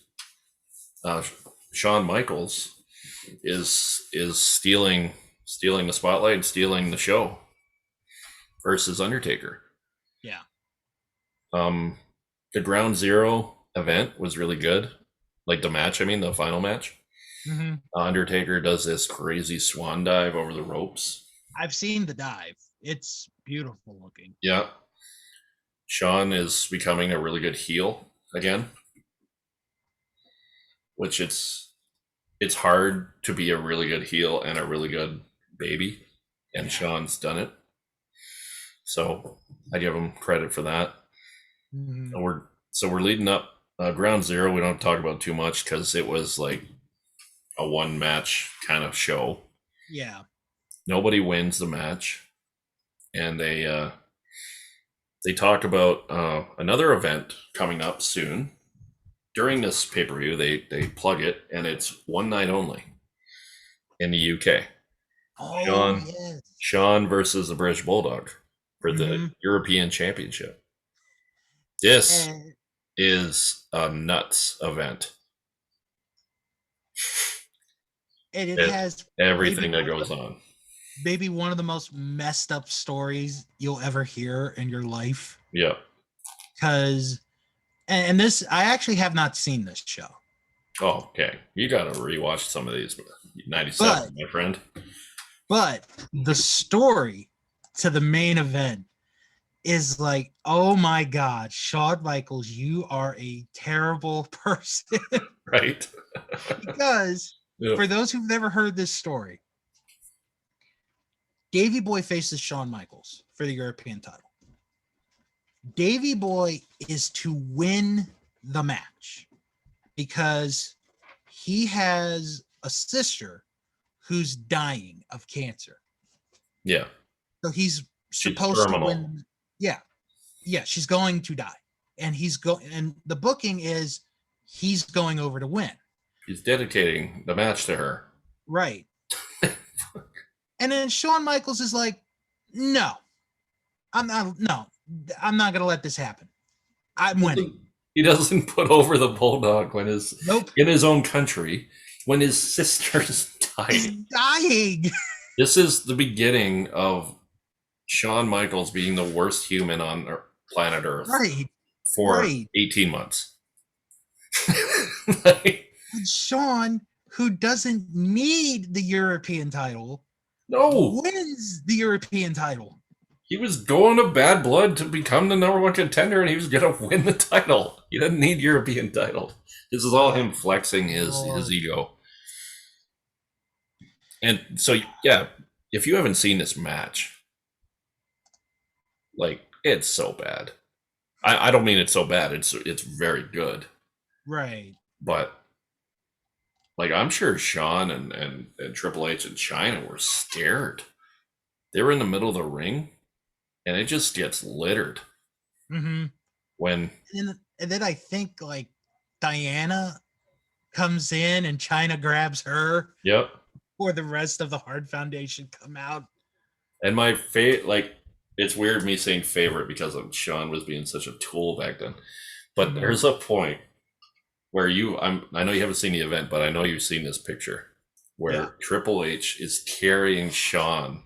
Shawn Michaels is stealing the spotlight and stealing the show versus Undertaker. Yeah. The Ground Zero event was really good. Like the match, I mean, the final match. Mm-hmm. Undertaker does this crazy swan dive over the ropes. I've seen the dive. It's beautiful looking. Yeah. Shawn is becoming a really good heel again, which it's hard to be a really good heel and a really good baby, and Shawn's done it. So I give him credit for that. Mm-hmm. We're leading up Ground Zero. We don't talk about too much because it was like a one match kind of show. Yeah. Nobody wins the match, and they talk about another event coming up soon. During this pay-per-view, they plug it, and it's one night only in the UK. Oh, yes. Shawn versus the British Bulldog for the European Championship. This is a nuts event. And it has everything that goes on. Maybe one of the most messed up stories you'll ever hear in your life. Yeah. Because, and this, I actually have not seen this show. Oh, okay. You got to rewatch some of these. 97, my friend. But the story to the main event is like, oh my God, Shawn Michaels, you are a terrible person. Right. Because for those who've never heard this story, Davey Boy faces Shawn Michaels for the European title. Davey Boy is to win the match because he has a sister who's dying of cancer. Yeah. So he's supposed to win. Yeah. Yeah, she's going to die. And and the booking is he's going over to win. He's dedicating the match to her. Right. And then Shawn Michaels is like, no, I'm not going to let this happen. I'm winning. He doesn't put over the Bulldog when in his own country when his sister's dying. This is the beginning of Shawn Michaels being the worst human on planet Earth for 18 months. Shawn, who doesn't need the European title, wins the European title. He was going to Bad Blood to become the number one contender, and he was going to win the title. He doesn't need European title. This is all him flexing his ego. And so, yeah, if you haven't seen this match, like, it's so bad. I don't mean it's so bad. It's very good. Right. But, like, I'm sure Shawn and Triple H and Chyna were scared. They were in the middle of the ring, and it just gets littered. Mm-hmm. And then I think, like, Diana comes in and Chyna grabs her. Yep. before the rest of the Hart Foundation come out. And my favorite, like, it's weird me saying favorite because of Sean was being such a tool back then. But there's a point where I know you haven't seen the event, but I know you've seen this picture where Triple H is carrying Sean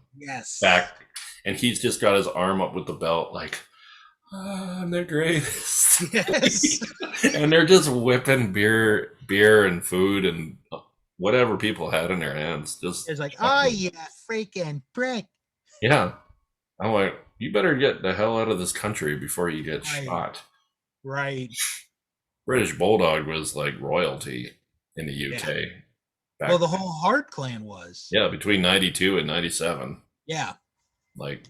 back, and he's just got his arm up with the belt, like, I'm the greatest. Yes. And they're just whipping beer and food and whatever people had in their hands. Just it's like, oh, yeah, freaking prick. Yeah. I'm like, you better get the hell out of this country before you get shot. Right. British Bulldog was like royalty in the UK. Yeah. Well, the whole Hart clan was. Yeah, between 92 and 97. Yeah. Like,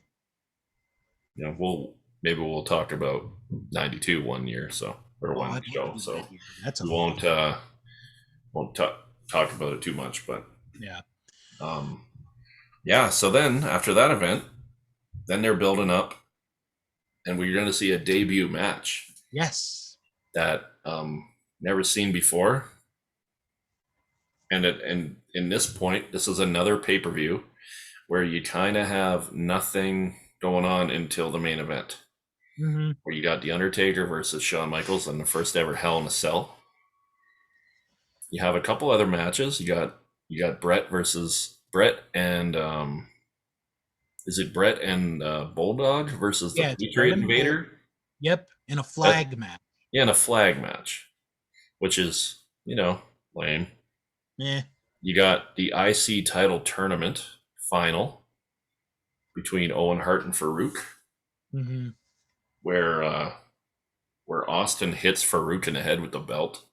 maybe we'll talk about 92 one year, one show. So we won't talk about it too much, but yeah. So then after that event, then they're building up, and we're going to see a debut match. Yes. That never seen before. And in this point, this is another pay-per-view where you kind of have nothing going on until the main event. Where you got The Undertaker versus Shawn Michaels in the first ever Hell in a Cell. You have a couple other matches. You got Brett and is it Brett and Bulldog versus the Patriot Invader? Yep, in a flag match. Yeah, in a flag match, which is, lame. Yeah. You got the IC title tournament final between Owen Hart and Farouk, where Austin hits Farouk in the head with the belt,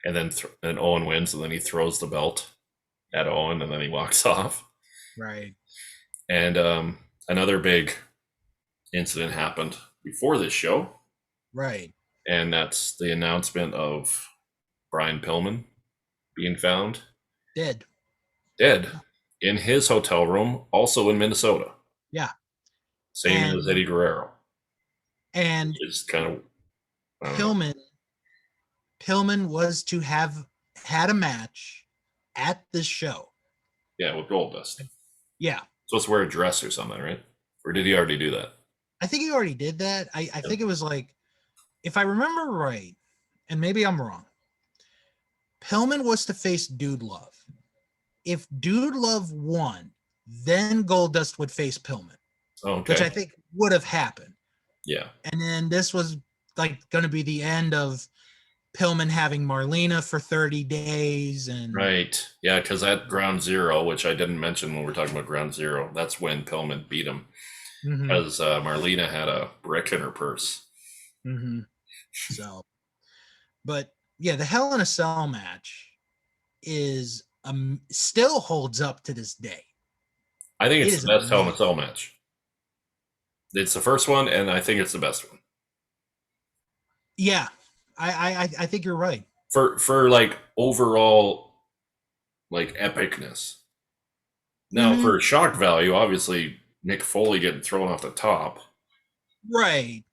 and then and Owen wins, and then he throws the belt at Owen, and then he walks off. Right. And another big incident happened before this show. Right. And that's the announcement of Brian Pillman being found dead in his hotel room, also in Minnesota. Yeah. Same as Eddie Guerrero. And it's kind of Pillman was to have had a match at this show. Yeah, with Goldust. Yeah. Supposed to wear a dress or something, right? Or did he already do that? I think he already did that. I think it was like, if I remember right, and maybe I'm wrong, Pillman was to face Dude Love. If Dude Love won, then Goldust would face Pillman. Okay. Which I think would have happened. Yeah. And then this was like going to be the end of Pillman having Marlena for 30 days. And right. Yeah, because at Ground Zero, which I didn't mention when we were talking about Ground Zero, that's when Pillman beat him. Because Marlena had a brick in her purse. So, but yeah, the Hell in a Cell match is still holds up to this day. I think it's the best Hell in a Cell match. It's the first one, and I think it's the best one. Yeah, I think you're right. For like overall, like epicness. Now, for shock value, obviously Mick Foley getting thrown off the top. Right.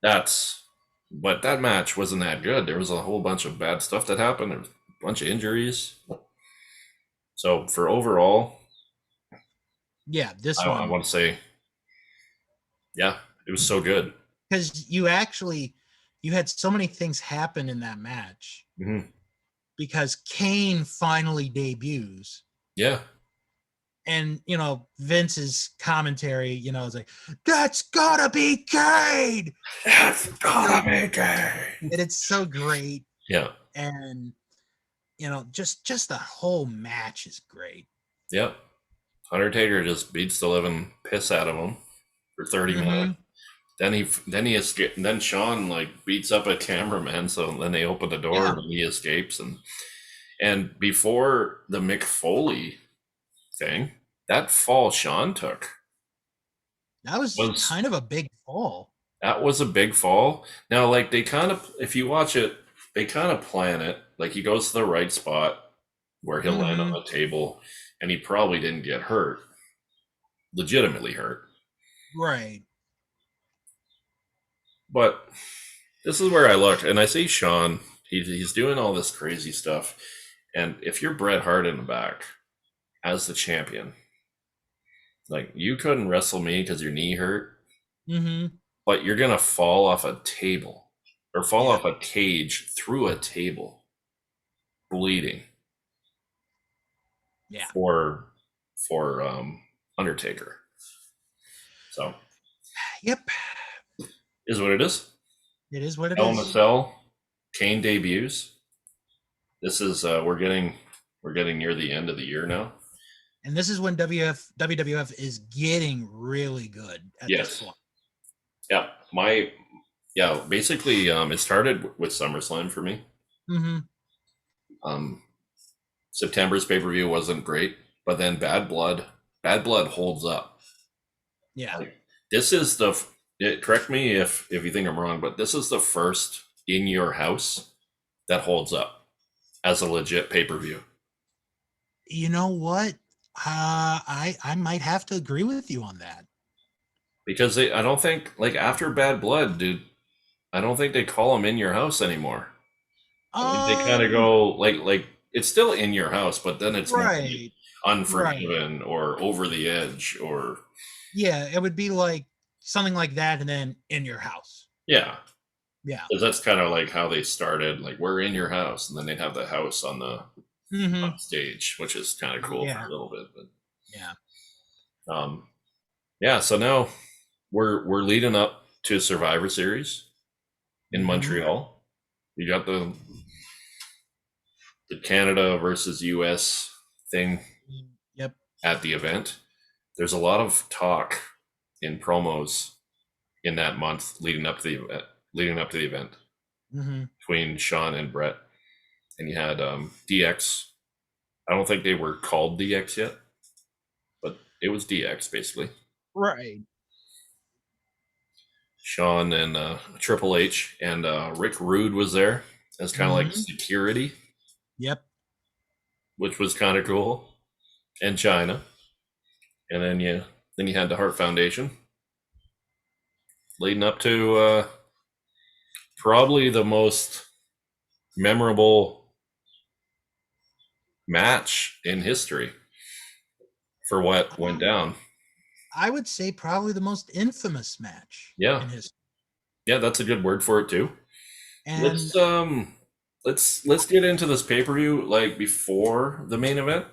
But that match wasn't that good. There was a whole bunch of bad stuff that happened. There was a bunch of injuries. So for overall, yeah, I want to say, yeah, it was so good. Because you had so many things happen in that match. Because Kane finally debuts. Yeah. And, Vince's commentary, is like, that's gotta be Kane! That's gotta be Kane! And it's so great. Yeah. And, just the whole match is great. Yep. Undertaker just beats the living piss out of him for 30 minutes. Then he escapes. Then Sean beats up a cameraman. So then they open the door and he escapes. And before the Mick Foley thing, that fall Sean took, that was kind of a big fall. That was a big fall. Now, they kind of, if you watch it, they kind of plan it. He goes to the right spot where he'll land on the table, and he probably didn't get hurt, legitimately hurt. Right. But this is where I look, and I see Sean. He's doing all this crazy stuff, and if you're Bret Hart in the back, as the champion. Like, you couldn't wrestle me because your knee hurt, Mm-hmm. but you're gonna fall off a table or fall Yeah. off a cage through a table, bleeding Yeah. for Undertaker. So Yep. is what it is. It is what it Hell in a is. Cell, Kane debuts. This is we're getting near the end of the year now. And this is when WWF is getting really good at this Yes. point. Basically, it started with SummerSlam for me. Mm-hmm. Um, September's pay-per-view wasn't great, but then Bad Blood holds up. Yeah. Like, this is correct me if you think I'm wrong, but this is the first in your house that holds up as a legit pay-per-view. You know what? I might have to agree with you on that. Because I don't think, like, after Bad Blood, dude, I don't think they call them in your house anymore. I think they kind of Um, go like it's still in your house, but then it's more like right, right. Unforgiven or Over the Edge or Yeah, it would be like something like that, and then in your house. yeah, Yeah. because that's kind of like how they started. Like, we're in your house, and then they'd have the house Mm-hmm. on stage, which is kind of cool for Yeah. a little bit. Yeah. But yeah. So now we're leading up to Survivor Series in Mm-hmm. Montreal. You got the Canada versus US thing Yep. at the event. There's a lot of talk in promos in that month leading up to the event Mm-hmm. between Sean and Brett, and you had DX. I don't think they were called DX yet, but it was DX basically. Right. Sean and Triple H and Rick Rude was there as kind of like Mm-hmm. security, Yep. which was kind of cool, and China, and then you had the Hart Foundation leading up to probably the most memorable match in history for what went down. I would say probably the most infamous match Yeah, in history. yeah, that's a good word for it too. And Let's get into this pay per view like before the main event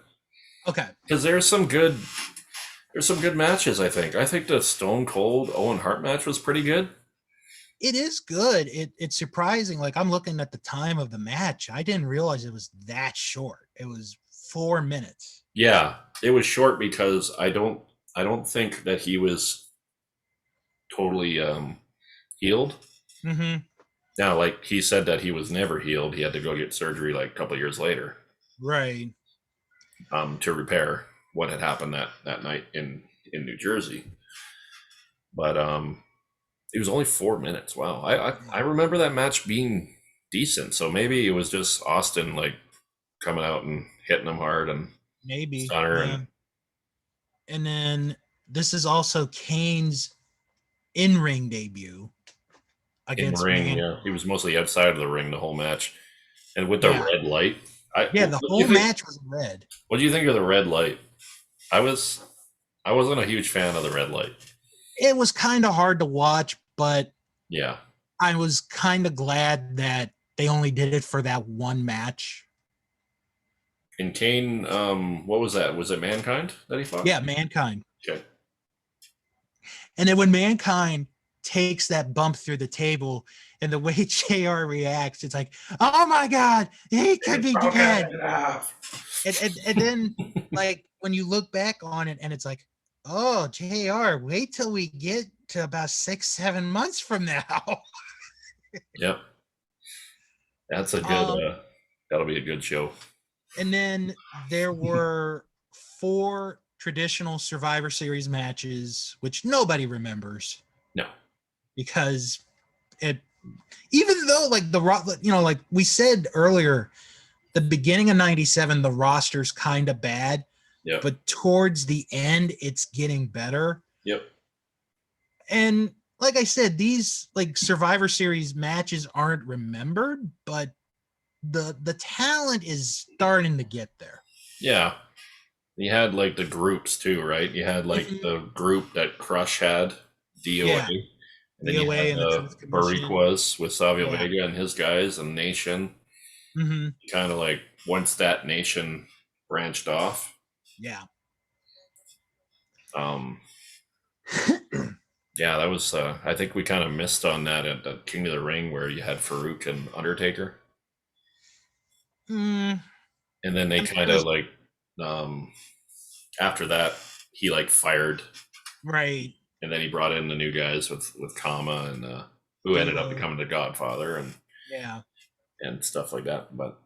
okay, because there's some good matches. I think the Stone Cold Owen Hart match was pretty good. it is good. It's surprising. Like, I'm looking at the time of the match. I didn't realize it was that short. It was 4 minutes. Yeah, it was short because I don't think that he was totally healed. Mm-hmm. Now, like, he said that he was never healed. He had to go get surgery like a couple of years later Right. to repair what had happened that night in New Jersey. But it was only 4 minutes. Wow, I remember that match being decent. So maybe it was just Austin like coming out and hitting him hard and Maybe. stunner Yeah. and And then this is also Kane's in-ring debut in the against ring. Man. Yeah, he was mostly outside of the ring the whole match, and with the Yeah. red light. I Yeah, what the do you whole think? match was red. What do you think of the red light? I was I wasn't a huge fan of the red light. It was kind of hard to watch, but Yeah, I was kind of glad that they only did it for that one match. and Kane. What was that? Was it Mankind that he fought? Yeah, Mankind. Okay. And then when Mankind takes that bump through the table and the way JR reacts, it's like, oh my God, he could be dead. And then, like, when you look back on it and it's like, oh, JR, wait till we get to about 6-7 months from now. Yep, that's a good. um, That'll be a good show. and then there were 4 traditional Survivor Series matches, which nobody remembers No. because it, even though like like we said earlier, the beginning of 97, the roster's kind of bad, Yep. but towards the end, it's getting better. Yep. And like I said, these like Survivor Series matches aren't remembered, but the talent is starting to get there. Yeah. You had like the groups too, right? You had like Mhm. the group that Crush had, DOA, Yeah, and then you DOA had and the the Truth Commission. Bariquas with Savio Yeah. Vega and his guys and Nation. Hmm. Kind of like once that Nation branched off, Yeah. um, yeah, that was. I think we kind of missed on that at King of the Ring where you had Farouk and Undertaker, Mm, and then they I'm kind gonna of like um, after that he like fired, right. and then he brought in the new guys with Kama and who ended up D'Lo. becoming the Godfather Yeah. and stuff like that. But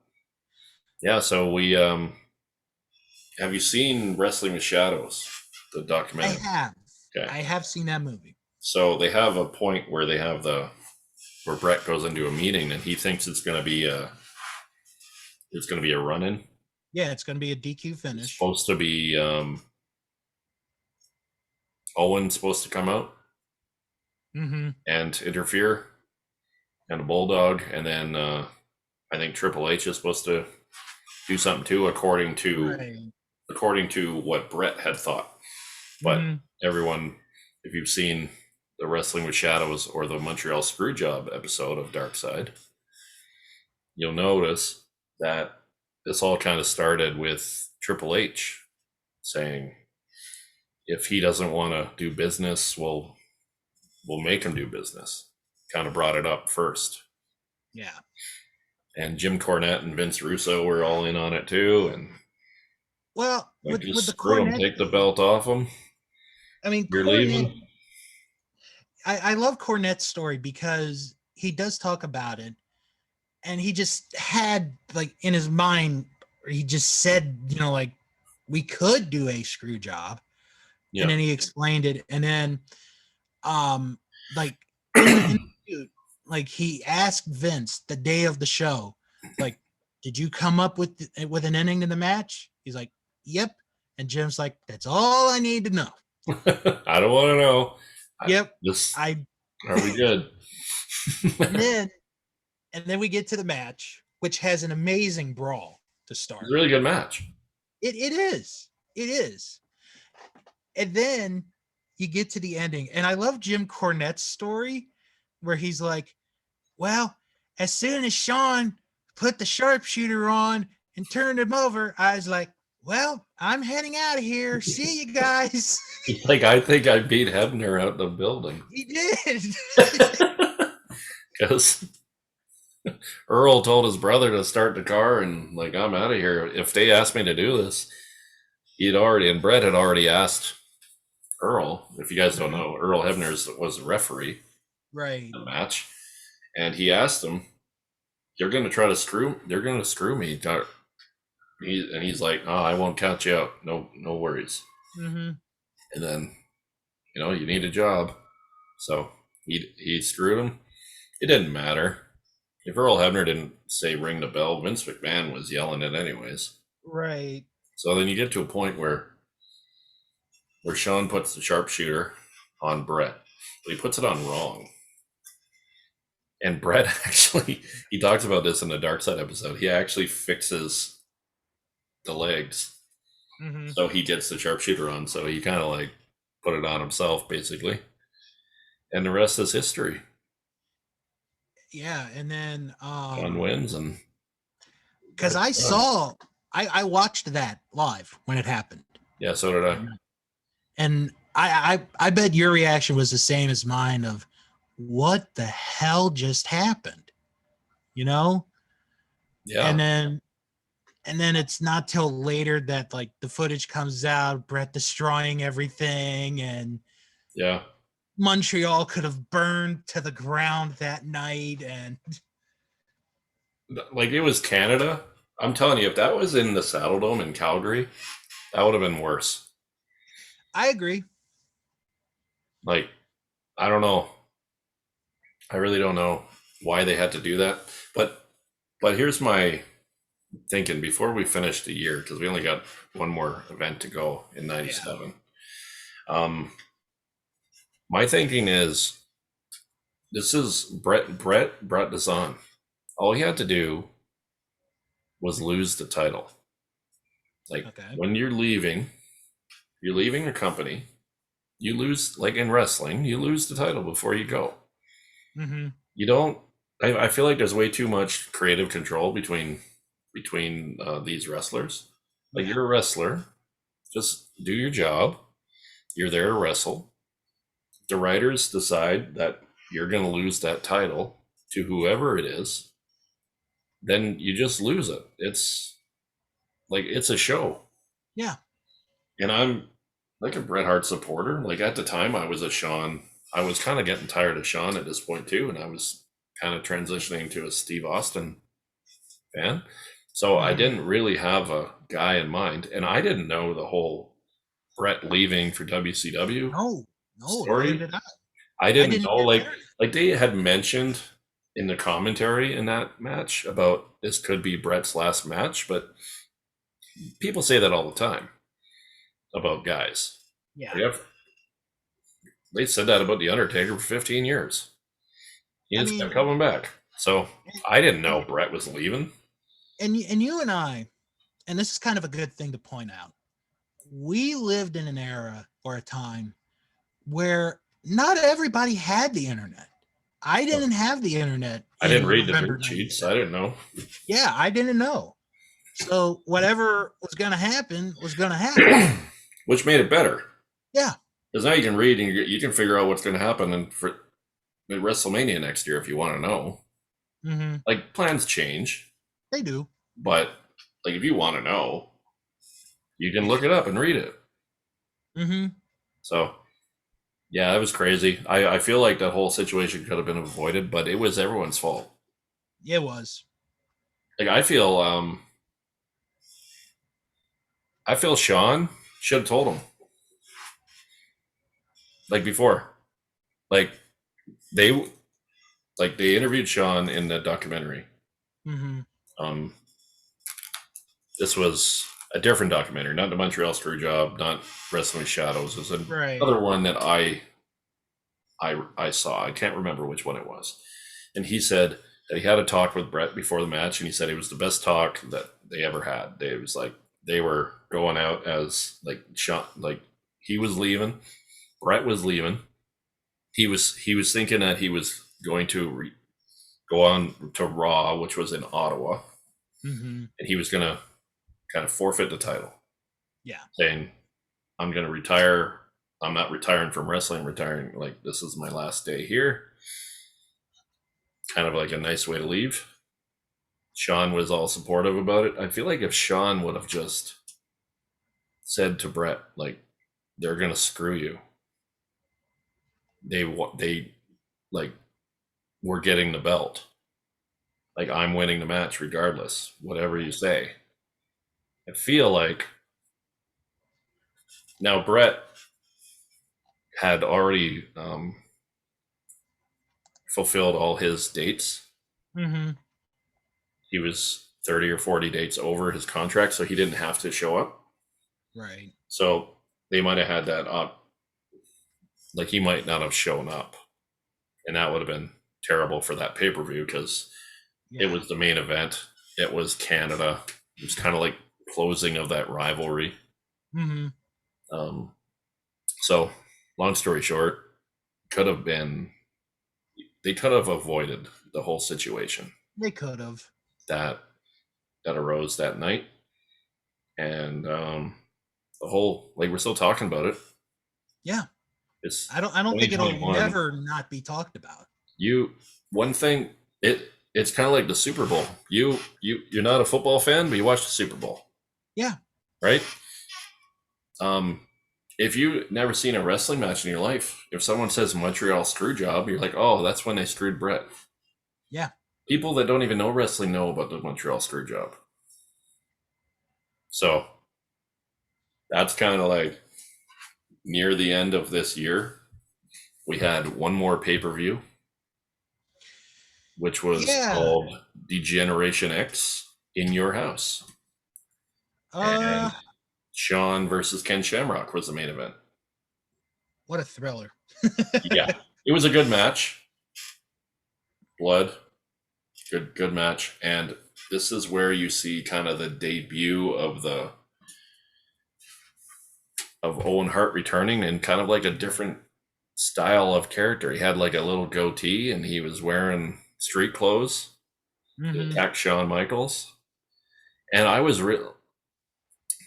yeah, so we have you seen Wrestling with Shadows, the I documentary? have. Okay, I have seen that movie. so they have a point where they have the where Brett goes into a meeting and he thinks it's going to be a run in. Yeah, it's gonna be a DQ It's finish. supposed to be Owen's supposed to come out Hmm. and interfere, and a bulldog, and then I think Triple H is supposed to do something too, Right. according to what Brett had thought. But Hmm. everyone, if you've seen the Wrestling with Shadows or the Montreal Screwjob episode of Dark Side, you'll notice that this all kind of started with Triple H saying, if he doesn't want to do business, we'll make him do business. Kind of brought it up first. Yeah. And Jim Cornette and Vince Russo were all in on it too. And Well, like, with just the screw him, Cornette take the thing, belt off him. I mean, You're Cornette. leaving. I love Cornette's story because he does talk about it, and he just had like in his mind, he just said, like we could do a screw job, and Yeah. then he explained it, and then like in the interview, like he asked Vince the day of the show, like, did you come up with an ending to the match? He's like, yep. And Jim's like, that's all I need to know. I don't want to know. Yep. Just I are we good? and then and then we get to the match, which has an amazing brawl to It's a start. really good match. It is. It is. And then you get to the ending. And I love Jim Cornette's story where he's like, well, as soon as Sean put the sharpshooter on and turned him over, I was like, well, I'm heading out of here. See you guys. Like, I think I beat Hebner out the building He did. because Earl told his brother to start the car and like, I'm out of here. If they asked me to do this, and Brett had already asked Earl. If you guys don't know, Earl Hebner was the referee Right. in the match, and he asked him, "They're going to try to screw. They're going to screw me." And he's like, "Oh, I won't count you out. No, no worries." Mm-hmm. And then, you need a job, so he screwed him. It didn't matter if Earl Hebner didn't say ring the bell. Vince McMahon was yelling it anyways. Right. So then you get to a point where Sean puts the sharpshooter on Brett, but he puts it on wrong. And Brett actually, he talks about this in the Dark Side episode. He actually fixes the legs, Mm-hmm. so he gets the sharpshooter on. So he kind of like put it on himself, basically. And the rest is history. Yeah. And then Sean wins, and because I watched that live when it happened. yeah, so did I. And I bet your reaction was the same as mine of what the hell just happened, you know? Yeah, And then it's not till later that like the footage comes out, Brett destroying everything, and yeah. Montreal could have burned to the ground that night. And Like, it was Canada. I'm telling you, if that was in the Saddle Dome in Calgary, that would have been worse. I agree. Like, I don't know. I really don't know why they had to do that. But here's my thinking before we finish the year, because we only got one more event to go in '97. My thinking is, this is Brett brought this on. All he had to do was lose the title. Like Okay. when you're leaving a company, you lose, like in wrestling, you lose the title before you go. Mm-hmm. You don't, I feel like there's way too much creative control between these wrestlers. Like Yeah. you're a wrestler, just do your job. You're there to wrestle. The writers decide that you're going to lose that title to whoever it is, then you just lose it. It's like it's a show. Yeah. And I'm like a Bret Hart supporter. Like at the time, I was kind of getting tired of Sean at this point too. And I was kind of transitioning to a Steve Austin fan. So I Mm-hmm. didn't really have a guy in mind. And I didn't know the whole Bret leaving for WCW No, no, neither story. did I. I I didn't didn't know, hear the internet. like they had mentioned in the commentary in that match about this could be Bret's last match, but people say that all the time about guys. Yeah. Like, they said that about the Undertaker for 15 years. He I just kept mean, coming back. So and, I didn't know Bret was leaving. and you and I, and this is kind of a good thing to point out. We lived in an era or a time where not everybody had the internet. I didn't have the internet I didn't in read the November dirt sheets. I 97. didn't know. Yeah, I didn't know. So whatever was going to happen was going to happen. Which made it better. Yeah. Because now you can read and you can figure out what's going to happen for WrestleMania next year if you want to know. Mm-hmm. Like plans change, They do. but like if you want to know, you can look it up and read it. Mm-hmm. So yeah, that was crazy. I feel like that whole situation could have been avoided, but it was everyone's fault. It was. Like I feel Sean should have told him like before. Like they they interviewed Sean in the documentary. Mm-hmm. Um, this was a different documentary, not the Montreal Screwjob, not Wrestling Shadows. It was Right. another one that I saw. I can't remember which one it was. And he said that he had a talk with Bret before the match, and he said it was the best talk that they ever had. It was like they were going out as like Sean, like he was leaving, Bret was leaving. He was thinking that he was going to go on to Raw, which was in Ottawa, Mm-hmm. and he was going to kind of forfeit the title, Yeah. saying, "I'm going to retire. I'm not retiring from wrestling. Retiring like this is my last day here." Kind of like a nice way to leave. Sean was all supportive about it. I feel like if Sean would have just said to Bret, like, "They're going to screw you. They like we're getting the belt. Like I'm winning the match regardless, whatever you say." I feel like now Bret had already fulfilled all his dates. Mm-hmm. He was 30 or 40 dates over his contract, so he didn't have to show up. Right. So they might have had that up. Like he might not have shown up. And that would have been terrible for that pay per view because it Yeah. was the main event. It was Canada. It was kind of like closing of that rivalry. Mm-hmm. Um, so, long story short, could have been they could have avoided the whole situation They could have. that arose that night, and the whole like we're still talking about it. Yeah. It's I don't think it'll 2021. never not be talked about. You one thing it's kind of like the Super Bowl. You're not a football fan, but you watch the Super Bowl, Yeah. right? Um, if you never seen a wrestling match in your life, if someone says Montreal Screwjob, you're like, oh, that's when they screwed Bret. Yeah. People that don't even know wrestling know about the Montreal Screwjob. So that's kind of like near the end of this year. We had one more pay per view, which was Yeah. called Degeneration X in Your House. Uh And Sean versus Ken Shamrock was the main event. what a thriller. Yeah, it was a good match. Blood, good match. And this is where you see kind of the debut of the of Owen Hart returning in kind of like a different style of character. He had like a little goatee and he was wearing street clothes to Mm-hmm. attack Shawn Michaels. And I was real.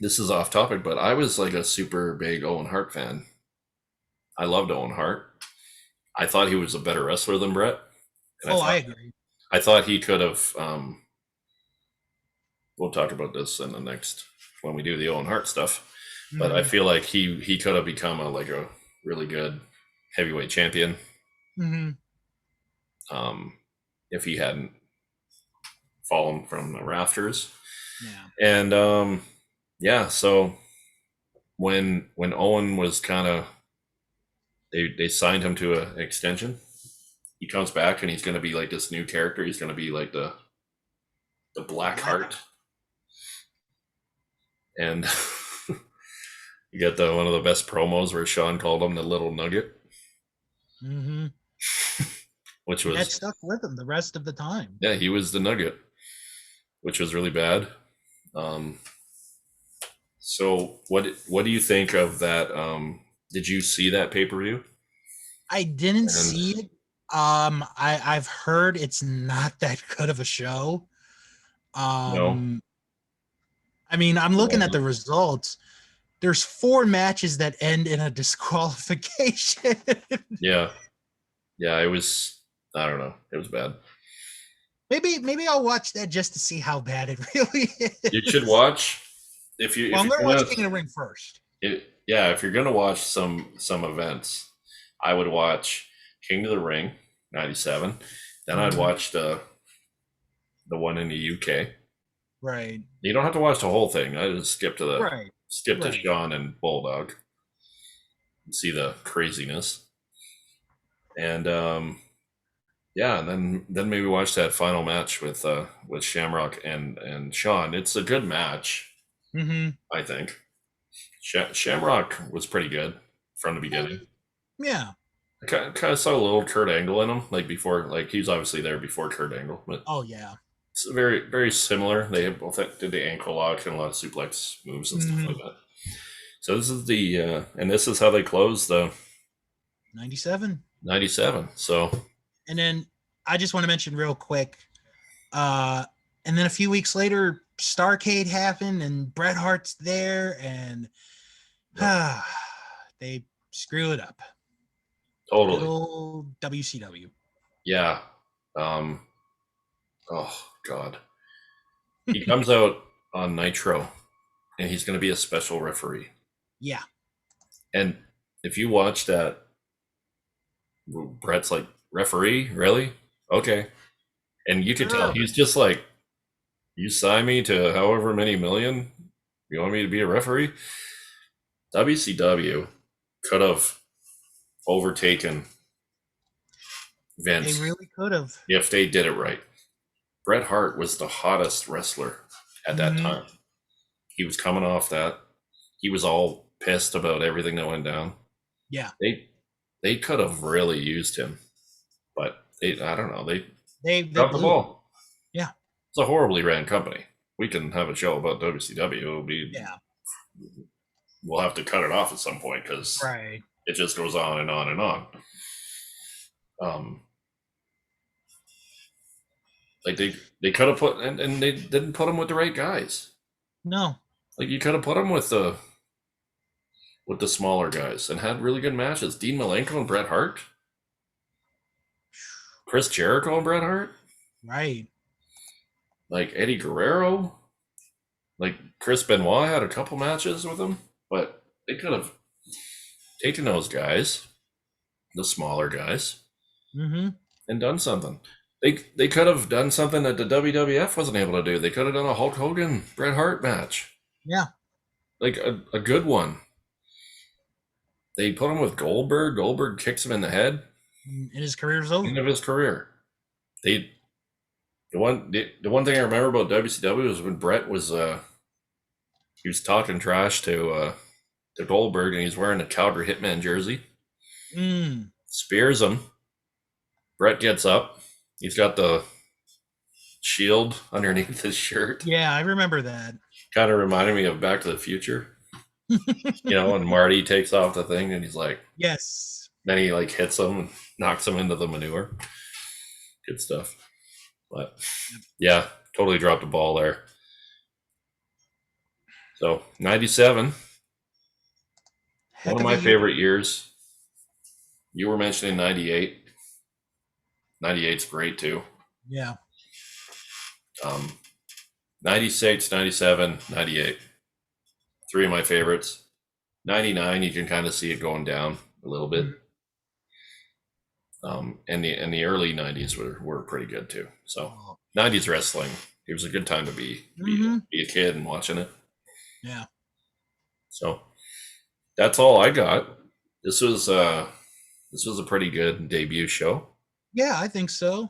This is off topic, but I was like a super big Owen Hart fan. I loved Owen Hart. I thought he was a better wrestler than Brett, and Oh, I agree. I thought he could have. We'll talk about this in the next when we do the Owen Hart stuff. But I Mm-hmm. feel like he could have become a really good heavyweight champion Mm-hmm. um, if he hadn't fallen from the rafters. Yeah. And yeah, so when Owen was kind of they signed him to an extension, he comes back and he's going to be like this new character. He's going to be like the Black Heart, and you get the one of the best promos where Sean called him the Little Nugget, Mm-hmm. which That was stuck with him the rest of the time. yeah, he was the Nugget, which was really bad. Um, so what do you think of that? Did you see that pay per view? I didn't And see it. I've heard it's not that good of a show. no, Um, I mean, I'm it looking at the wasn't. results. There's 4 matches that end in a disqualification. Yeah, yeah, it was. I don't know. It was bad. Maybe I'll watch that just to see how bad it really You should is. watch Well, if I'm you're gonna watch gonna King of the Ring first. yeah, if you're gonna watch some events, I would watch King of the Ring '97. Then I'd Mhm. watch the one in the UK. Right, You don't have to watch the whole thing. I just right, skip to right. Sean and Bulldog and see the craziness. And yeah, and then maybe watch that final match with Shamrock and Sean. It's a good match, Mm-hmm. I think. Shamrock was pretty good from the beginning. Yeah. I kind of saw a little Kurt Angle in him, like before, like he was obviously there before Kurt Angle, but Oh yeah. it's very similar. They both did the ankle lock and a lot of suplex moves and stuff Mm-hmm. like that. So this is and this is how they closed the 97. '97. So And then I just want to mention real quick. Uh, and then a few weeks later, Starcade happened, and Bret Hart's there, and yep, they screw it up. Good totally, old WCW. yeah. Um, oh God, he comes out on Nitro, and he's going to be a special referee. Yeah. And if you watch that, Bret's like, referee, really? Okay. And you could tell Sure. he's just like, you sign me to however many million. You want me to be a referee? WCW could have overtaken They Vince really could have. if they did it right. Bret Hart was the hottest wrestler at that Mm-hmm. time. He was coming off that. He was all pissed about everything that went down. Yeah. They could have really used him, but I don't know. They They dropped the blew it. ball. Yeah. It's a horribly ran company. We can have a show about WCW. Yeah. We'll have to cut it off at some point because Right. it just goes on and on and on. Um, like they could have put and they didn't put them with the right guys. No. Like you could have put them with the smaller guys and had really good matches. Dean Malenko and Bret Hart, Chris Jericho and Bret Hart, Right. like Eddie Guerrero, like Chris Benoit had a couple matches with him, but they could have taken those guys, the smaller guys, Mm-hmm. and done something. They could have done something that the WWF wasn't able to do. They could have done a Hulk Hogan Bret Hart match, Yeah. like a good one. They put him with Goldberg. Goldberg kicks him in the head. And his career's End over. of his career. They the one thing I remember about WCW was when Bret was he was talking trash to Goldberg and he's wearing a Calgary Hitman jersey. Mm. Spears him. Bret gets up. He's got the shield underneath his shirt. Yeah, I remember that. Kind of reminded me of Back to the Future. And Marty takes off the thing and he's like, Yes. then he like hits him and knocks him into the manure. Good stuff. But yeah, totally dropped the ball there. So 97, one Heck of of a my year. favorite years. You were mentioning 98. 98's great too. Yeah. 96, 97, 98. Three of my favorites. 99, you can kind of see it going down a little bit. And the early 90s were pretty good too. So 90s wrestling, it was a good time to be a kid and watching it. Yeah. So that's all I got. This was a pretty good debut show. Yeah, I think so.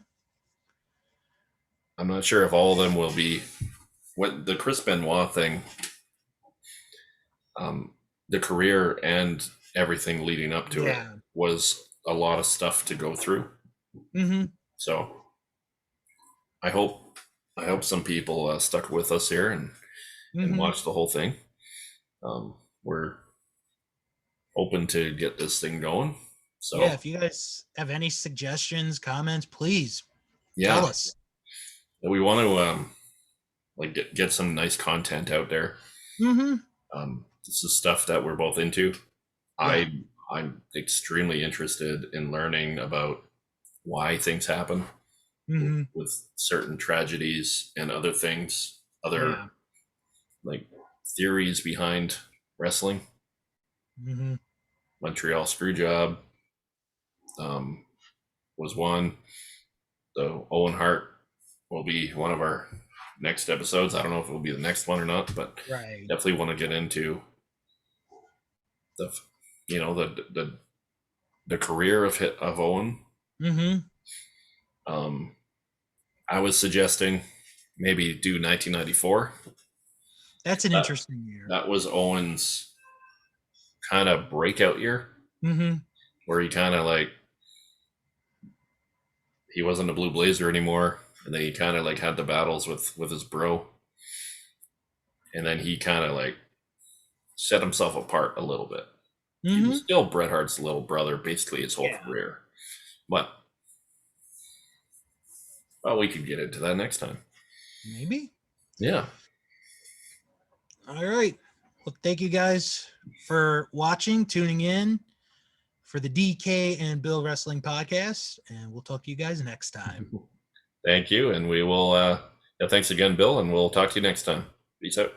I'm not sure if all of them will be what the Chris Benoit thing, the career and everything leading up to it was a lot of stuff to go through. So I hope some people stuck with us here and watched the whole thing. We're open to get this thing going. So yeah, if you guys have any suggestions, comments, please tell us. We want to like get some nice content out there. This is stuff that we're both into. Yeah. I'm extremely interested in learning about why things happen with certain tragedies and other things, like theories behind wrestling. Montreal Screwjob was one. So Owen Hart will be one of our next episodes. I don't know if it will be the next one or not, but definitely want to get into the career of Owen. I was suggesting maybe do 1994. That's an interesting year. That was Owen's kind of breakout year, where he kind of like he wasn't a Blue Blazer anymore, and then he kind of like had the battles with his bro, and then he kind of like set himself apart a little bit. He was still Bret Hart's little brother basically his whole career, but we could get into that next time. Maybe. Yeah. All right. Well, thank you guys for watching, tuning in for the DK and Bill Wrestling Podcast, and we'll talk to you guys next time. Thank you, and we will. Thanks again, Bill, and we'll talk to you next time. Peace out.